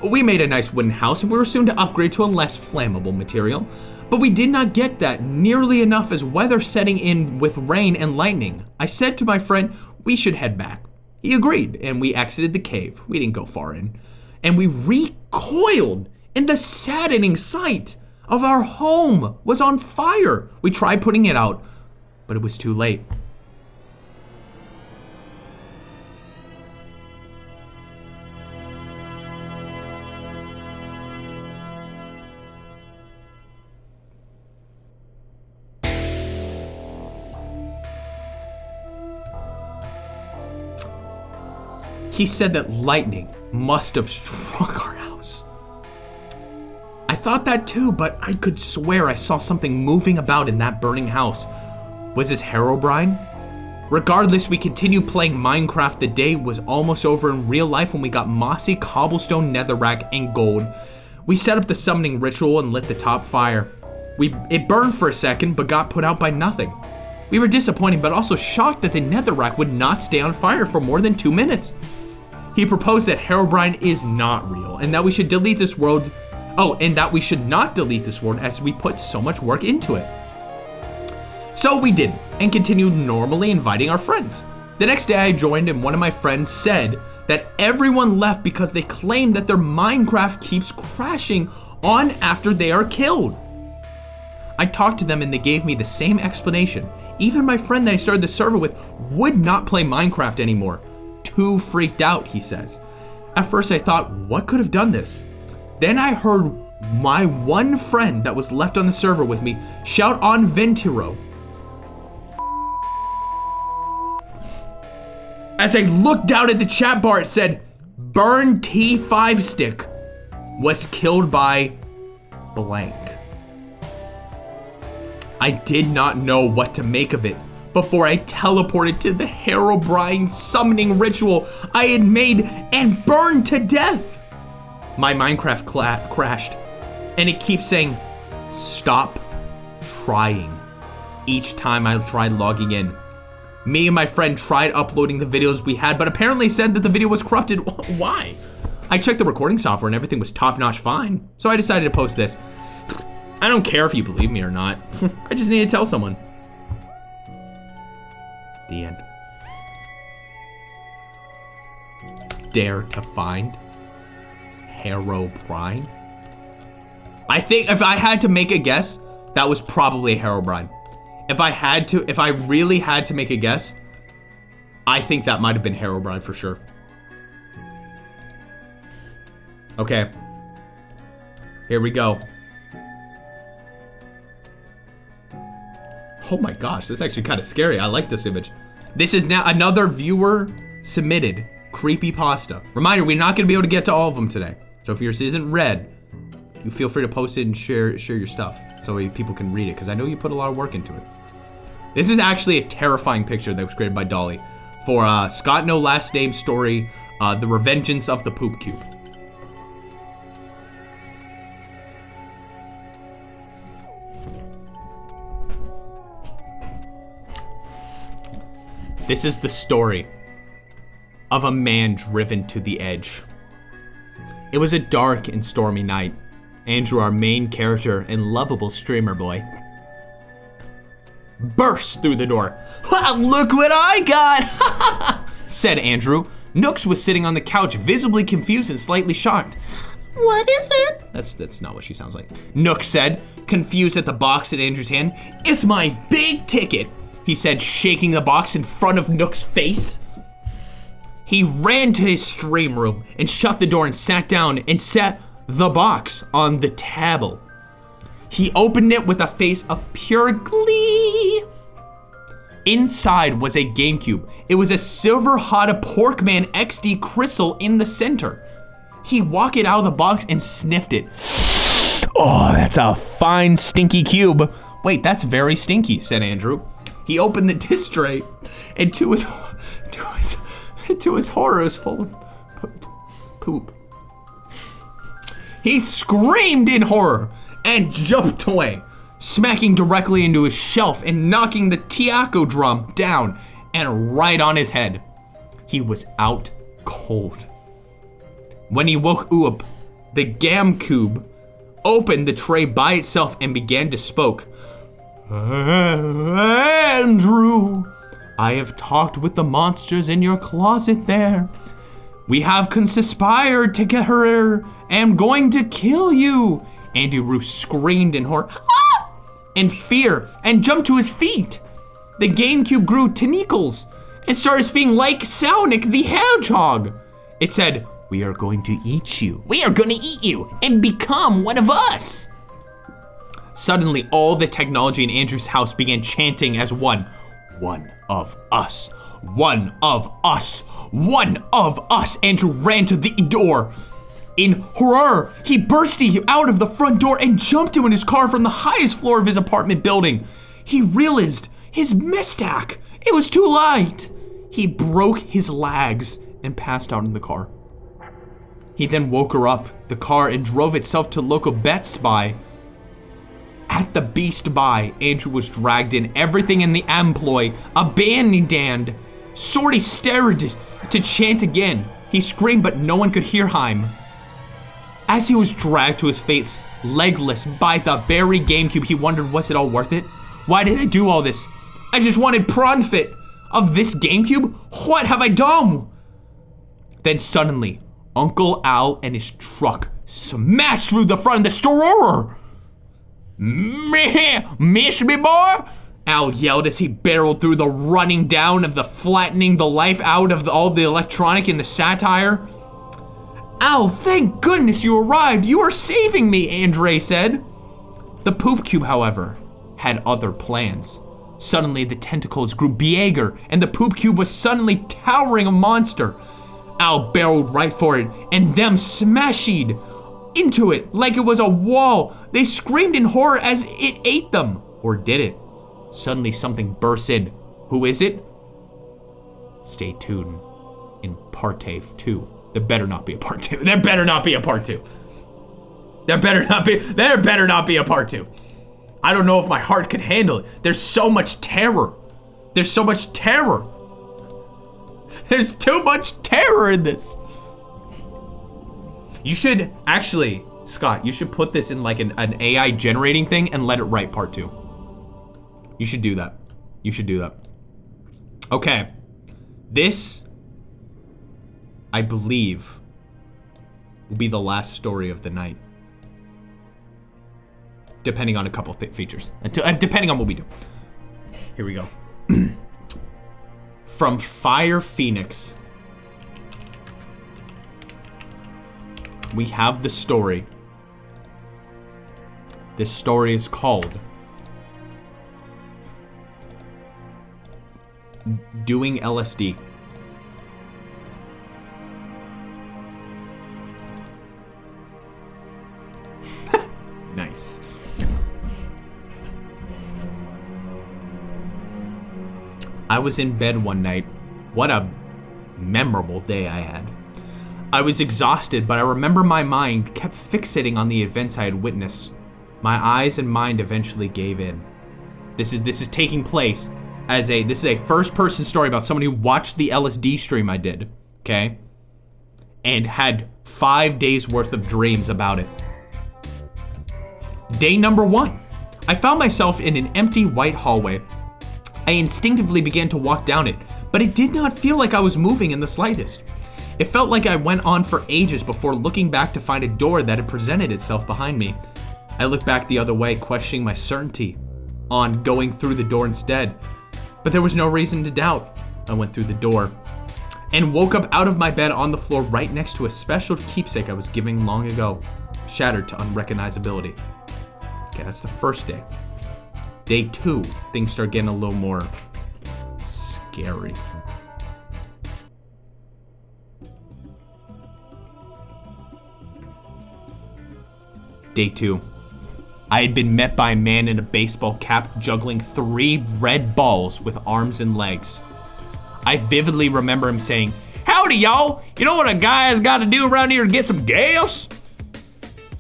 We made a nice wooden house and we were soon to upgrade to a less flammable material. But we did not get that nearly enough as weather setting in with rain and lightning. I said to my friend, we should head back. He agreed and we exited the cave. We didn't go far in. And we recoiled in the saddening sight of our home was on fire. We tried putting it out, but it was too late. He said that lightning must have struck our house. I thought that too, but I could swear I saw something moving about in that burning house. Was this Herobrine? Regardless, we continued playing Minecraft. The day was almost over in real life when we got mossy cobblestone, netherrack, and gold. We set up the summoning ritual and lit the top fire. It burned for a second, but got put out by nothing. We were disappointed, but also shocked that the netherrack would not stay on fire for more than 2 minutes. He proposed that Herobrine is not real and that we should delete this world. And that we should not delete this world as we put so much work into it. So we did and continued normally inviting our friends. The next day I joined and one of my friends said that everyone left because they claimed that their Minecraft keeps crashing on after they are killed. I talked to them and they gave me the same explanation. Even my friend that I started the server with would not play Minecraft anymore. Too freaked out, he says. At first I thought, what could have done this? Then I heard my one friend that was left on the server with me shout on Ventiro. As I looked down at the chat bar, it said, Burn T5 Stick was killed by blank. I did not know what to make of it before I teleported to the Herobrine summoning ritual I had made and burned to death. My Minecraft crashed, and it keeps saying, stop trying, each time I tried logging in. Me and my friend tried uploading the videos we had, but apparently said that the video was corrupted. Why? I checked the recording software and everything was top-notch fine, so I decided to post this. I don't care if you believe me or not. I just need to tell someone. The end. Dare to find Herobrine? I think if I had to make a guess, that was probably a Herobrine. If I really had to make a guess, I think that might have been Herobrine for sure. Okay. Here we go. Oh my gosh, this is actually kind of scary. I like this image. This is now another viewer submitted creepypasta. Reminder, we're not gonna be able to get to all of them today. So if yours isn't read, you feel free to post it and share your stuff so people can read it, because I know you put a lot of work into it. This is actually a terrifying picture that was created by Dolly for Scott No Last Name story, The Revengeance of the Poop Cube. This is the story of a man driven to the edge. It was a dark and stormy night. Andrew, our main character and lovable streamer boy, burst through the door. Look what I got, said Andrew. Nooks was sitting on the couch, visibly confused and slightly shocked. What is it? That's not what she sounds like. Nook said, confused at the box in Andrew's hand. It's my big ticket. he said, shaking the box in front of Nook's face. He ran to his stream room and shut the door and sat down and set the box on the table. He opened it with a face of pure glee. Inside was a GameCube. It was a silver hot Porkman XD crystal in the center. He walked it out of the box and sniffed it. Oh, that's a fine stinky cube. Wait, that's very stinky, said Andrew. He opened the disc tray, and to his horror, it was full of poop. He screamed in horror and jumped away, smacking directly into his shelf and knocking the taiko drum down and right on his head. He was out cold. When he woke up, the GameCube opened the tray by itself and began to spoke. Andrew, I have talked with the monsters in your closet there. We have conspired to get her. I'm going to kill you. Andrew screamed in horror and fear and jumped to his feet. The GameCube grew tentacles and started speaking like Sonic the Hedgehog. It said, "We are going to eat you. We are going to eat you and become one of us." Suddenly, all the technology in Andrew's house began chanting as one. One of us. One of us. One of us. Andrew ran to the door. In horror, he burst out of the front door and jumped into his car from the highest floor of his apartment building. He realized his mistake. It was too late. He broke his legs and passed out in the car. He then woke her up, the car, and drove itself to local Best Buy. At the Beast Buy, Andrew was dragged in, everything in the employ, abandoned. Sorty stared to chant again. He screamed, but no one could hear him. As he was dragged to his face, legless, by the very GameCube, he wondered, was it all worth it? Why did I do all this? I just wanted profit of this GameCube? What have I done? Then suddenly, Uncle Al and his truck smashed through the front of the store. Miss me, boy? Al yelled as he barreled through the running down of the flattening the life out of all the electronic and the satire. Al, thank goodness you arrived. You are saving me, Andre said. The poop cube, however, had other plans. Suddenly, the tentacles grew bigger, and the poop cube was suddenly towering a monster. Al barreled right for it, and them smashed into it like it was a wall. They screamed in horror as it ate them. Or did it? Suddenly something bursts in. Who is it? Stay tuned in part 2. There better not be a part 2. There better not be a part 2. There better not be a part 2. I don't know if my heart can handle it. There's so much terror. There's so much terror. There's too much terror in this. You should actually, Scott, you should put this in like an AI generating thing and let it write part 2. You should do that. You should do that. Okay. This, I believe, will be the last story of the night. Depending on a couple features. Depending on what we do. Here we go. From Fire Phoenix. We have the story. This story is called Doing LSD. Nice. I was in bed one night. What a memorable day I had. I was exhausted, but I remember my mind kept fixating on the events I had witnessed. My eyes and mind eventually gave in. This is taking place as this is a first-person story about someone who watched the LSD stream I did, okay? And had 5 days worth of dreams about it. Day number 1. I found myself in an empty white hallway. I instinctively began to walk down it, but it did not feel like I was moving in the slightest. It felt like I went on for ages before looking back to find a door that had presented itself behind me. I looked back the other way, questioning my certainty on going through the door instead. But there was no reason to doubt. I went through the door and woke up out of my bed on the floor right next to a special keepsake I was giving long ago, shattered to unrecognizability. Okay, that's the first day. Day 2, things start getting a little more scary. Day 2. I had been met by a man in a baseball cap juggling 3 red balls with arms and legs. I vividly remember him saying, "Howdy, y'all. You know what a guy has got to do around here to get some gas?"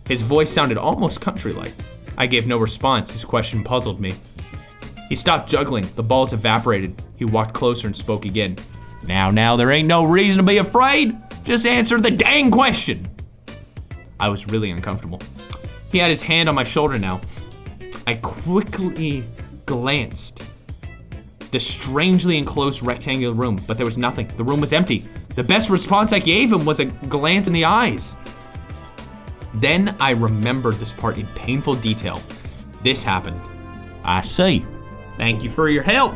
His voice sounded almost country-like. I gave no response. His question puzzled me. He stopped juggling. The balls evaporated. He walked closer and spoke again. Now, there ain't no reason to be afraid. Just answer the dang question." I was really uncomfortable. He had his hand on my shoulder now. I quickly glanced the strangely enclosed rectangular room, but there was nothing. The room was empty. The best response I gave him was a glance in the eyes. Then I remembered this part in painful detail. This happened. "I see. Thank you for your help."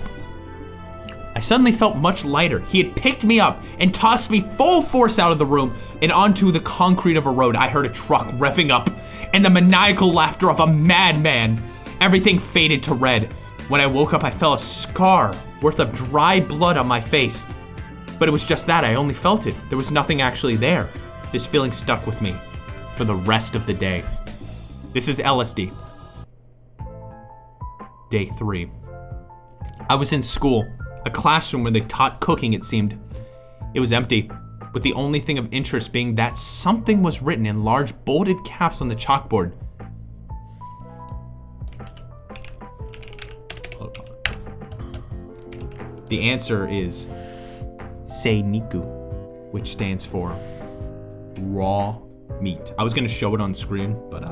I suddenly felt much lighter. He had picked me up and tossed me full force out of the room and onto the concrete of a road. I heard a truck revving up and the maniacal laughter of a madman. Everything faded to red. When I woke up, I felt a scar worth of dry blood on my face. But it was just that. I only felt it. There was nothing actually there. This feeling stuck with me for the rest of the day. This is LSD. Day 3. I was in school, a classroom where they taught cooking, it seemed. It was empty, with the only thing of interest being that something was written in large bolded caps on the chalkboard. Hold on. The answer is Seiniku, which stands for raw meat. I was gonna show it on screen, but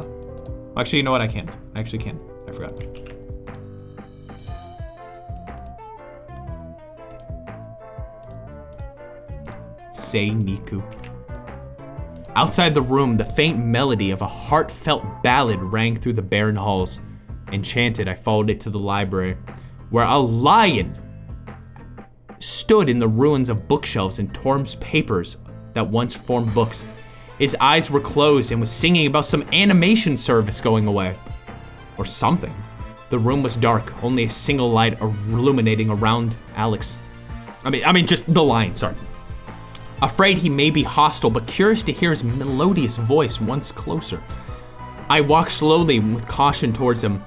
actually, you know what? I can't. I actually can. I forgot. Seiniku. Outside the room, the faint melody of a heartfelt ballad rang through the barren halls. Enchanted, I followed it to the library, where a lion stood in the ruins of bookshelves and torn papers that once formed books. His eyes were closed and was singing about some animation service going away. Or something. The room was dark, only a single light illuminating around Alex. I mean, just the lion, sorry. Afraid he may be hostile, but curious to hear his melodious voice once closer. I walked slowly with caution towards him.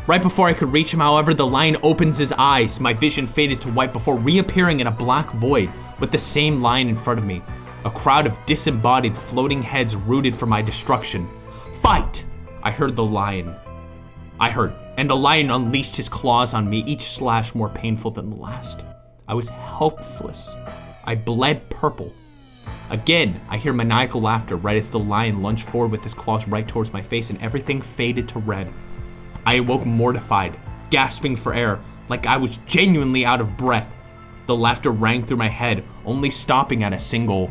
Right before I could reach him, however, the lion opens his eyes. My vision faded to white before reappearing in a black void with the same lion in front of me. A crowd of disembodied floating heads rooted for my destruction. "Fight!" I heard, and the lion unleashed his claws on me, each slash more painful than the last. I was helpless. I bled purple. Again, I hear maniacal laughter right as the lion lunged forward with his claws right towards my face, and everything faded to red. I awoke mortified, gasping for air, like I was genuinely out of breath. The laughter rang through my head, only stopping at a single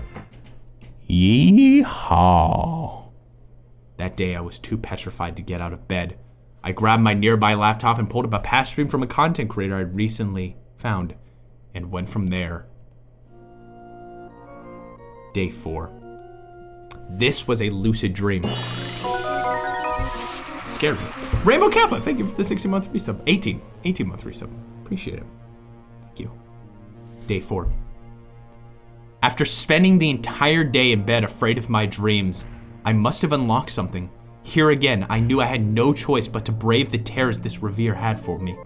"Yee-haw." That day, I was too petrified to get out of bed. I grabbed my nearby laptop and pulled up a past stream from a content creator I'd recently found, and went from there. Day 4. This was a lucid dream. It scared me. Rainbow Kappa, thank you for the 60-month resub. 18-month resub. Appreciate it. Thank you. Day 4. After spending the entire day in bed afraid of my dreams, I must have unlocked something. Here again, I knew I had no choice but to brave the terrors this reverie had for me.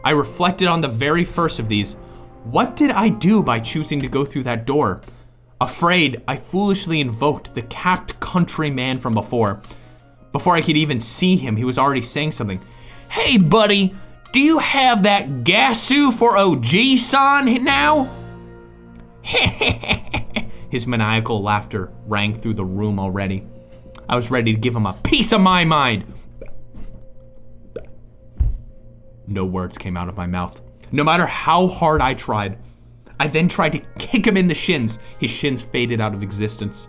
I reflected on the very first of these. What did I do by choosing to go through that door? Afraid, I foolishly invoked the capped countryman from before. Before I could even see him, he was already saying something. "Hey, buddy, do you have that gasu for OG-san now?" His maniacal laughter rang through the room already. I was ready to give him a piece of my mind. No words came out of my mouth, no matter how hard I tried. I then tried to kick him in the shins. His shins faded out of existence.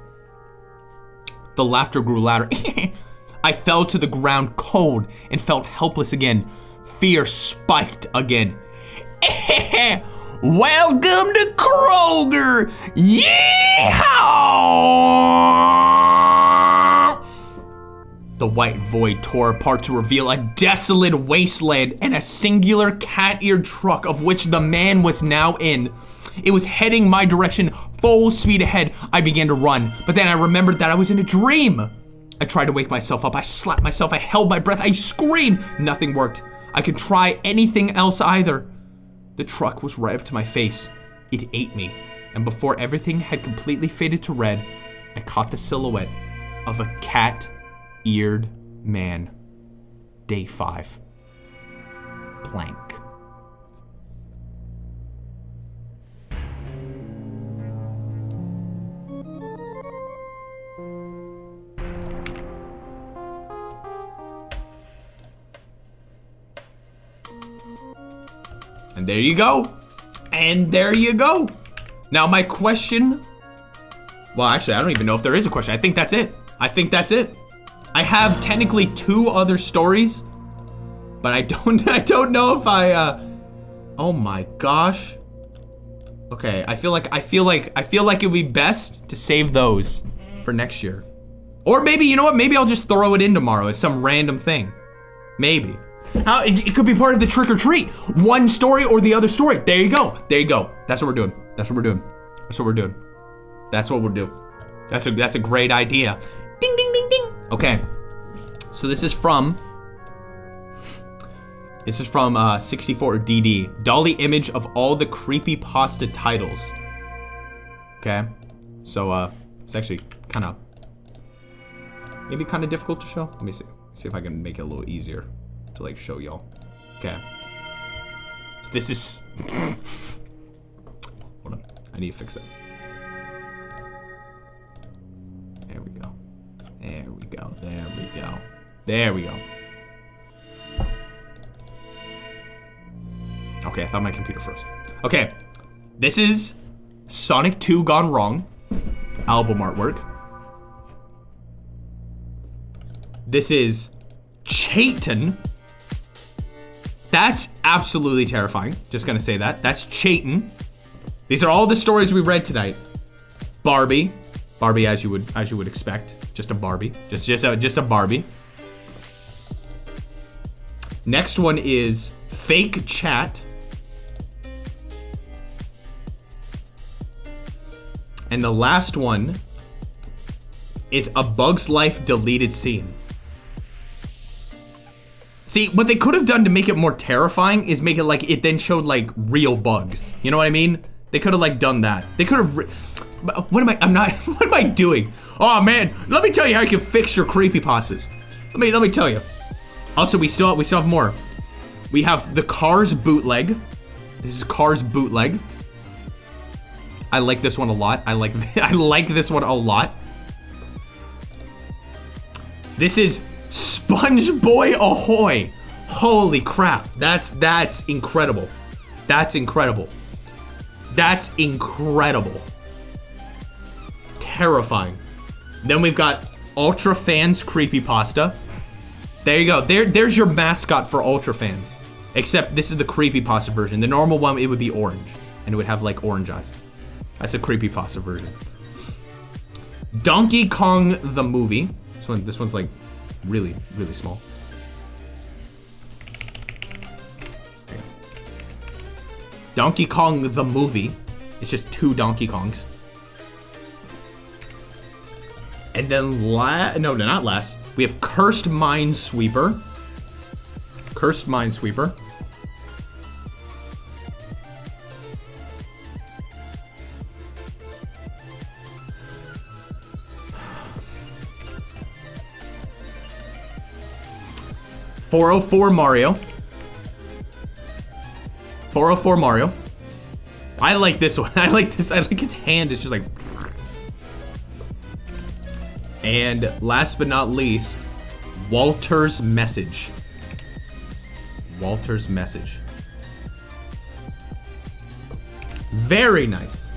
The laughter grew louder. I fell to the ground cold and felt helpless again. Fear spiked again. Welcome to Kroger! Yeehaw! The white void tore apart to reveal a desolate wasteland and a singular cat-eared truck of which the man was now in. It was heading my direction, full speed ahead. I began to run, but then I remembered that I was in a dream. I tried to wake myself up. I slapped myself. I held my breath. I screamed. Nothing worked. I could try anything else either. The truck was right up to my face. It ate me, and before everything had completely faded to red, I caught the silhouette of a cat-eared man. Day 5. Blank. And there you go. And there you go. Now my question, well, actually, I don't even know if there is a question. I think that's it. I think that's it. I have technically 2 other stories, but I don't know if oh my gosh. Okay, I feel like it would be best to save those for next year. Or maybe, you know what? Maybe I'll just throw it in tomorrow as some random thing. Maybe. How it could be part of the trick or treat. One story or the other story. There you go. There you go. That's what we're doing. That's what we're doing. That's what we're doing. That's what we'll do. That's a great idea. Ding ding ding ding. Okay. So this is from 64DD. Dolly image of all the creepypasta titles. Okay. So it's actually kind of difficult to show. Let me see if I can make it a little easier to like show y'all. Okay. So this is hold on. I need to fix it. There we go. There we go. There we go. There we go. Okay, I thought my computer froze. Okay. This is Sonic 2 Gone Wrong album artwork. This is Chayton. That's absolutely terrifying. Just gonna say that. That's Chayton. These are all the stories we read tonight. Barbie. Barbie as you would expect. Just a Barbie. Just a Barbie. Next one is Fake Chat. And the last one is A Bug's Life deleted scene. See, what they could have done to make it more terrifying is make it like it then showed like real bugs. You know what I mean? They could have like done that. They could have. What am I doing? Oh man, let me tell you how you can fix your creepypastas. Let me tell you. Also, we still have more. We have the Cars bootleg. This is Cars bootleg. I like this one a lot. I like this one a lot. This is Sponge Boy Ahoy. Holy crap. That's incredible. That's incredible. That's incredible. Terrifying. Then we've got Ultra Fans Creepypasta. There you go. There's your mascot for Ultra Fans. Except this is the creepypasta version. The normal one, it would be orange. And it would have like orange eyes. That's a creepypasta version. Donkey Kong the movie. This one's like really, really small. Donkey Kong the movie. It's just 2 Donkey Kongs. And then no, not last. We have Cursed Minesweeper. Cursed Minesweeper. .404 Mario. 404 Mario. I like this one. I like this. I like his hand is just like. And last but not least, Walter's Message. Walter's Message. Very nice.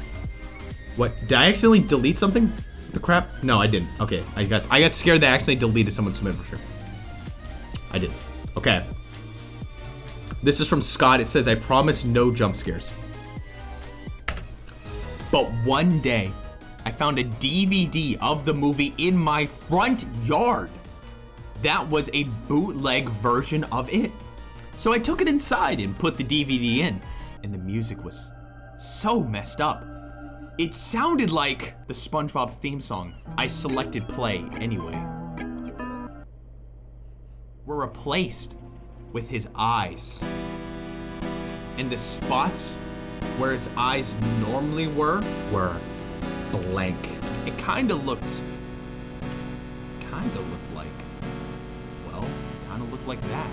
What? Did I accidentally delete something? The crap? No, I didn't. Okay, I got scared that I accidentally deleted someone's submit for sure. I did. Okay. This is from Scott. It says, I promise no jump scares. But one day, I found a DVD of the movie in my front yard. That was a bootleg version of it. So I took it inside and put the DVD in, and the music was so messed up. It sounded like the SpongeBob theme song. I selected play anyway. Were replaced with his eyes. And the spots where his eyes normally were blank. It kind of looked like, well, kind of looked like that.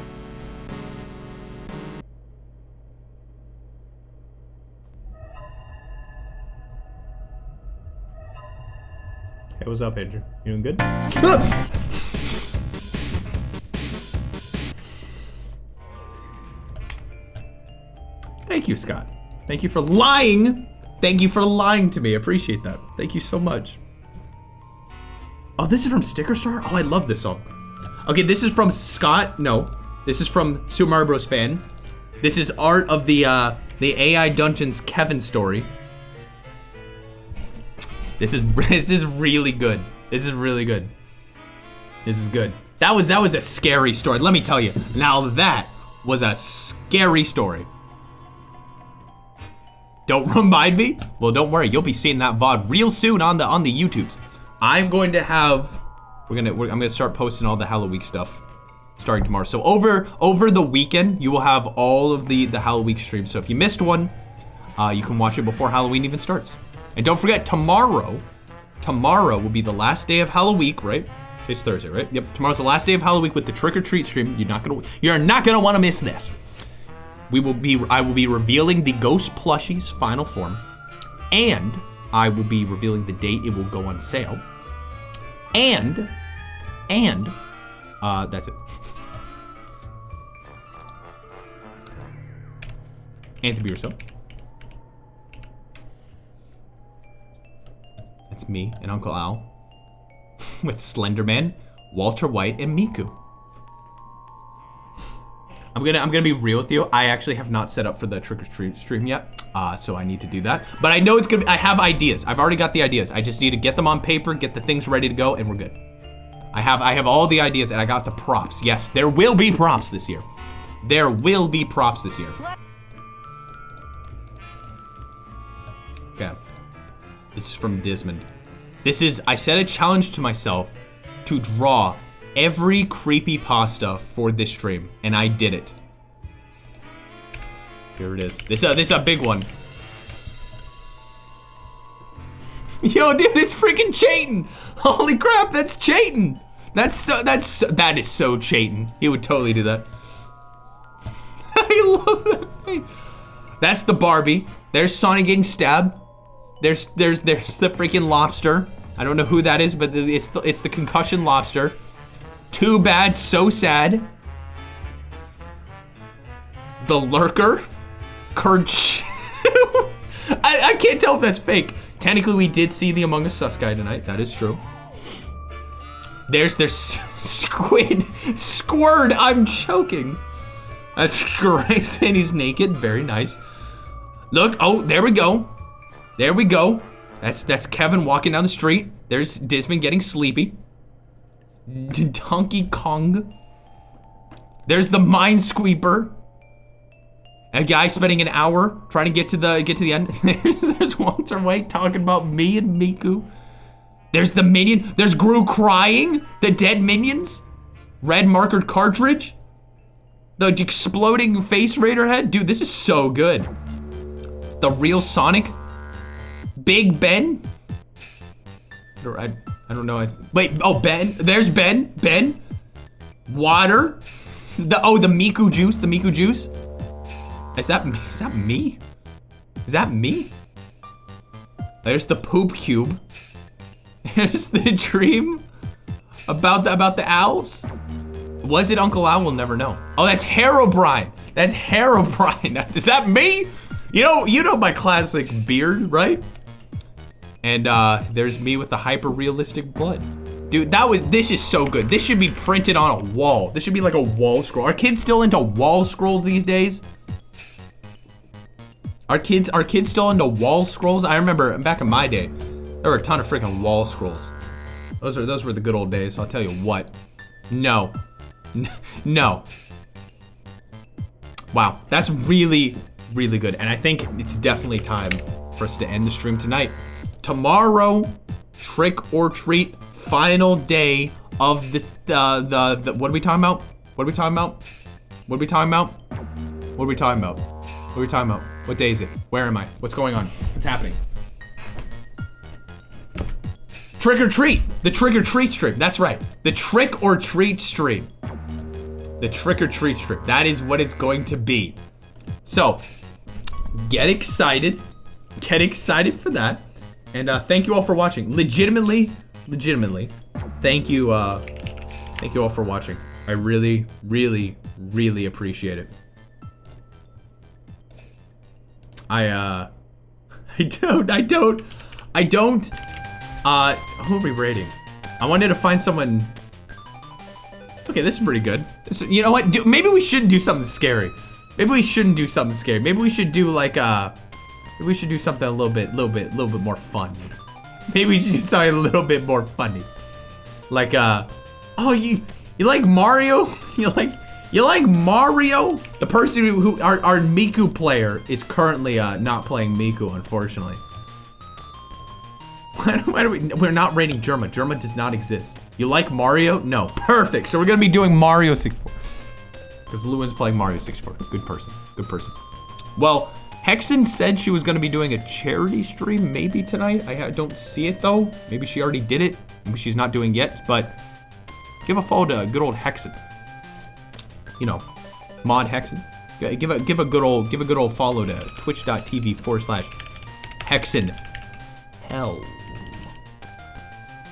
Hey, what's up, Andrew? You doing good? Thank you, Scott. Thank you for lying. Thank you for lying to me. I appreciate that. Thank you so much. Oh, this is from Sticker Star? Oh, I love this song. Okay, this is from Scott. No, this is from Super Mario Bros. Fan. This is art of the AI Dungeons Kevin story. This is really good. This is really good. This is good. That was a scary story. Let me tell you. Now that was a scary story. Don't remind me? Well, don't worry. You'll be seeing that VOD real soon on the YouTubes. I'm going to have. I'm gonna start posting all the Halloweek stuff starting tomorrow. So over the weekend, you will have all of the Halloweek streams. So if you missed one, you can watch it before Halloween even starts. And don't forget, tomorrow will be the last day of Halloweek, right? Today's Thursday, right? Yep. Tomorrow's the last day of Halloweek with the trick or treat stream. You're not gonna want to miss this. I will be revealing the Ghost Plushies final form, and I will be revealing the date it will go on sale. And that's it. Anthony, be yourself. It's me and Uncle Al with Slenderman, Walter White, and Miku. I'm gonna be real with you. I actually have not set up for the trick or treat stream yet, so I need to do that. But I know it's gonna. I have ideas. I've already got the ideas. I just need to get them on paper, get the things ready to go, and we're good. I have all the ideas, and I got the props. Yes, there will be props this year. There will be props this year. Okay. This is from Dismond. I set a challenge to myself to draw every creepypasta for this stream, and I did it. Here it is. This is a big one. Yo, dude, it's freaking Chayton! Holy crap, that's Chayton! That is so Chayton. He would totally do that. I love that face. That's the Barbie. There's Sonic getting stabbed. There's the freaking lobster. I don't know who that is, but it's the concussion lobster. Too bad, so sad. The lurker. Kurch. I can't tell if that's fake. Technically, we did see the Among Us guy tonight. That is true. There's squid. Squird. I'm choking. That's great. And he's naked. Very nice. Look. Oh, there we go. There we go. That's Kevin walking down the street. There's Dismond getting sleepy. Donkey Kong. There's the Minesweeper. A guy spending an hour trying to get to the end. There's Walter White talking about me and Miku. There's the minion. There's Gru crying. The dead minions. Red markered cartridge. The exploding face raider head. Dude, this is so good. The real Sonic. Big Ben. I don't know. Wait. Oh, Ben. There's Ben. Ben. Water. The Miku juice. The Miku juice. Is that me? Is that me? There's the poop cube. There's the dream about the owls. Was it Uncle Owl? We'll never know. Oh, that's Herobrine. That's Herobrine. Is that me? You know my classic beard, right? And there's me with the hyper realistic blood. Dude, this is so good. This should be printed on a wall. This should be like a wall scroll. Are kids still into wall scrolls these days? Are kids still into wall scrolls? I remember back in my day, there were a ton of freaking wall scrolls. Those were the good old days. I'll tell you what. No. No. Wow, that's really, really good. And I think it's definitely time for us to end the stream tonight. Tomorrow, trick or treat, final day of the what are we talking about? What are we talking about? What are we talking about? What are we talking about? What are we talking about? What day is it? Where am I? What's going on? What's happening? Trick or treat. The trick or treat stream. That's right. The trick or treat stream. The trick or treat stream. That is what it's going to be. So, get excited. Get excited for that. And thank you all for watching. Legitimately, thank you all for watching. I really, really, really appreciate it. I don't. Who are we rating? I wanted to find someone. Okay, this is pretty good. You know what? Maybe we shouldn't do something scary. Maybe we shouldn't do something scary. Maybe we should do like maybe we should do something a little bit more fun. Maybe we should do something a little bit more funny. Like oh, you like Mario? You like Mario? The person who our Miku player is currently not playing Miku, unfortunately. Why do we're not rating Germa. Germa does not exist. You like Mario? No. Perfect. So we're gonna be doing Mario 64. Because Lewin's playing Mario 64. Good person. Good person. Well, Hexen said she was gonna be doing a charity stream maybe tonight. I don't see it though. Maybe she already did it. Maybe she's not doing yet, but give a follow to good old Hexen. You know, mod Hexen. Give a good old follow to twitch.tv/Hexen Hell.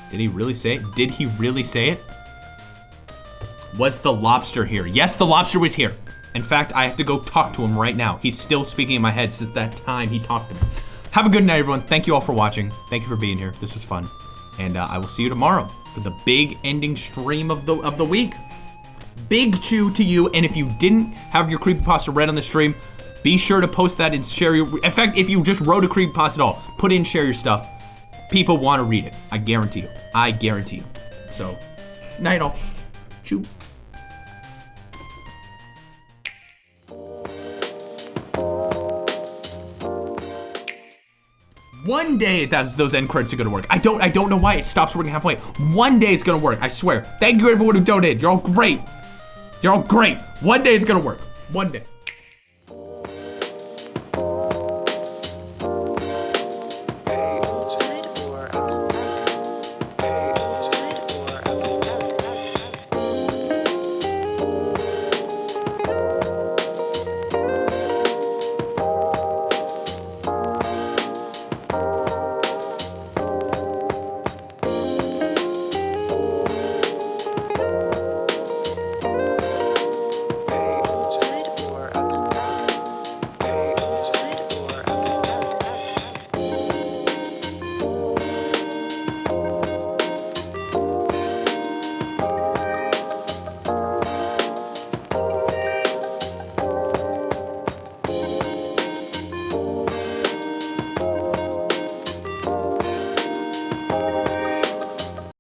Did he really say it? Did he really say it? Was the lobster here? Yes, the lobster was here. In fact, I have to go talk to him right now. He's still speaking in my head since that time he talked to me. Have a good night, everyone. Thank you all for watching. Thank you for being here. This was fun. And I will see you tomorrow for the big ending stream of the week. Big chew to you. And if you didn't have your creepypasta read on the stream, be sure to post that and share your... In fact, if you just wrote a creepypasta at all, put in share your stuff. People want to read it. I guarantee you. I guarantee you. So, night all. Chew. One day those end credits are gonna work. I don't know why it stops working halfway. One day it's gonna work, I swear. Thank you everyone who donated. You're all great. You're all great. One day it's gonna work. One day.